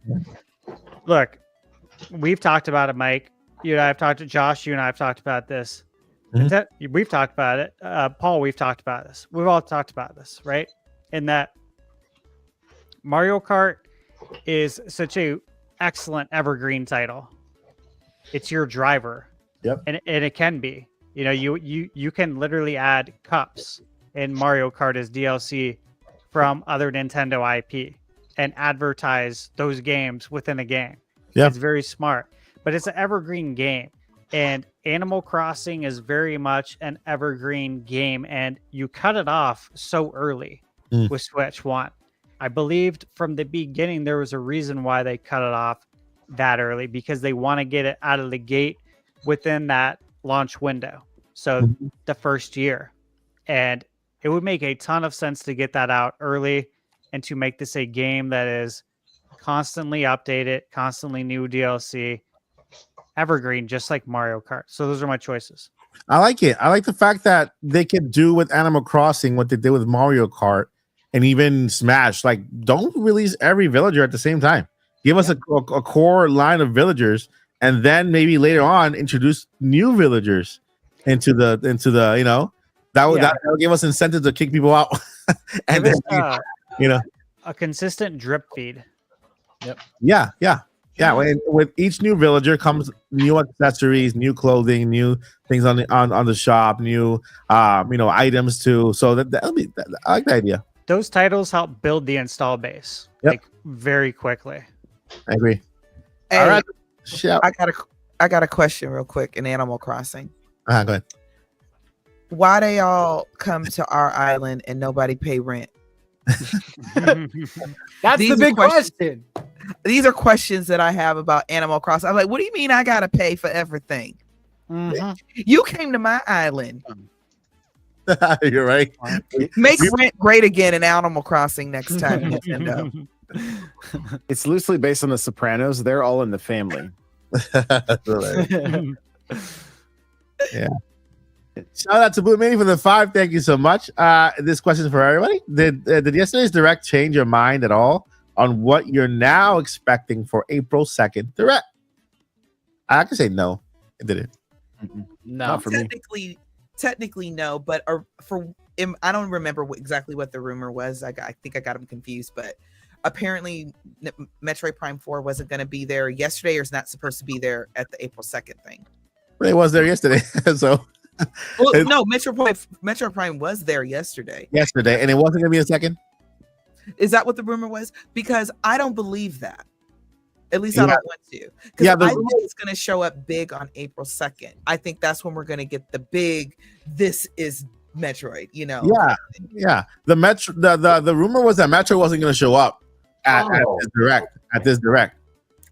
look, we've talked about it, Mike. You and I have talked to Josh. You and I have talked about this. We've talked about it. Paul, we've talked about this. We've all talked about this, right? In that Mario Kart is such a excellent evergreen title. It's your driver. Yep. And it can be. You know, you can literally add cups in Mario Kart as DLC from other Nintendo IP and advertise those games within a game. Yep. It's very smart. But it's an evergreen game. And Animal Crossing is very much an evergreen game. And you cut it off so early with Switch 1. I believed from the beginning there was a reason why they cut it off that early, because they want to get it out of the gate within that launch window. So the first year. And it would make a ton of sense to get that out early and to make this a game that is constantly updated, constantly new DLC, evergreen, just like Mario Kart. So those are my choices. I like it. I like the fact that they can do with Animal Crossing what they did with Mario Kart and even Smash. Like, don't release every villager at the same time. Give us a core line of villagers, and then maybe later on introduce new villagers into the that would give us incentive to kick people out. And then a consistent drip feed. Yep. Yeah. With each new villager comes new accessories, new clothing, new things on the shop, new items too. So that'll be. I like the idea. Those titles help build the install base like very quickly. I agree. Hey, all right, I got a question real quick in Animal Crossing. Go ahead. Why they all come to our island and nobody pay rent? That's the big question. These are questions that I have about Animal Crossing. I'm like, what do you mean I gotta pay for everything? You came to my island. You're right. Make rent great again in Animal Crossing next time, Nintendo. It's loosely based on The Sopranos. They're all in the family. Yeah. Shout out to Blue Mini for the 5. Thank you so much. This question is for everybody. Did yesterday's Direct change your mind at all on what you're now expecting for April 2nd Direct? I can say no. It didn't. No, Not for me. Technically no, but I don't remember exactly what the rumor was. I think I got them confused, but apparently Metroid Prime 4 wasn't going to be there yesterday, or is not supposed to be there at the April 2nd thing. But it was there yesterday. So well, no, Metroid Prime was there yesterday, and it wasn't going to be a second. Is that what the rumor was? Because I don't believe that. At least I don't want to. Because I think it's going to show up big on April 2nd. I think that's when we're going to get the big, this is Metroid, Yeah. The rumor was that Metroid wasn't going to show up at this direct.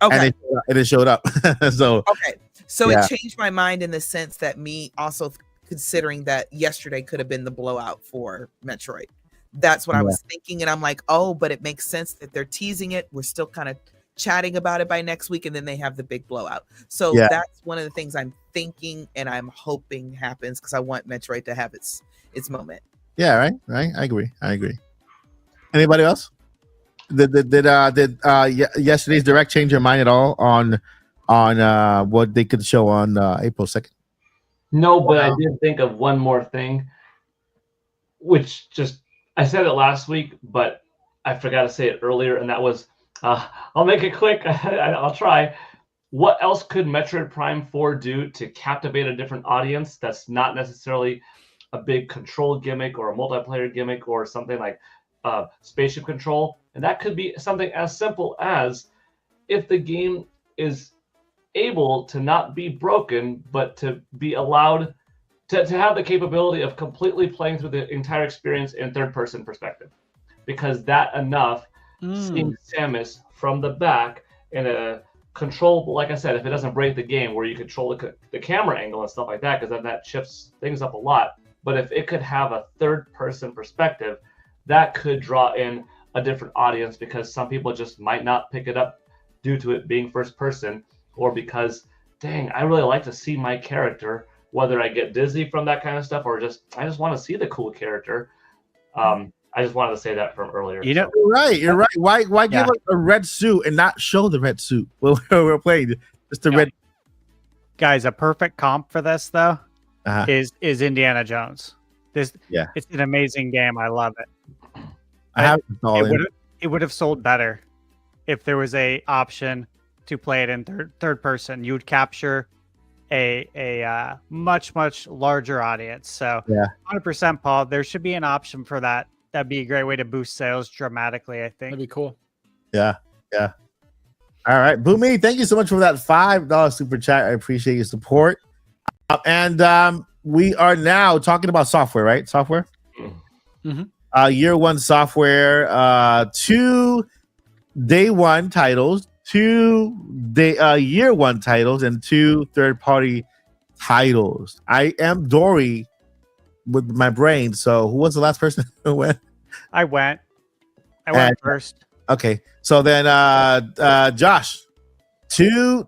Okay. And it showed up. So it changed my mind in the sense that me also considering that yesterday could have been the blowout for Metroid. That's what I was thinking. And I'm like, oh, but it makes sense that they're teasing it. We're still kind of chatting about it by next week, and then they have the big blowout. So that's one of the things I'm thinking and I'm hoping happens, because I want Metroid to have its moment. Yeah, right. I agree. Anybody else? Did yesterday's Direct change your mind at all on what they could show on April 2nd? No, but I did think of one more thing. which just I said it last week, but I forgot to say it earlier, and that was I'll make it quick. I'll try. What else could Metroid Prime 4 do to captivate a different audience that's not necessarily a big control gimmick or a multiplayer gimmick or something like spaceship control? And that could be something as simple as if the game is able to not be broken, but to be allowed to have the capability of completely playing through the entire experience in third-person perspective. Because that enough seeing Samus from the back in a controllable, like I said, if it doesn't break the game where you control the camera angle and stuff like that, because then that shifts things up a lot. But if it could have a third-person perspective, that could draw in a different audience, because some people just might not pick it up due to it being first person, or because, dang, I really like to see my character, whether I get dizzy from that kind of stuff or just I just want to see the cool character. I just wanted to say that from earlier. You know, You're right. Why give us a red suit and not show the red suit when we're playing? Just the red. Guys, a perfect comp for this though is Indiana Jones. It's an amazing game. I love it. It would have sold better if there was a option to play it in third person. You would capture a much larger audience. So 100%, Paul. There should be an option for that. That'd be a great way to boost sales dramatically, I think. That'd be cool. Yeah. All right, Boomy, thank you so much for that $5 super chat. I appreciate your support. And we are now talking about software, right? Software. Mm-hmm. Year one software. 2 day one titles. 2 year one titles, and 2 third-party titles. I am Dory with my brain. So who was the last person who went? I went first. Okay. So then Josh, 2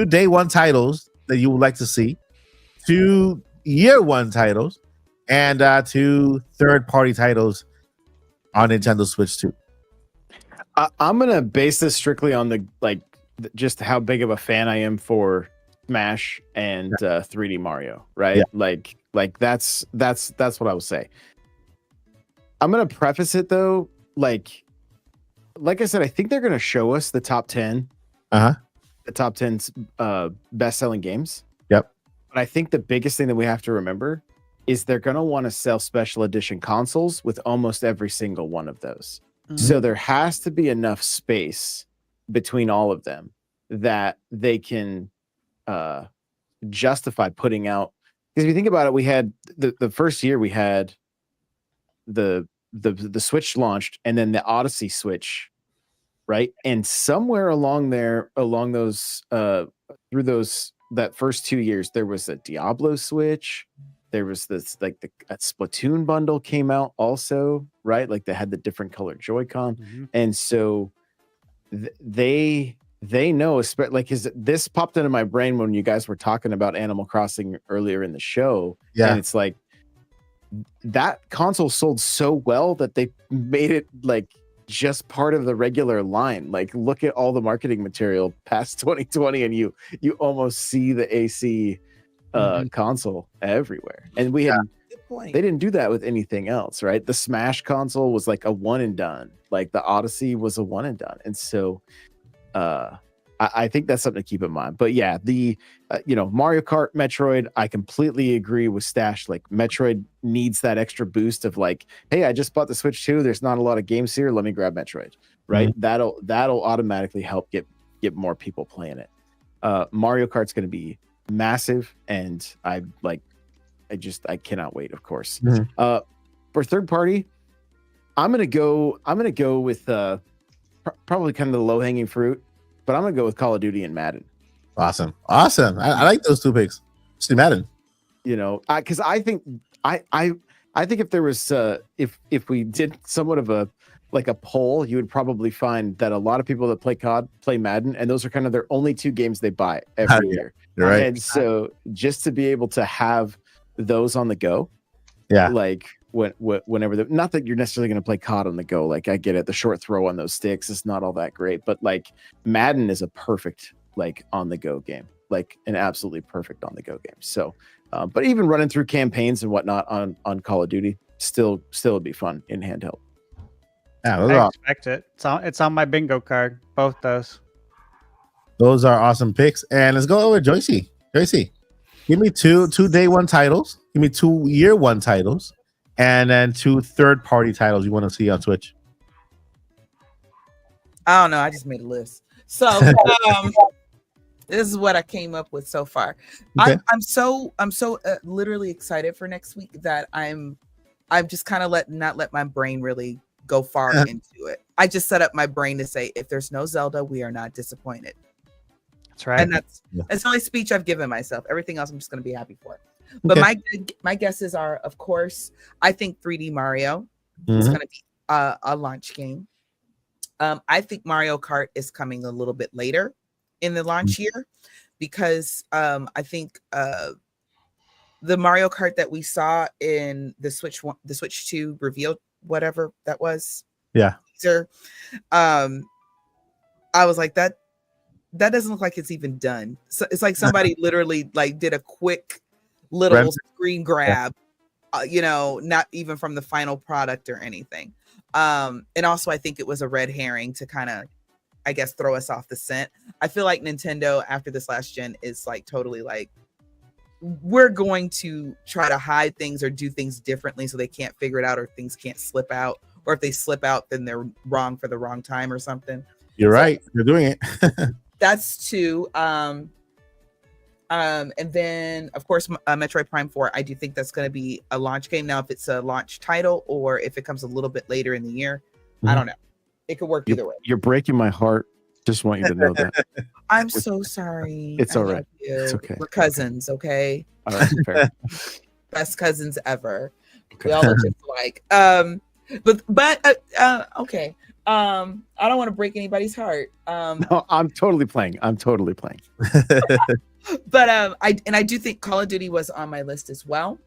day one titles that you would like to see, 2 year one titles, and 2 third-party titles on Nintendo Switch 2. I'm gonna base this strictly on just how big of a fan I am for Smash and 3D Mario, right? Yeah. Like that's what I would say. I'm gonna preface it though, like I said, I think they're gonna show us the top 10, the top 10 best-selling games. Yep. But I think the biggest thing that we have to remember is they're gonna want to sell special edition consoles with almost every single one of those. So there has to be enough space between all of them that they can justify putting out. Because if you think about it, we had the first year we had the Switch launched, and then the Odyssey Switch, right? And somewhere along those through that first 2 years, there was a Diablo Switch. There was this a Splatoon bundle came out also, right? Like they had the different colored Joy-Con, and so they know. Like this popped into my brain when you guys were talking about Animal Crossing earlier in the show, and it's like that console sold so well that they made it like just part of the regular line. Like look at all the marketing material past 2020, and you almost see the AC console everywhere. And we had they didn't do that with anything else, right? The Smash console was like a one and done. Like the Odyssey was a one and done. And so I think that's something to keep in mind. But yeah, the Mario Kart, Metroid, I completely agree with Stash. Like Metroid needs that extra boost of like, hey, I just bought the Switch 2. There's not a lot of games here. Let me grab Metroid, right? That'll automatically help get more people playing it. Mario Kart's going to be massive, and I cannot wait, of course. For third party, I'm gonna go with probably kind of the low-hanging fruit, but I'm gonna go with Call of Duty and Madden. Awesome. I like those 2 picks. See Madden. Because I think if there was if we did somewhat of a poll, you would probably find that a lot of people that play COD play Madden, and those are kind of their only 2 games they buy every year. Right. And so just to be able to have those on the go, like whenever not that you're necessarily going to play COD on the go. Like I get it, the short throw on those sticks is not all that great, but like Madden is a perfect on the go game, like an absolutely perfect on the go game. So, but even running through campaigns and whatnot on Call of Duty, still would be fun in handheld. Yeah, those I are expect it. It's on my bingo card. Both those. those are awesome picks. And let's go over Joycey. Joycey, give me two day one titles. Give me 2 year one titles, and then 2 third party titles you want to see on Switch. I don't know. I just made a list. So this is what I came up with so far. Okay. I'm so literally excited for next week that I'm just kind of not let my brain really go far into it. I just set up my brain to say, if there's no Zelda, we are not disappointed. That's right. And that's the only speech I've given myself. Everything else I'm just going to be happy for. But my guesses are, of course, I think 3D Mario is going to be a launch game. I think Mario Kart is coming a little bit later in the launch year, because I think the Mario Kart that we saw in the Switch 2 reveal, whatever that was, teaser, I was like, that doesn't look like it's even done. So it's like somebody literally like did a quick little screen grab, not even from the final product or anything. And also I think it was a red herring to kind of, I guess, throw us off the scent. I feel like Nintendo after this last gen is like totally like, we're going to try to hide things or do things differently so they can't figure it out, or things can't slip out, or if they slip out, then they're wrong for the wrong time or something. You're right. You're doing it. That's 2. And then of course, Metroid Prime 4, I do think that's going to be a launch game. Now, if it's a launch title or if it comes a little bit later in the year, I don't know. It could work either way. You're breaking my heart. Just want you to know that. I'm so sorry. It's all right. It's okay. We're cousins, okay? All right, fair. Best cousins ever. Okay. We all look just alike. But okay. I don't want to break anybody's heart. No, I'm totally playing. But I do think Call of Duty was on my list as well.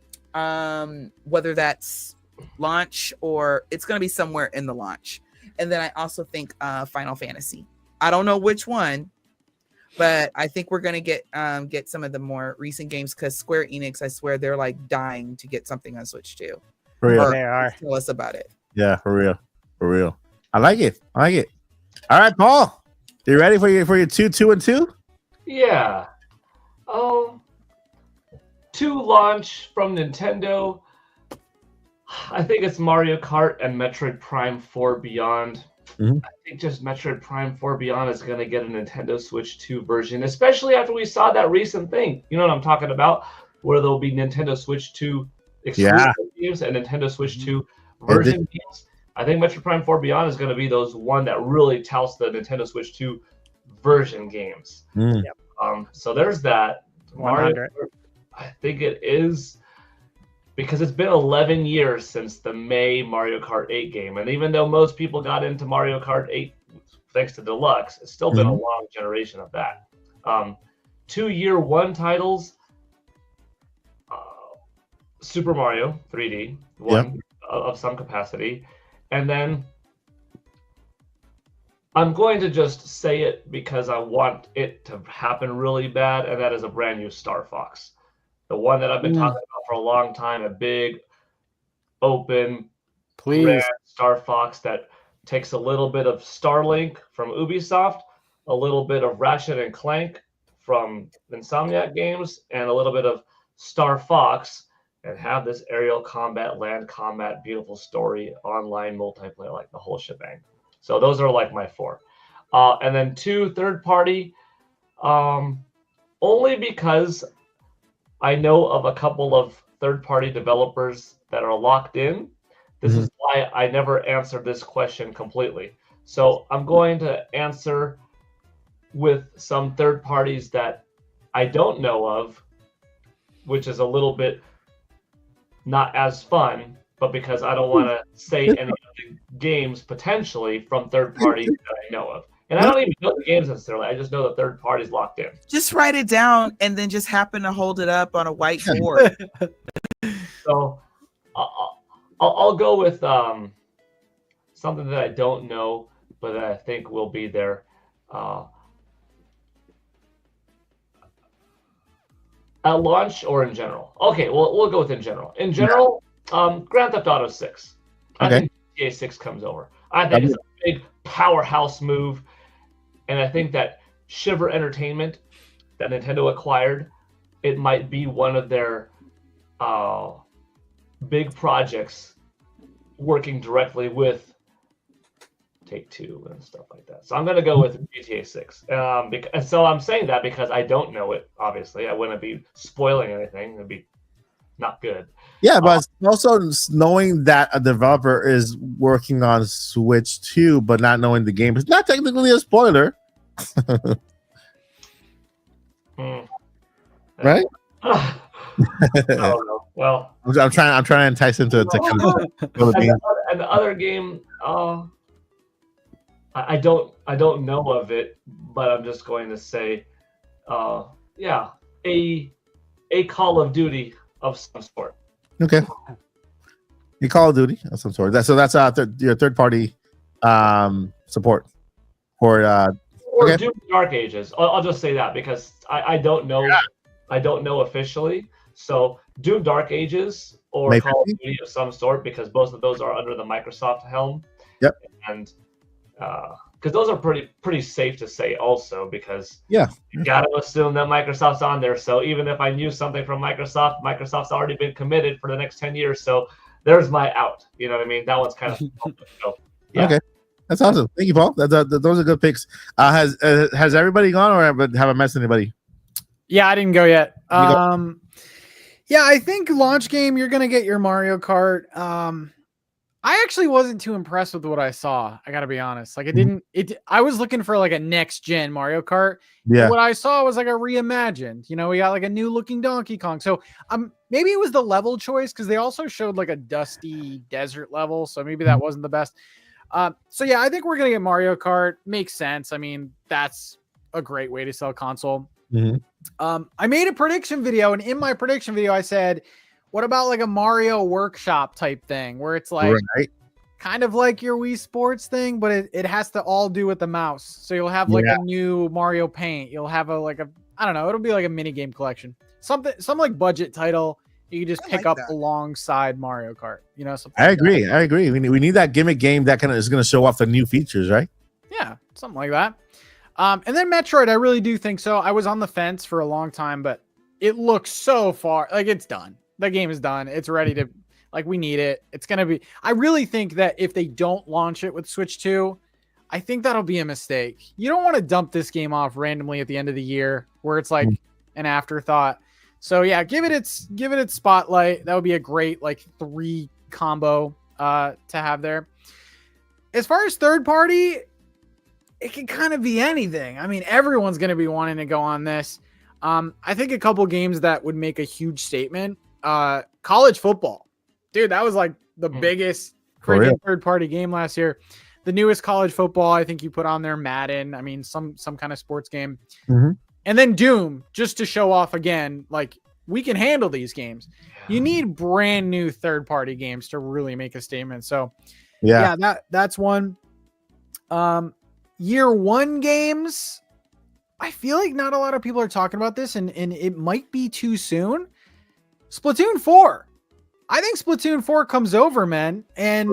Whether that's launch or it's going to be somewhere in the launch. And then I also think Final Fantasy. I don't know which one, but I think we're going to get some of the more recent games, because Square Enix, I swear, they're like dying to get something on Switch too. For real. They are. Tell us about it. Yeah, for real. I like it. All right, Paul, you ready for your 2 and 2? Yeah. 2 launch from Nintendo. I think it's Mario Kart and Metroid Prime 4 Beyond. I think just Metroid Prime 4 Beyond is going to get a Nintendo Switch 2 version, especially after we saw that recent thing. You know what I'm talking about? Where there'll be Nintendo Switch 2 exclusive games and Nintendo Switch 2 version games. I think Metroid Prime 4 Beyond is going to be those one that really touts the Nintendo Switch 2 version games. So there's that. Mario, I think it is, because it's been 11 years since the May Mario Kart 8 game. And even though most people got into Mario Kart 8 thanks to Deluxe, it's still been a long generation of that. 2 year one titles, Super Mario 3D, one of some capacity. And then I'm going to just say it because I want it to happen really bad, and that is a brand new Star Fox. The one that I've been talking about for a long time, a big, open, grand Star Fox that takes a little bit of Starlink from Ubisoft, a little bit of Ratchet and Clank from Insomniac Games, and a little bit of Star Fox, and have this aerial combat, land combat, beautiful story, online multiplayer, like the whole shebang. So those are like my 4. And then 2 third party, only because I know of a couple of third party developers that are locked in. This is why I never answered this question completely. So I'm going to answer with some third parties that I don't know of, which is a little bit not as fun, but because I don't want to say any of the games potentially from third parties that I know of. And I don't even know the games necessarily. I just know the third party's locked in. Just write it down and then just happen to hold it up on a whiteboard. So I'll go with something that I don't know, but that I think will be there. At launch or in general? Okay, well, we'll go with in general. In general, Grand Theft Auto 6. I Okay. think GTA 6 comes over. I think it's a big powerhouse move, and I think that Shiver Entertainment that Nintendo acquired, it might be one of their big projects working directly with Take-Two and stuff like that. So I'm going to go with GTA 6. And so I'm saying that because I don't know it, obviously. I wouldn't be spoiling anything. It'd be not good. Yeah, but also knowing that a developer is working on Switch 2, but not knowing the game is not technically a spoiler. Right? I don't know. Well, I'm trying to entice him to kind of and the other game, I don't know of it, but I'm just going to say, yeah, a Call of Duty of some sort. Okay. You Call of Duty of some sort. That's your third party support for or Doom Dark Ages. I'll just say that because I don't know. Yeah. I don't know officially. So Doom Dark Ages or Maybe. Call of Duty of some sort, because both of those are under the Microsoft helm. Yep. And because those are pretty safe to say also, because you gotta assume that Microsoft's on there. So even if I knew something from Microsoft, Microsoft's already been committed for the next 10 years. So there's my out. You know what I mean? That one's kind of so, yeah. Okay. That's awesome. Thank you, Paul. Those are good picks. Has everybody gone, or have I missed anybody? Yeah, I didn't go yet. Yeah, I think launch game, you're gonna get your Mario Kart. I actually wasn't too impressed with what I saw. I gotta be honest. Like, I was looking for like a next gen Mario Kart. Yeah. What I saw was like a reimagined. You know, we got like a new looking Donkey Kong. So maybe it was the level choice, because they also showed like a dusty desert level. So maybe that wasn't the best. So yeah, I think we're gonna get Mario Kart. Makes sense. I mean, that's a great way to sell a console. Mm-hmm. I made a prediction video, and in my prediction video, I said, what about like a Mario Workshop type thing where it's like kind of like your Wii Sports thing, but it has to all do with the mouse. So you'll have like a new Mario Paint. You'll have I don't know, it'll be like a mini game collection. Some like budget title you can just pick up alongside Mario Kart. You know, something. I agree. We need that gimmick game that kind of is going to show off the new features, right? Yeah, something like that. And then Metroid, I really do think so. I was on the fence for a long time, but it looks so far like it's done. The game is done. It's ready to, like, we need it. It's going to be, I really think that if they don't launch it with Switch 2, I think that'll be a mistake. You don't want to dump this game off randomly at the end of the year where it's like an afterthought. So yeah, give it its spotlight. That would be a great like 3 combo to have there. As far as third party, it can kind of be anything. I mean, everyone's going to be wanting to go on this. I think a couple games that would make a huge statement. College football, dude, that was like the biggest freaking third-party game last year. The newest college football, I think you put on there Madden. I mean, some kind of sports game, and then Doom, just to show off again, like, we can handle these games. You need brand new third-party games to really make a statement. So, yeah, that's one. Year one games, I feel like not a lot of people are talking about this, and it might be too soon. Splatoon 4. I think Splatoon 4 comes over, man. And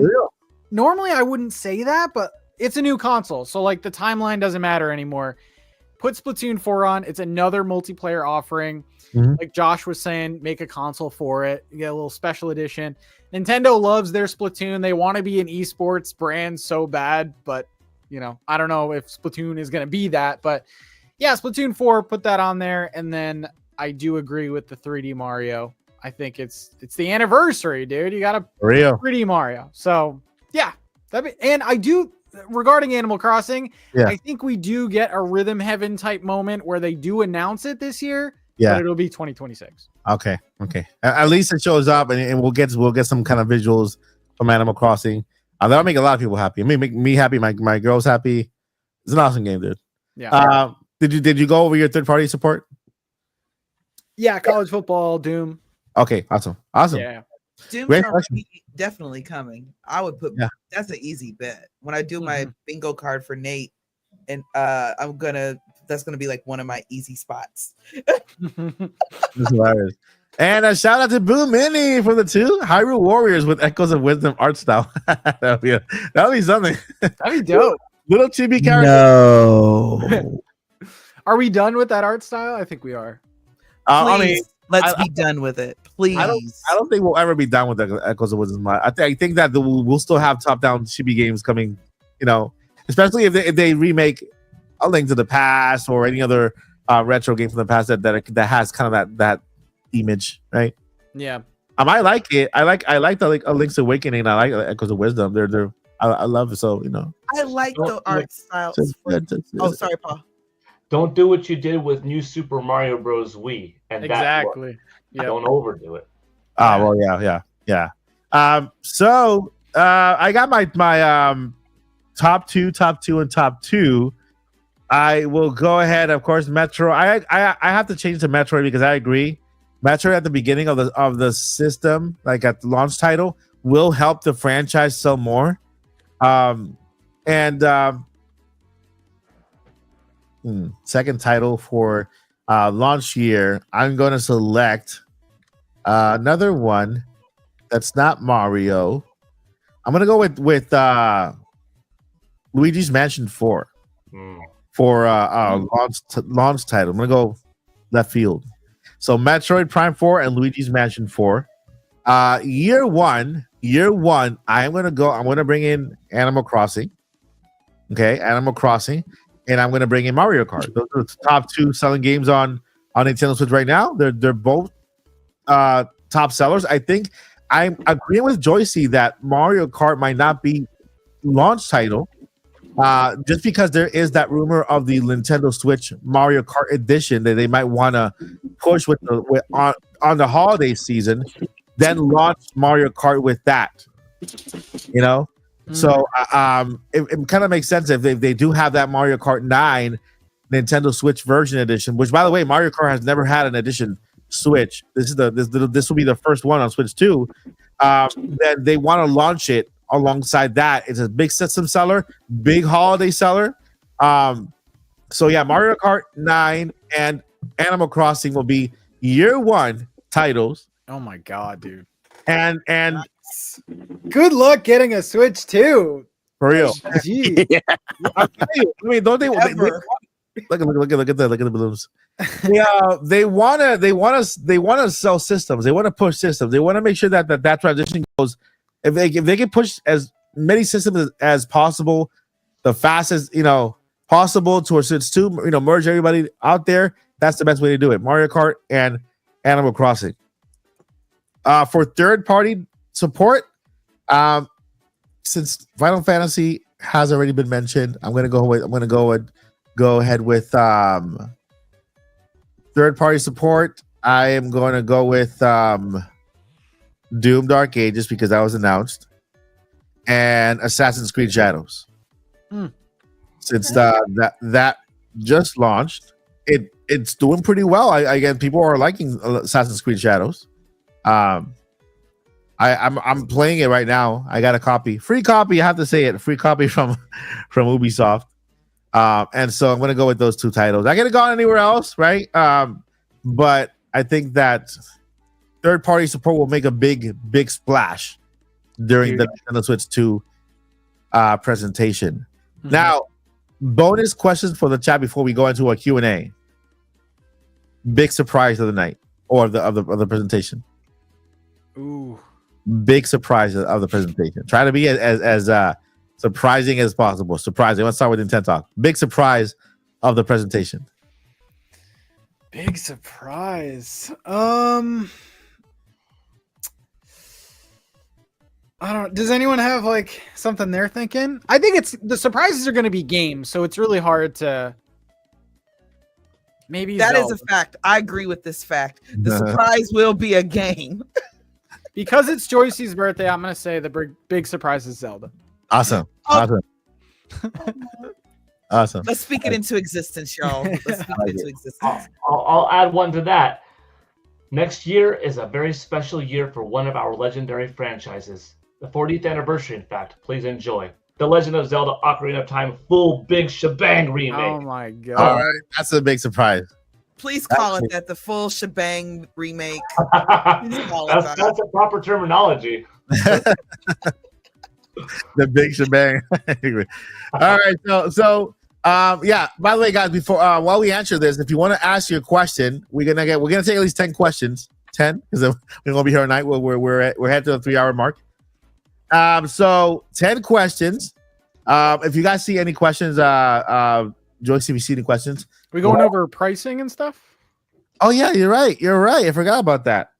normally I wouldn't say that, but it's a new console. So like the timeline doesn't matter anymore. Put Splatoon 4 on. It's another multiplayer offering. Like Josh was saying, make a console for it. You get a little special edition. Nintendo loves their Splatoon. They want to be an esports brand so bad, but you know, I don't know if Splatoon is going to be that, but yeah, Splatoon 4, put that on there. And then I do agree with the 3D Mario. I think it's the anniversary, dude. You got a 3D Mario. So yeah, and I do, regarding Animal Crossing, I think we do get a Rhythm Heaven type moment where they do announce it this year. Yeah, but it'll be 2026. Okay. At least it shows up, and we'll get some kind of visuals from Animal Crossing. That'll make a lot of people happy. I mean, make me happy. My girl's happy. It's an awesome game, dude. Yeah. Did you go over your third party support? Yeah, college football, Doom. Okay, awesome. Yeah. Doom's definitely coming. I would put that's an easy bet. When I do my bingo card for Nate, and that's gonna be like one of my easy spots. That's hilarious. And a shout out to Boo Mini for the 2 Hyrule Warriors with Echoes of Wisdom art style. That'll be something. That'd be dope. Little chibi character. No. Are we done with that art style? I think we are. I Please, mean, let's be done with it. Please. I don't think we'll ever be done with the Echoes of Wisdom. I think that we'll still have top-down chibi games coming. You know, especially if they remake A Link to the Past or any other retro game from the past that has kind of that image, right? Yeah. I like it. I like the A Link's Awakening. I like Echoes of Wisdom. I love it. So I like the art styles. Oh, sorry, Paul. Don't do what you did with New Super Mario Bros. Wii, and Exactly. Yeah. Don't overdo it. Oh well, yeah. So I got my top two, and top 2. I will go ahead. Of course, Metro. I have to change to Metroid because I agree. Metroid at the beginning of the system, like at the launch title, will help the franchise sell more. Second title for launch year, I'm going to select another one that's not Mario. I'm going to go with Luigi's Mansion 4 for launch title. I'm going to go left field. So Metroid Prime 4 and Luigi's Mansion 4. Year one, I'm going to bring in Animal Crossing. Okay, Animal Crossing. And I'm going to bring in Mario Kart. Those are the top 2 selling games on Nintendo Switch right now. They're both top sellers. I think I'm agreeing with Joycey that Mario Kart might not be launch title, just because there is that rumor of the Nintendo Switch Mario Kart edition that they might want to push on the holiday season, then launch Mario Kart with that. You know. So it kind of makes sense if they do have that Mario Kart 9 Nintendo Switch version edition, which by the way, Mario Kart has never had an edition Switch. This will be the first one on Switch 2. Then they want to launch it alongside that. It's a big system seller, big holiday seller. So yeah, Mario Kart 9 and Animal Crossing will be year one titles. Oh my god, dude. And good luck getting a Switch too. for real. Gee. Yeah. I mean, don't they look at the balloons. Yeah, they wanna sell systems. They want to push systems. They want to make sure that transition goes. If they can push as many systems as possible, the fastest possible towards Switch 2, merge everybody out there. That's the best way to do it. Mario Kart and Animal Crossing. For third party support, since Final Fantasy has already been mentioned, I'm gonna go ahead with third party support. I am going to go with Doom Dark Ages because that was announced, and Assassin's Creed Shadows. Since that just launched, it's doing pretty well. Again, people are liking Assassin's Creed Shadows. I'm playing it right now. I got a copy, free copy. I have to say it, free copy from Ubisoft. And so I'm gonna go with those two titles. I could have gone anywhere else, right? But I think that third party support will make a big splash during the Nintendo Switch 2 presentation. Mm-hmm. Now, bonus questions for the chat before we go into a Q&A. Big surprise of the night or of the presentation. Ooh. Big surprise of the presentation. Try to be as surprising as possible. Surprising. Let's start with Intent Talk. Big surprise of the presentation. Big surprise. I don't. Does anyone have like something they're thinking? I think it's the surprises are going to be games, so it's really hard to. Maybe that Zelda. is a fact. I agree with this fact. The surprise will be a game. Because it's Joyce's birthday, I'm going to say the big surprise is Zelda. Awesome. Awesome. Let's speak it into existence, y'all. Let's speak it into existence. I'll add one to that. Next year is a very special year for one of our legendary franchises. The 40th anniversary, in fact. Please enjoy. The Legend of Zelda Ocarina of Time full big shebang remake. Oh my god. All right. That's a big surprise. Please call it that. The full shebang remake. That's a proper terminology. The big shebang. All right. So yeah. By the way, guys, before while we answer this, if you want to ask your question, we're gonna take at least 10 questions. 10 because we're gonna be here tonight. We're headed to the 3-hour mark. So 10 questions. If you guys see any questions, Joyce, if you see any questions, we going over pricing and stuff. Oh yeah, you're right. I forgot about that.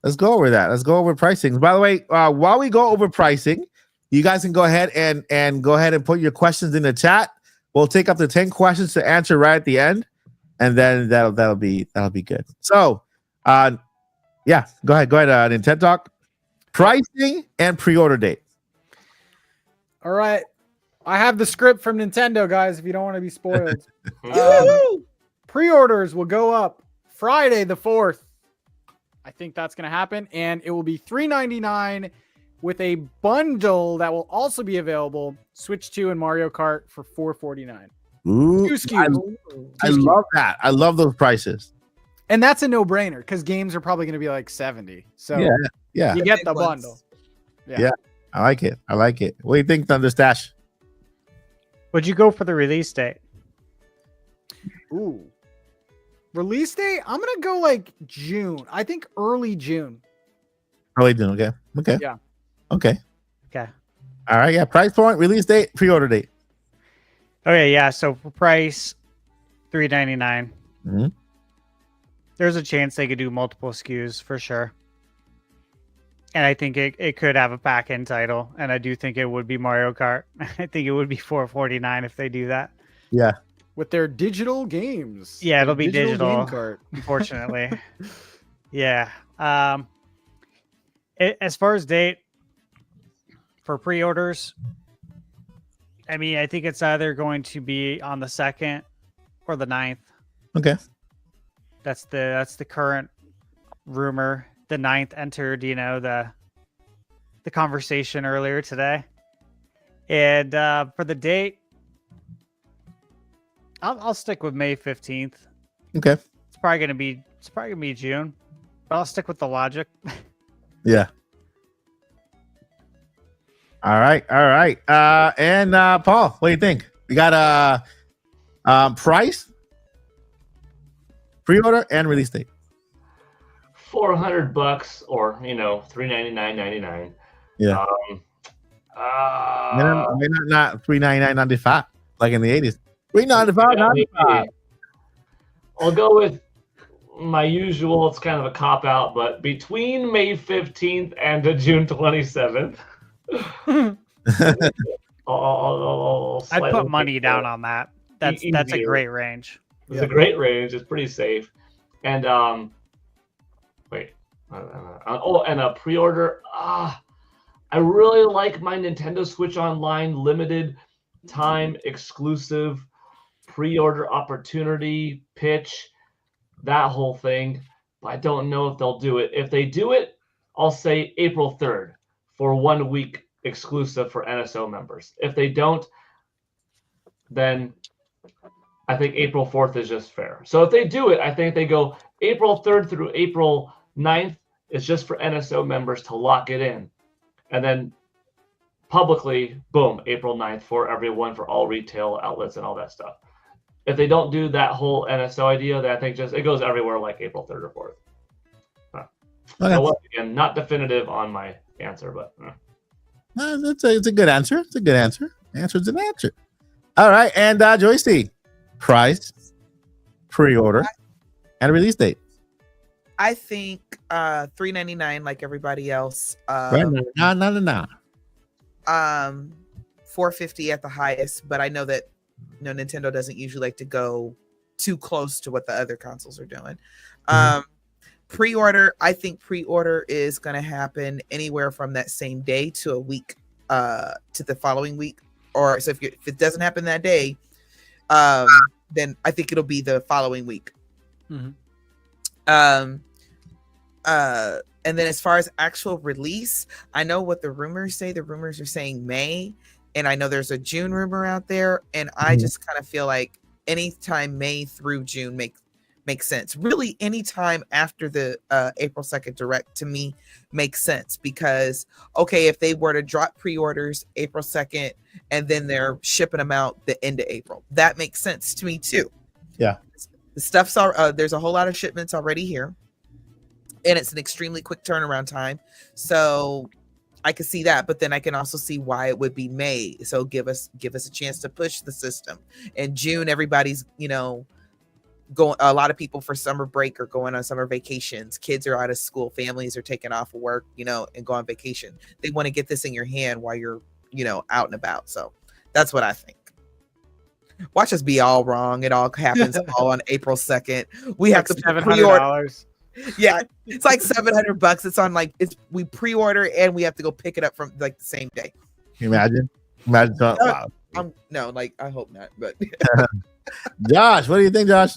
Let's go over that. Let's go over pricing. By the way, while we go over pricing, you guys can go ahead and put your questions in the chat. We'll take up to 10 questions to answer right at the end, and then that'll be good. So, yeah, go ahead, Nintendo Talk. Pricing and pre-order date. All right, I have the script from Nintendo, guys. If you don't want to be spoiled, pre-orders will go up Friday the 4th. I think that's going to happen, and it will be $3.99 with a bundle that will also be available. Switch 2 and Mario Kart for $4.49. I love that. I love those prices. And that's a no-brainer because games are probably going to be like $70. So yeah, you get the bundle. Yeah, I like it. What do you think, Thunder Stash? Would you go for the release date? Ooh. Release date? I'm going to go like June. I think early June. Early June, okay. Yeah. Okay. All right, yeah. Price point, release date, pre-order date. Okay, yeah. So for price, $3.99. Mm-hmm. There's a chance they could do multiple SKUs for sure. And I think it could have a back-end title. And I do think it would be Mario Kart. I think it would be $4.49 if they do that. Yeah. With their digital games. Yeah, it'll be digital game cart. Unfortunately. Yeah. As far as date for pre-orders, I mean, I think it's either going to be on the 2nd or the 9th. Okay. That's the current rumor. The 9th entered, the conversation earlier today. And for the date, I'll stick with May 15th. Okay. It's probably gonna be June, but I'll stick with the logic. Yeah. All right. And Paul, what do you think? We got a price, pre-order, and release date. $400 or $399.99. Yeah. Maybe not $399.95 like in the 80s. $399.95. I'll go with my usual. It's kind of a cop out, but between May 15th and June 27th. I'd put money down on that. That's a great range. It's a great range. It's pretty safe. And and a pre-order. I really like my Nintendo Switch Online limited time exclusive pre-order opportunity pitch, that whole thing. But I don't know if they'll do it. If they do it, I'll say April 3rd for 1 week exclusive for NSO members. If they don't, then I think April 4th is just fair. So if they do it, I think they go April 3rd through April 9th. It's just for NSO members to lock it in. And then publicly, boom, April 9th for everyone, for all retail outlets and all that stuff. If they don't do that whole NSO idea, then I think just it goes everywhere like April 3rd or 4th. Okay. So once again, not definitive on my answer, but it's a good answer. It's a good answer. Answer's an answer. All right, and Joyce, price, pre-order, and release date. I think $3.99 like everybody else. No. $4.50 at the highest, but I know that Nintendo doesn't usually like to go too close to what the other consoles are doing. Pre-order, I think pre-order is going to happen anywhere from that same day to a week to the following week. Or so if it doesn't happen that day, then I think it'll be the following week. And then as far as actual release, I know what the rumors say. The rumors are saying May, and I know there's a June rumor out there. And I just kind of feel like anytime May through June makes sense. Really, anytime after the April 2nd direct to me makes sense, because okay, if they were to drop pre-orders April 2nd and then they're shipping them out the end of April, that makes sense to me too. Yeah. The stuff's there's a whole lot of shipments already here, and it's an extremely quick turnaround time. So I can see that, but then I can also see why it would be May. So give us a chance to push the system. In June, everybody's, going, a lot of people for summer break are going on summer vacations. Kids are out of school, families are taking off of work, and go on vacation. They want to get this in your hand while you're, out and about. So that's what I think. Watch us be all wrong. It all happens all on April 2nd. We have to pre-order. Yeah, it's like $700. It's on we pre-order and we have to go pick it up from the same day. Can you imagine? Wow. I hope not. But Josh, what do you think, Josh?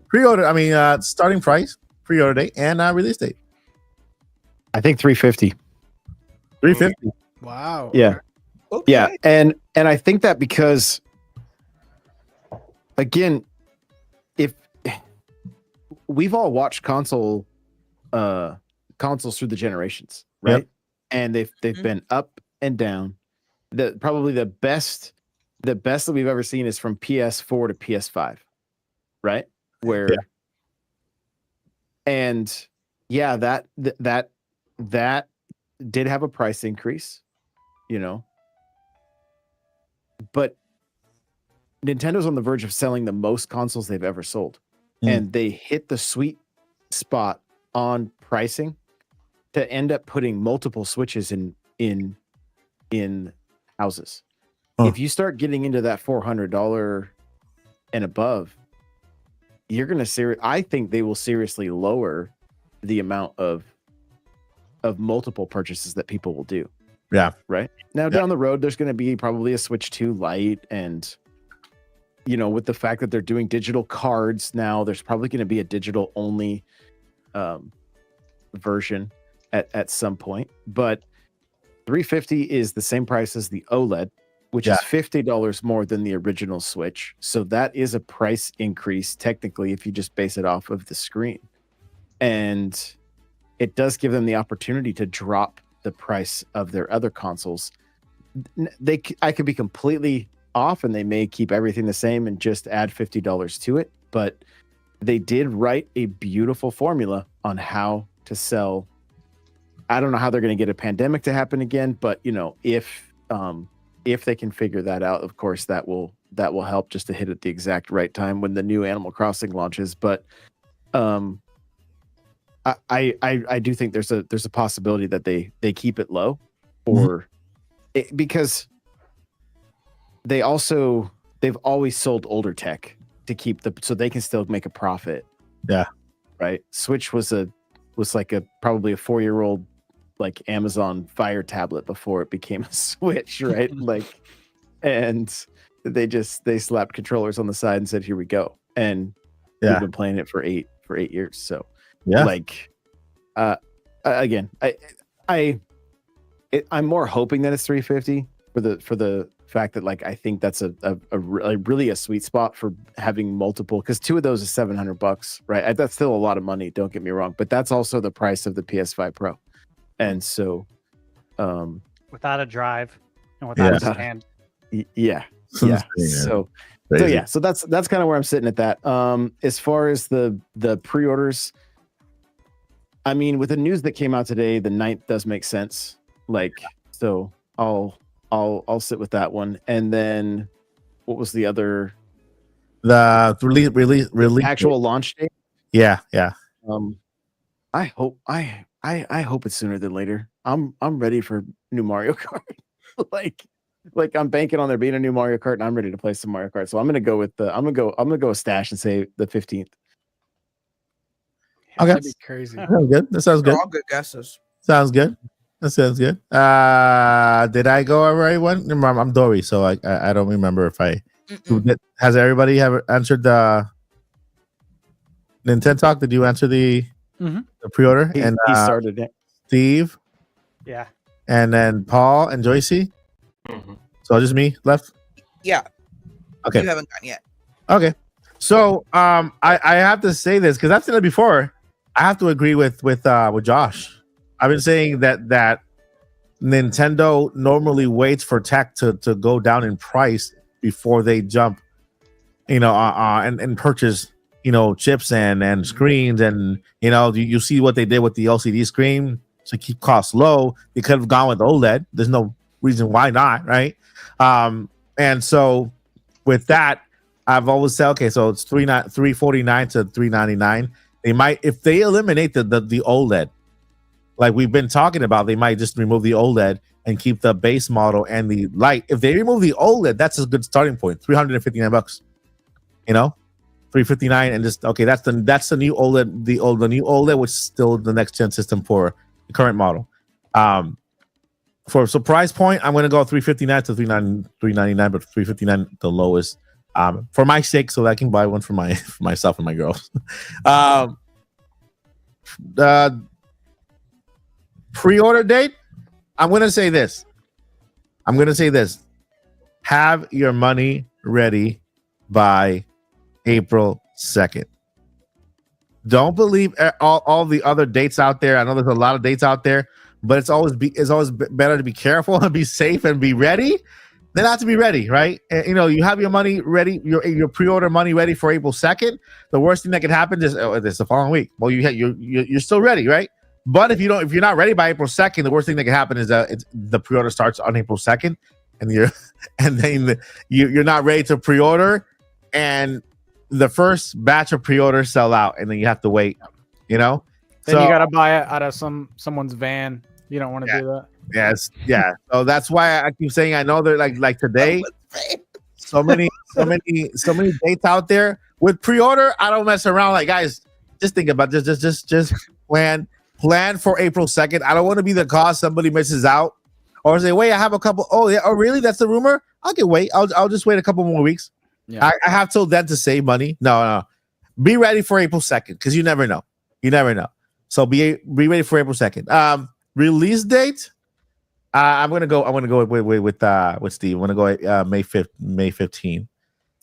Pre-order. Starting price, pre-order date, and release date. I think 350. 350. Wow. Yeah. okay. Yeah, and I think that because, again, if we've all watched consoles through the generations, right? Yep. And they've been up and down. Probably the best that we've ever seen is from PS4 to PS5, right? Where, and yeah, that did have a price increase, but Nintendo's on the verge of selling the most consoles they've ever sold, and they hit the sweet spot on pricing to end up putting multiple Switches in houses. If you start getting into that $400 and above, you're gonna I think they will seriously lower the amount of multiple purchases that people will do. Yeah. Right now, down the road, there's going to be probably a Switch 2 Lite, and with the fact that they're doing digital cards now, there's probably going to be a digital only version at some point. But $350 is the same price as the OLED, which is $50 more than the original Switch. So that is a price increase technically if you just base it off of the screen, and it does give them the opportunity to drop the price of their other consoles. I could be completely off, and they may keep everything the same and just add $50 to it. But they did write a beautiful formula on how to sell. I don't know how they're going to get a pandemic to happen again, but if they can figure that out, of course, that will help just to hit at the exact right time when the new Animal Crossing launches. But I do think there's a possibility that they keep it low, or because they've always sold older tech to keep so they can still make a profit. Yeah. Right. Switch was probably a 4-year-old Amazon Fire tablet before it became a Switch, right? And they slapped controllers on the side and said, "Here we go." And we've been playing it for eight years. So again, I'm more hoping that it's 350 for the fact that I think that's really a sweet spot for having multiple, because 2 of those is $700, right? That's still a lot of money, don't get me wrong, but that's also the price of the PS5 Pro. And so without a drive and without a stand. Yeah. So that's kind of where I'm sitting at that. As far as the pre-orders, with the news that came out today, the 9th does make sense. So I'll sit with that one. And then what was the other? The release actual launch date? Yeah. I hope it's sooner than later. I'm ready for new Mario Kart. I'm banking on there being a new Mario Kart, and I'm ready to play some Mario Kart. So I'm gonna go with a stash and say the 15th. Okay, that'd be crazy. Sounds good. That sounds good. All good guesses. Sounds good. That sounds good. Did I go over everyone? I'm Dory, so I don't remember if I has everybody have answered the Nintendo Talk. Did you answer the pre-order? He started it. Steve. Yeah. And then Paul and Joycey. So just me left. Yeah. Okay. You haven't gone yet. Okay. So I have to say this because I've said it before. I have to agree with Josh. I've been saying that Nintendo normally waits for tech to go down in price before they jump, and purchase, chips and screens, and you see what they did with the LCD screen to keep costs low. They could have gone with OLED. There's no reason why not, right? And so with that, I've always said, okay, so it's $349 to $399. They might, if they eliminate the OLED, like we've been talking about, they might just remove the OLED and keep the base model and the light. If they remove the OLED, that's a good starting point. $359, $359, and just okay. That's the new OLED, the new OLED, which is still the next gen system for the current model. For a surprise point, I'm going to go $359 to $399, but $359 the lowest. For my sake, so that I can buy one for myself and my girls. The pre-order date, I'm going to say this. Have your money ready by April 2nd. Don't believe all the other dates out there. I know there's a lot of dates out there, but it's always better to be careful and be safe and be ready than not to be ready, right? And, you have your money ready, your pre-order money ready for April 2nd. The worst thing that could happen is it's the following week. Well, you're still ready, right? But if you're not ready by April 2nd, the worst thing that can happen is the pre-order starts on April 2nd, and then you're not ready to pre-order, and the first batch of pre-orders sell out, and then you have to wait. Then you gotta buy it out of someone's van. You don't want to do that. Yes, yeah. So that's why I keep saying I know they're like today. So many dates out there with pre-order. I don't mess around. Like, guys, just think about this. Just plan for April 2nd. I don't want to be the cause somebody misses out or say, wait, I have a couple. Oh yeah, oh really? That's the rumor. I can wait. I'll just wait a couple more weeks. Yeah. I have till then to save money. No. Be ready for April 2nd because you never know. So be ready for April 2nd. Release date. I'm gonna go with Steve. I'm gonna go May 15th.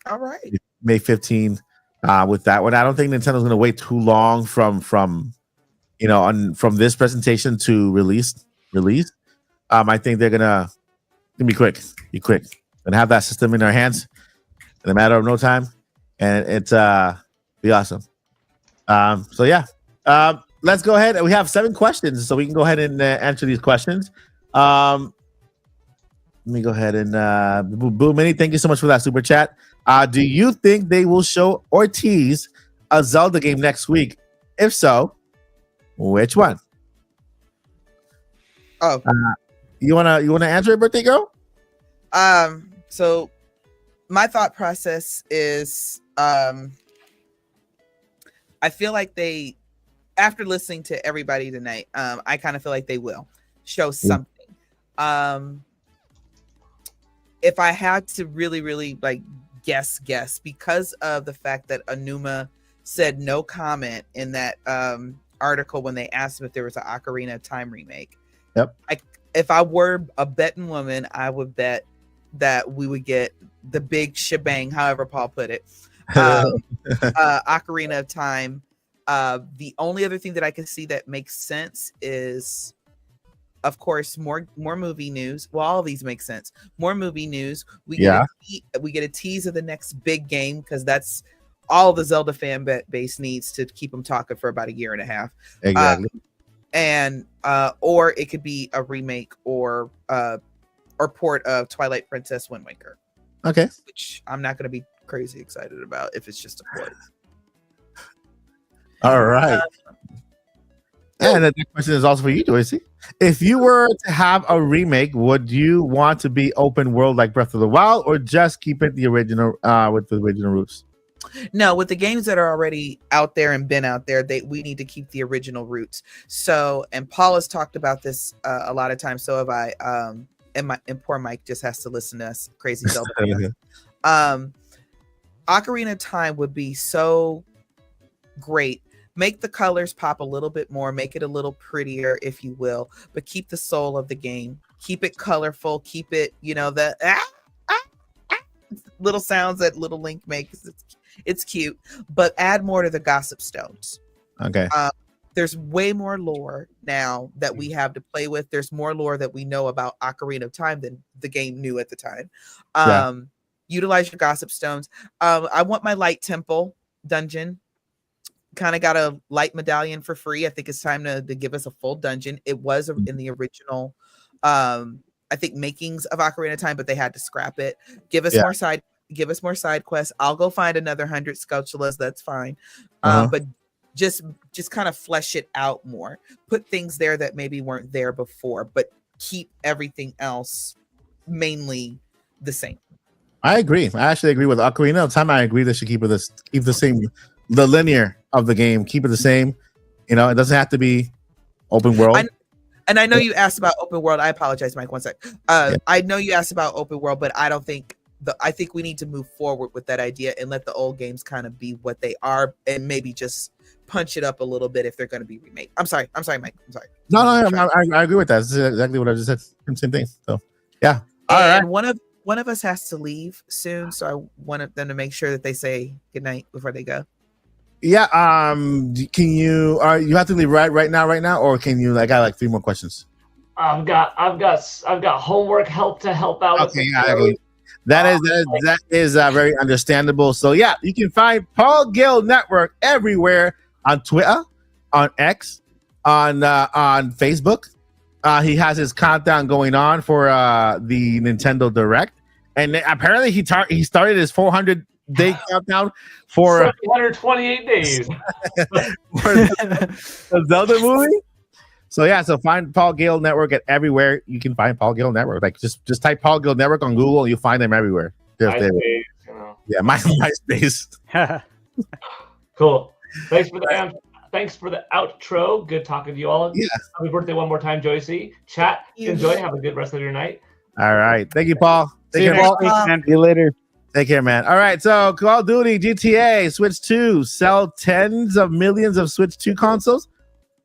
All right. May 15th. With that one, I don't think Nintendo's gonna wait too long from this presentation to release. I think they're gonna be quick. Gonna have that system in their hands in a matter of no time, and it's be awesome. So yeah. Let's go ahead. We have 7 questions, so we can go ahead and answer these questions. Let me go ahead and Boo Mini, thank you so much for that super chat. Do you think they will show or tease a Zelda game next week? If so, which one? Oh, you wanna answer it, birthday girl? So my thought process is, I feel like after listening to everybody tonight, I kind of feel like they will show something. If I had to really like guess, because of the fact that Anuma said no comment in that article when they asked him if there was an Ocarina of Time remake. Yep. If I were a betting woman, I would bet that we would get the big shebang, however Paul put it. Ocarina of Time. The only other thing that I can see that makes sense is, of course, more movie news. Well, all of these make sense. More movie news. We get a tease of the next big game, because that's all the Zelda fan base needs to keep them talking for about a year and a half. Exactly. Or it could be a remake or port of Twilight Princess Wind Waker. Okay. Which I'm not going to be crazy excited about if it's just a port. All right. And the next question is also for you, Joycey. If you were to have a remake, would you want to be open world like Breath of the Wild, or just keep it the original with the original roots? No, with the games that are already out there and been out there, we need to keep the original roots. So, and Paul has talked about this a lot of times. So have I. And poor Mike just has to listen to us crazy Zelda fans. Ocarina of Time would be so great. Make the colors pop a little bit more, make it a little prettier, if you will, but keep the soul of the game. Keep it colorful. Keep it, the little sounds that little Link makes. It's cute, but add more to the gossip stones. Okay. There's way more lore now that we have to play with. There's more lore that we know about Ocarina of Time than the game knew at the time. Utilize your gossip stones. I want my light temple dungeon. Kind of got a light medallion for free. I think it's time to give us a full dungeon. It was in the original I think makings of Ocarina of Time, but they had to scrap it. Give us more side quests. I'll go find another 100 Skulltulas. That's fine. But just kind of flesh it out more. Put things there that maybe weren't there before, but keep everything else mainly the same. I agree. I actually agree with Ocarina of Time. I agree they should keep the same, the linear of the game. Keep it the same. You know, it doesn't have to be open world. And I know you asked about open world. I apologize, Mike. One sec. I know you asked about open world, but I don't think I think we need to move forward with that idea and let the old games kind of be what they are, and maybe just punch it up a little bit if they're going to be remade. I'm sorry, Mike. I'm sorry. No, I agree with that. This is exactly what I just said. Same thing. So, yeah. All right. One of us has to leave soon, so I want them to make sure that they say goodnight before they go. Yeah. Can you? You have to leave right now, or can you? I got like 3 more questions. I've got homework to help out. Okay. Yeah. That is very understandable. So yeah, you can find Paul Gale Network everywhere on Twitter, on X, on Facebook. He has his countdown going on for the Nintendo Direct, and apparently he started his 400-day countdown for 128 days for the Zelda movie. So yeah, so find Paul Gale Network at everywhere. You can find Paul Gale Network. Like just type Paul Gale Network on Google, and you'll find them everywhere. MySpace, you know. Yeah, MySpace. Cool. Thanks for the outro. Good talking to you all. Yeah. Happy birthday one more time, Joycey. Chat, enjoy. Have a good rest of your night. All right. Thank you, Paul. See you, Paul. See you later. Take care, man. All right. So Call of Duty, GTA, Switch 2 sell tens of millions of Switch 2 consoles.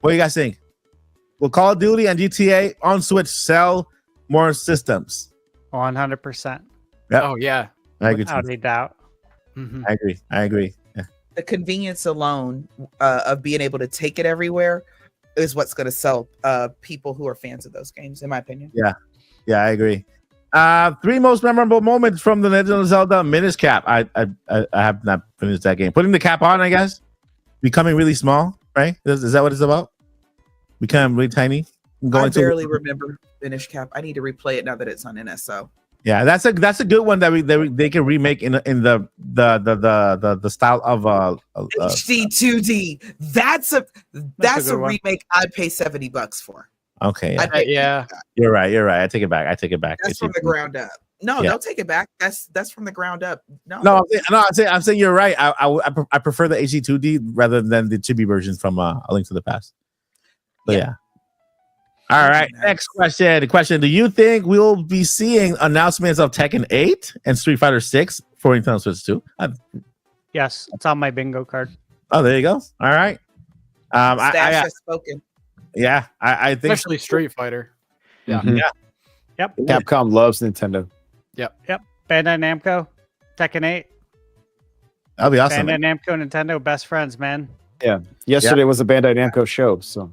What do you guys think? Will Call of Duty and GTA on Switch sell more systems? 100%. Yep. Oh yeah. I agree. Without a doubt. Mhm. I agree. Yeah. The convenience alone of being able to take it everywhere is what's going to sell people who are fans of those games, in my opinion. Yeah, I agree. 3 most memorable moments from the Legend of Zelda Minish Cap. I have not finished that game. Putting the cap on, I guess. Becoming really small, right? Is that what it's about? Becoming really tiny. I barely remember Finish Cap. I need to replay it now that it's on NSO. Yeah, that's a good one that they can remake in the style of HD 2D. That's a remake I'd pay $70 for. Okay. Yeah. You're right. I take it back. That's from the ground up. No, don't take it back. That's from the ground up. I'm saying you're right. I prefer the HD 2D rather than the chibi version from A Link to the Past. But yeah. All right. Next question. Do you think we'll be seeing announcements of Tekken 8 and Street Fighter 6 for Nintendo Switch 2? Yes, it's on my bingo card. Oh, there you go. All right. Stash has spoken. Yeah, I think Especially Street Fighter. Yeah. Yeah. Yep. Capcom loves Nintendo. Yep. Bandai Namco, Tekken 8. That'll be awesome. Bandai Namco, Nintendo, best friends, man. Yeah. Yesterday was a Bandai Namco show, so.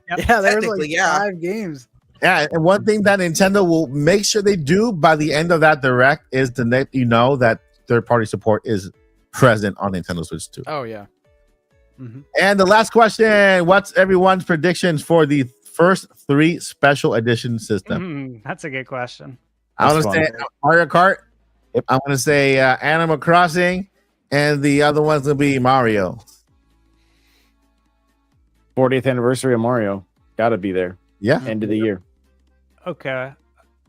Yeah, there was Technically, like yeah. 5 games. Yeah, and one thing that Nintendo will make sure they do by the end of that Direct is to let you know that third-party support is present on Nintendo Switch 2. Oh yeah. Mm-hmm. And the last question, what's everyone's predictions for the first 3 special edition system? That's a good question. I want to That's say Mario Kart. Yep. I'm going to say Animal Crossing, and the other one's going to be Mario. 40th anniversary of Mario. Gotta be there. Yeah. End of the year. Okay.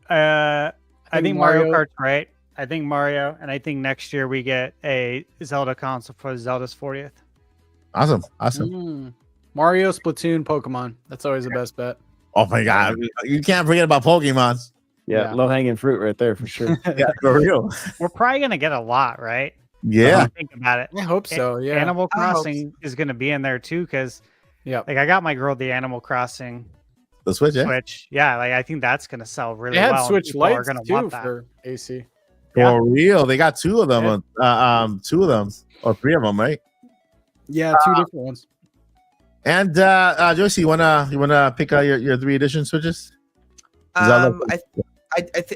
I think Mario Kart's right. I think Mario, and I think next year we get a Zelda console for Zelda's 40th. Awesome. Mario, Splatoon, Pokemon. That's always the best bet. Oh my God. You can't forget about Pokemon. Yeah. Low hanging fruit right there for sure. Yeah, for real. We're probably going to get a lot, right? Yeah. Think about it. I hope so. Yeah. Animal Crossing is going to be in there too, because like I got my girl the Animal Crossing The Switch, yeah. Switch. Yeah, like I think that's going to sell really They had well. Switch People are Lights gonna too want that. for AC. For real, they got two of them. Two of them or three of them, right? Yeah, two different ones. And Joyce, you wanna pick out your 3 edition Switches? Zelda?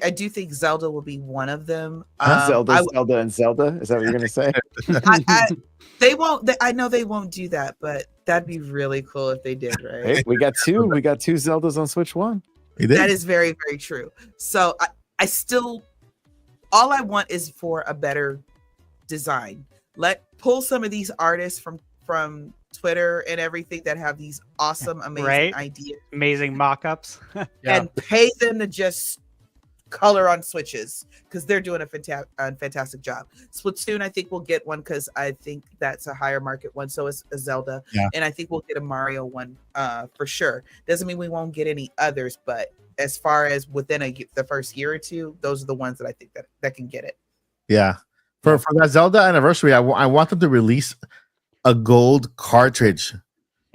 I do think Zelda will be one of them. Zelda, and Zelda. Is that what you're gonna say? They won't. I know they won't do that, but that'd be really cool if they did. Right? Hey, we got two. We got 2 Zeldas on Switch 1. That is very, very true. So I still, all I want is for a better design. Pull some of these artists from Twitter and everything that have these awesome, amazing ideas, amazing mock-ups, and pay them to just color on Switches, because they're doing a fantastic job. Splatoon, I think we'll get one because I think that's a higher market one. So is a Zelda, and I think we'll get a Mario one for sure. Doesn't mean we won't get any others, but as far as within the first year or two, those are the ones that I think that can get it. Yeah, for that Zelda anniversary, I want them to release a gold cartridge.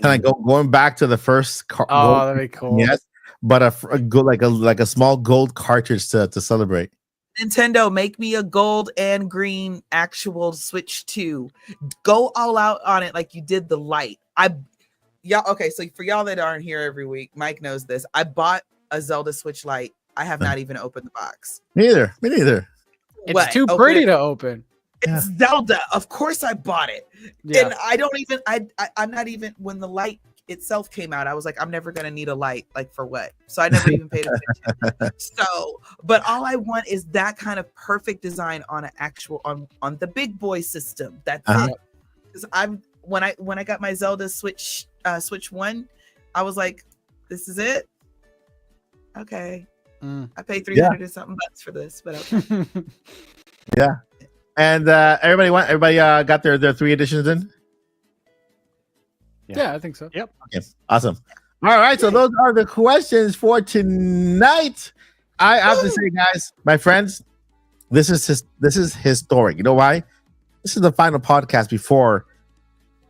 Kind of going back to the first. Oh, that'd be cool. Yes. But a small gold cartridge to celebrate. Nintendo, make me a gold and green actual Switch 2. Go all out on it like you did the Lite. Okay, so for y'all that aren't here every week, Mike knows this. I bought a Zelda Switch Lite. I have not even opened the box. Me neither. It's too pretty to open. It's Zelda. Of course I bought it. Yeah. And I'm not even, when the Lite itself came out, I was like, I'm never gonna need a light, like for what? So I never even paid attention. So, but all I want is that kind of perfect design on an actual on the big boy system. That's it. Because when I got my Zelda Switch 1, I was like, this is it. Okay. I paid 300 and something bucks for this, but okay. Yeah. And everybody got their 3 editions in? Yeah, I think so. Yep. Okay, awesome. All right, so those are the questions for tonight. I have to say, guys, my friends, this is historic. You know why? This is the final podcast before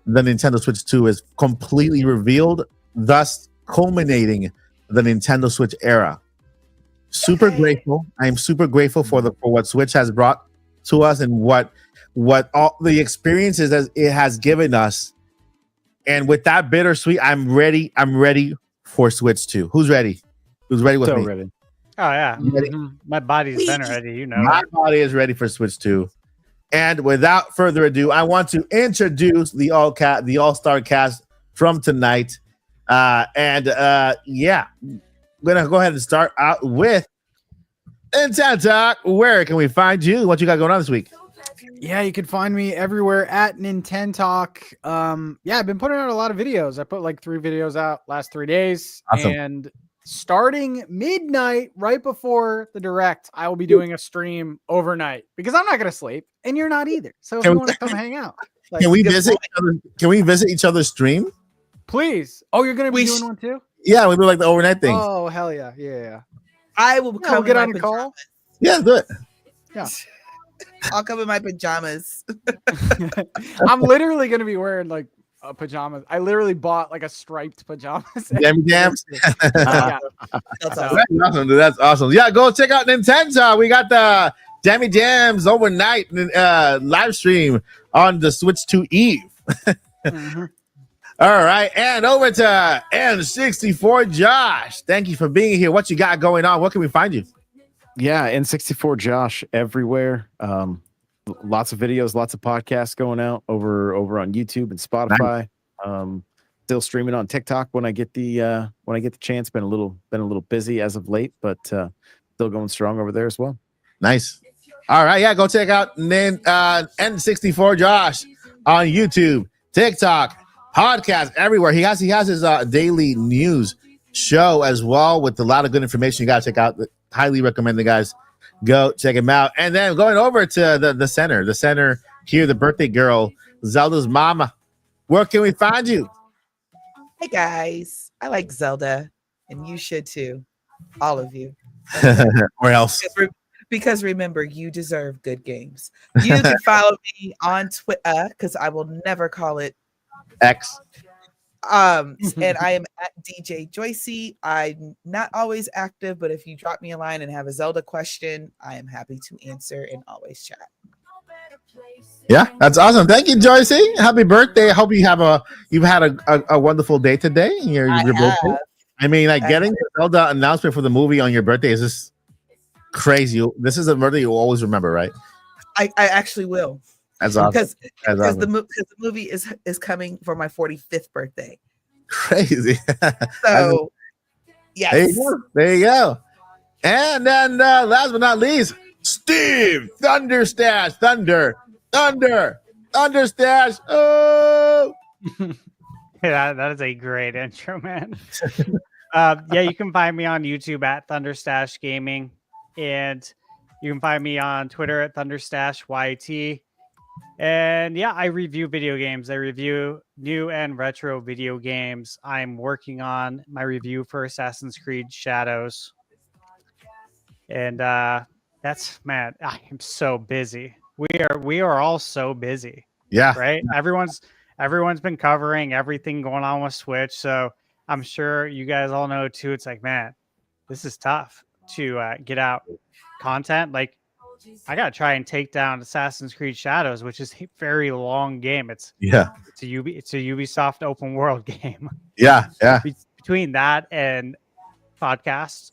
the Nintendo Switch 2 is completely revealed, thus culminating the Nintendo Switch era. Super grateful. I am super grateful for what Switch has brought to us and what all the experiences that it has given us. And with that bittersweet, I'm ready for Switch 2. Who's ready? Who's ready with me? Ready. Oh yeah. Ready? My body's been ready, you know. My body is ready for Switch 2. And without further ado, I want to introduce the all-star cast from tonight. We're gonna go ahead and start out with Nintendo Talk. Where can we find you? What you got going on this week? Yeah, you can find me everywhere at Nintendo Talk. I've been putting out a lot of videos. I put like 3 videos out last 3 days. Awesome. And starting midnight, right before the direct, I will be doing a stream overnight because I'm not gonna sleep and you're not either. So if you want to come hang out, can we visit each other's stream? Please. Oh, you're gonna be doing one too? Yeah, we do like the overnight thing. Oh, hell yeah. Yeah. I will come get on the call. Yeah, do it. Yeah. I'll come in my pajamas. I'm literally gonna be wearing like pajamas. I literally bought like a striped pajamas. Damn jams. Yeah. That's awesome, dude. That's awesome. Yeah, go check out Nintendo. We got the Jammy Jams overnight live stream on the Switch 2 Eve. Mm-hmm. All right, and over to N64 Josh. Thank you for being here. What you got going on? Where can we find you? Yeah, N64 Josh everywhere. Lots of videos, lots of podcasts going out over on YouTube and Spotify. Nice. Still streaming on TikTok when I get the chance. Been a little busy as of late, but still going strong over there as well. Nice. All right, yeah, go check out N64 Josh on YouTube, TikTok, podcast, everywhere. He has his daily news show as well with a lot of good information. You got to check out. Highly recommend the guys go check him out. And then going over to the center here, the birthday girl, Zelda's mama. Where can we find you? Hey guys, I like Zelda, and you should too, all of you. Where else? Because remember, you deserve good games. You can follow me on Twitter because I will never call it X. And I am at DJ Joycey. I'm not always active, but if you drop me a line and have a Zelda question, I am happy to answer and always chat. Yeah, that's awesome. Thank you, Joycey. Happy birthday. I hope you've had a wonderful day today. Your birthday. I mean, like getting the Zelda announcement for the movie on your birthday is just crazy. This is a birthday you'll always remember, right? I actually will. That's awesome. Because the movie is coming for my 45th birthday. Crazy. So, yes. There you go. And then last but not least, Steve Thunderstash. Thunderstash. Oh. Yeah, that is a great intro, man. Yeah, you can find me on YouTube at Thunderstash Gaming, and you can find me on Twitter at ThunderstashYT. And yeah, I review video games. I review new and retro video games. I'm working on my review for Assassin's Creed Shadows. And that's, man, I am so busy. We are all so busy. Yeah. Right? Everyone's been covering everything going on with Switch. So I'm sure you guys all know too. It's like, man, this is tough to get out content. Like, I gotta try and take down Assassin's Creed Shadows, which is a very long game. It's a Ubisoft open world game. Yeah. Between that and podcasts,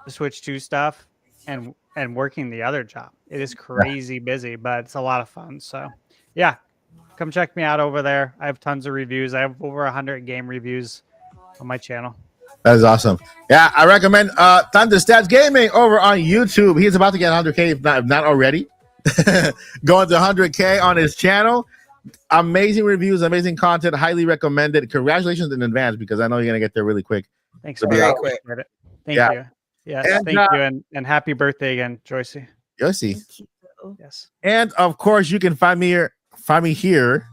the Switch 2 stuff, and working the other job, it is crazy busy, but it's a lot of fun. So yeah, come check me out over there. I have tons of reviews. I have over 100 game reviews on my channel. That is awesome. Yeah, I recommend Thunderstats Gaming over on YouTube. He's about to get 100K, if not already. Going to 100K on his channel. Amazing reviews, amazing content. Highly recommended. Congratulations in advance, because I know you're going to get there really quick. Thanks. Very quick. Thank you. Yes, thank you. And happy birthday again, Joycey. Yes. And of course, you can find me here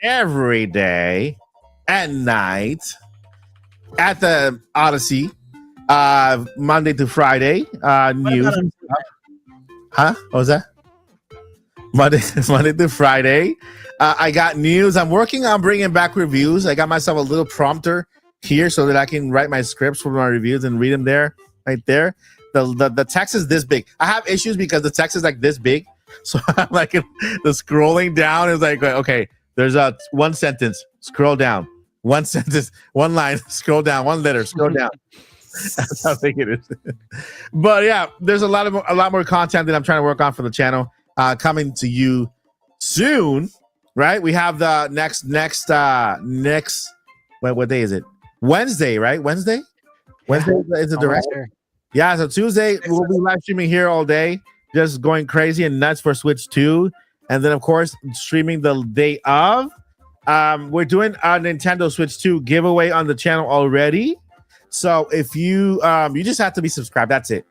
every day at night at the Odyssey, Monday to Friday. News. Huh? What was that? Monday to Friday. I got news. I'm working on bringing back reviews. I got myself a little prompter here so that I can write my scripts for my reviews and read them there, right there. The text is this big. I have issues because the text is like this big. So I'm like, the scrolling down is like, okay, there's one sentence, scroll down. One sentence, one line, scroll down, one letter, scroll down. That's how big it is. But yeah, there's a lot more content that I'm trying to work on for the channel coming to you soon, right? We have the next what day is it? Wednesday, right? Wednesday is the direct. Yeah, so Tuesday we'll be live streaming here all day, just going crazy and nuts for Switch 2, and then of course streaming the day of. We're doing a Nintendo Switch 2 giveaway on the channel already. So if you just have to be subscribed. That's it.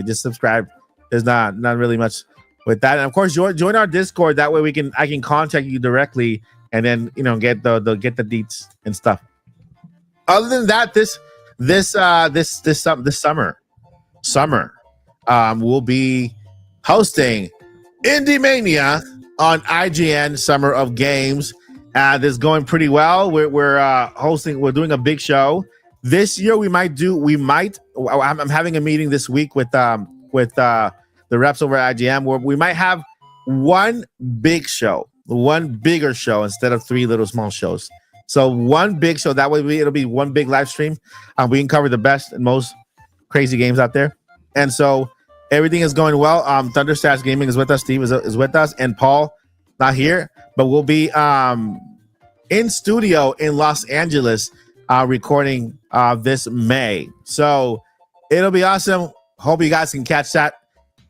Just subscribe. There's not really much with that. And of course, join our Discord. That way I can contact you directly and then get the deets and stuff. Other than that, this summer, we'll be hosting Indie Mania on IGN Summer of Games. This is going pretty well. We're doing a big show this year. I'm having a meeting this week with the reps over at IGN where we might have one bigger show instead of 3 little small shows. So one big show, that way it'll be one big live stream. We can cover the best and most crazy games out there. And so everything is going well. Thunderstats Gaming is with us. Steve is with us, and Paul not here, but we'll be in studio in Los Angeles recording this May. So it'll be awesome. Hope you guys can catch that.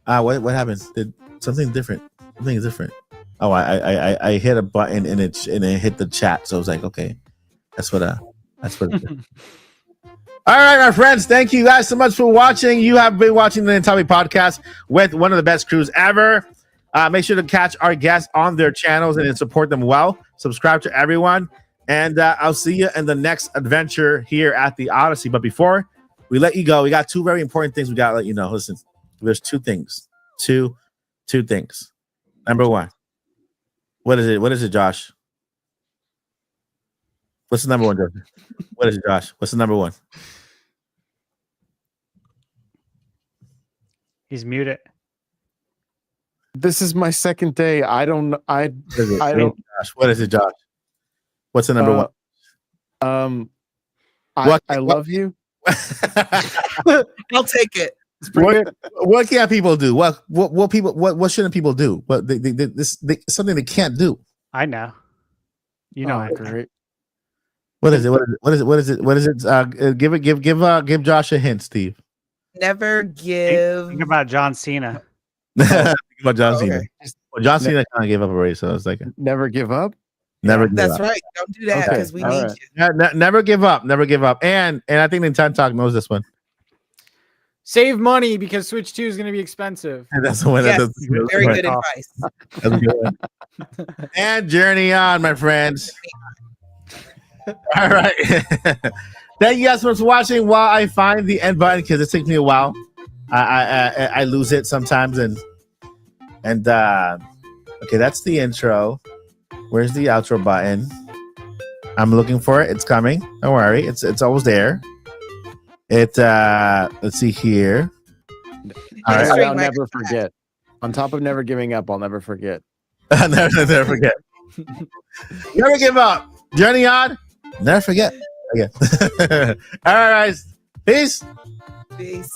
What happened? Did something different? Something different. Oh, I hit a button and it hit the chat. So I was like, okay, that's what it did. All right, my friends. Thank you guys so much for watching. You have been watching the Nintendo Podcast with one of the best crews ever. Make sure to catch our guests on their channels and support them well. Subscribe to everyone. And I'll see you in the next adventure here at the Odyssey. But before we let you go, we got 2 very important things we got to let you know. Listen, there's 2 things. Two things. Number 1. What is it? What is it, Josh? What's the number one, Josh? What is it, Josh? What's the number one? He's muted. This is my second day. I don't. I don't. Josh, what is it, Josh? What's the number one? I love you. I'll take it. What can't people do? What shouldn't people do? What something they can't do. I know. You know, great. What is it? What is it? Give Josh a hint, Steve. Never give. Think about John Cena. Think about John Cena. Okay. Well, John Cena kind of gave up already, so it's like Never give up. never. Give That's up. right. Don't do that because we all need right. you. Never give up. Never give up. And I think Nintendo Talk knows this one. Save money because Switch 2 is going to be expensive. And that's the one. Yes, That's very one. good advice. That's a good one. And journey on, my friends. All right. Thank you guys for watching while I find the end button because it takes me a while. I lose it sometimes and okay, that's the intro. Where's the outro button? I'm looking for it. It's coming. Don't worry. It's almost there. Let's see here. All right. I'll never forget. On top of never giving up, I'll never forget. never forget. Never give up. Journey on. Never forget. Okay. All right, guys. Peace. Peace.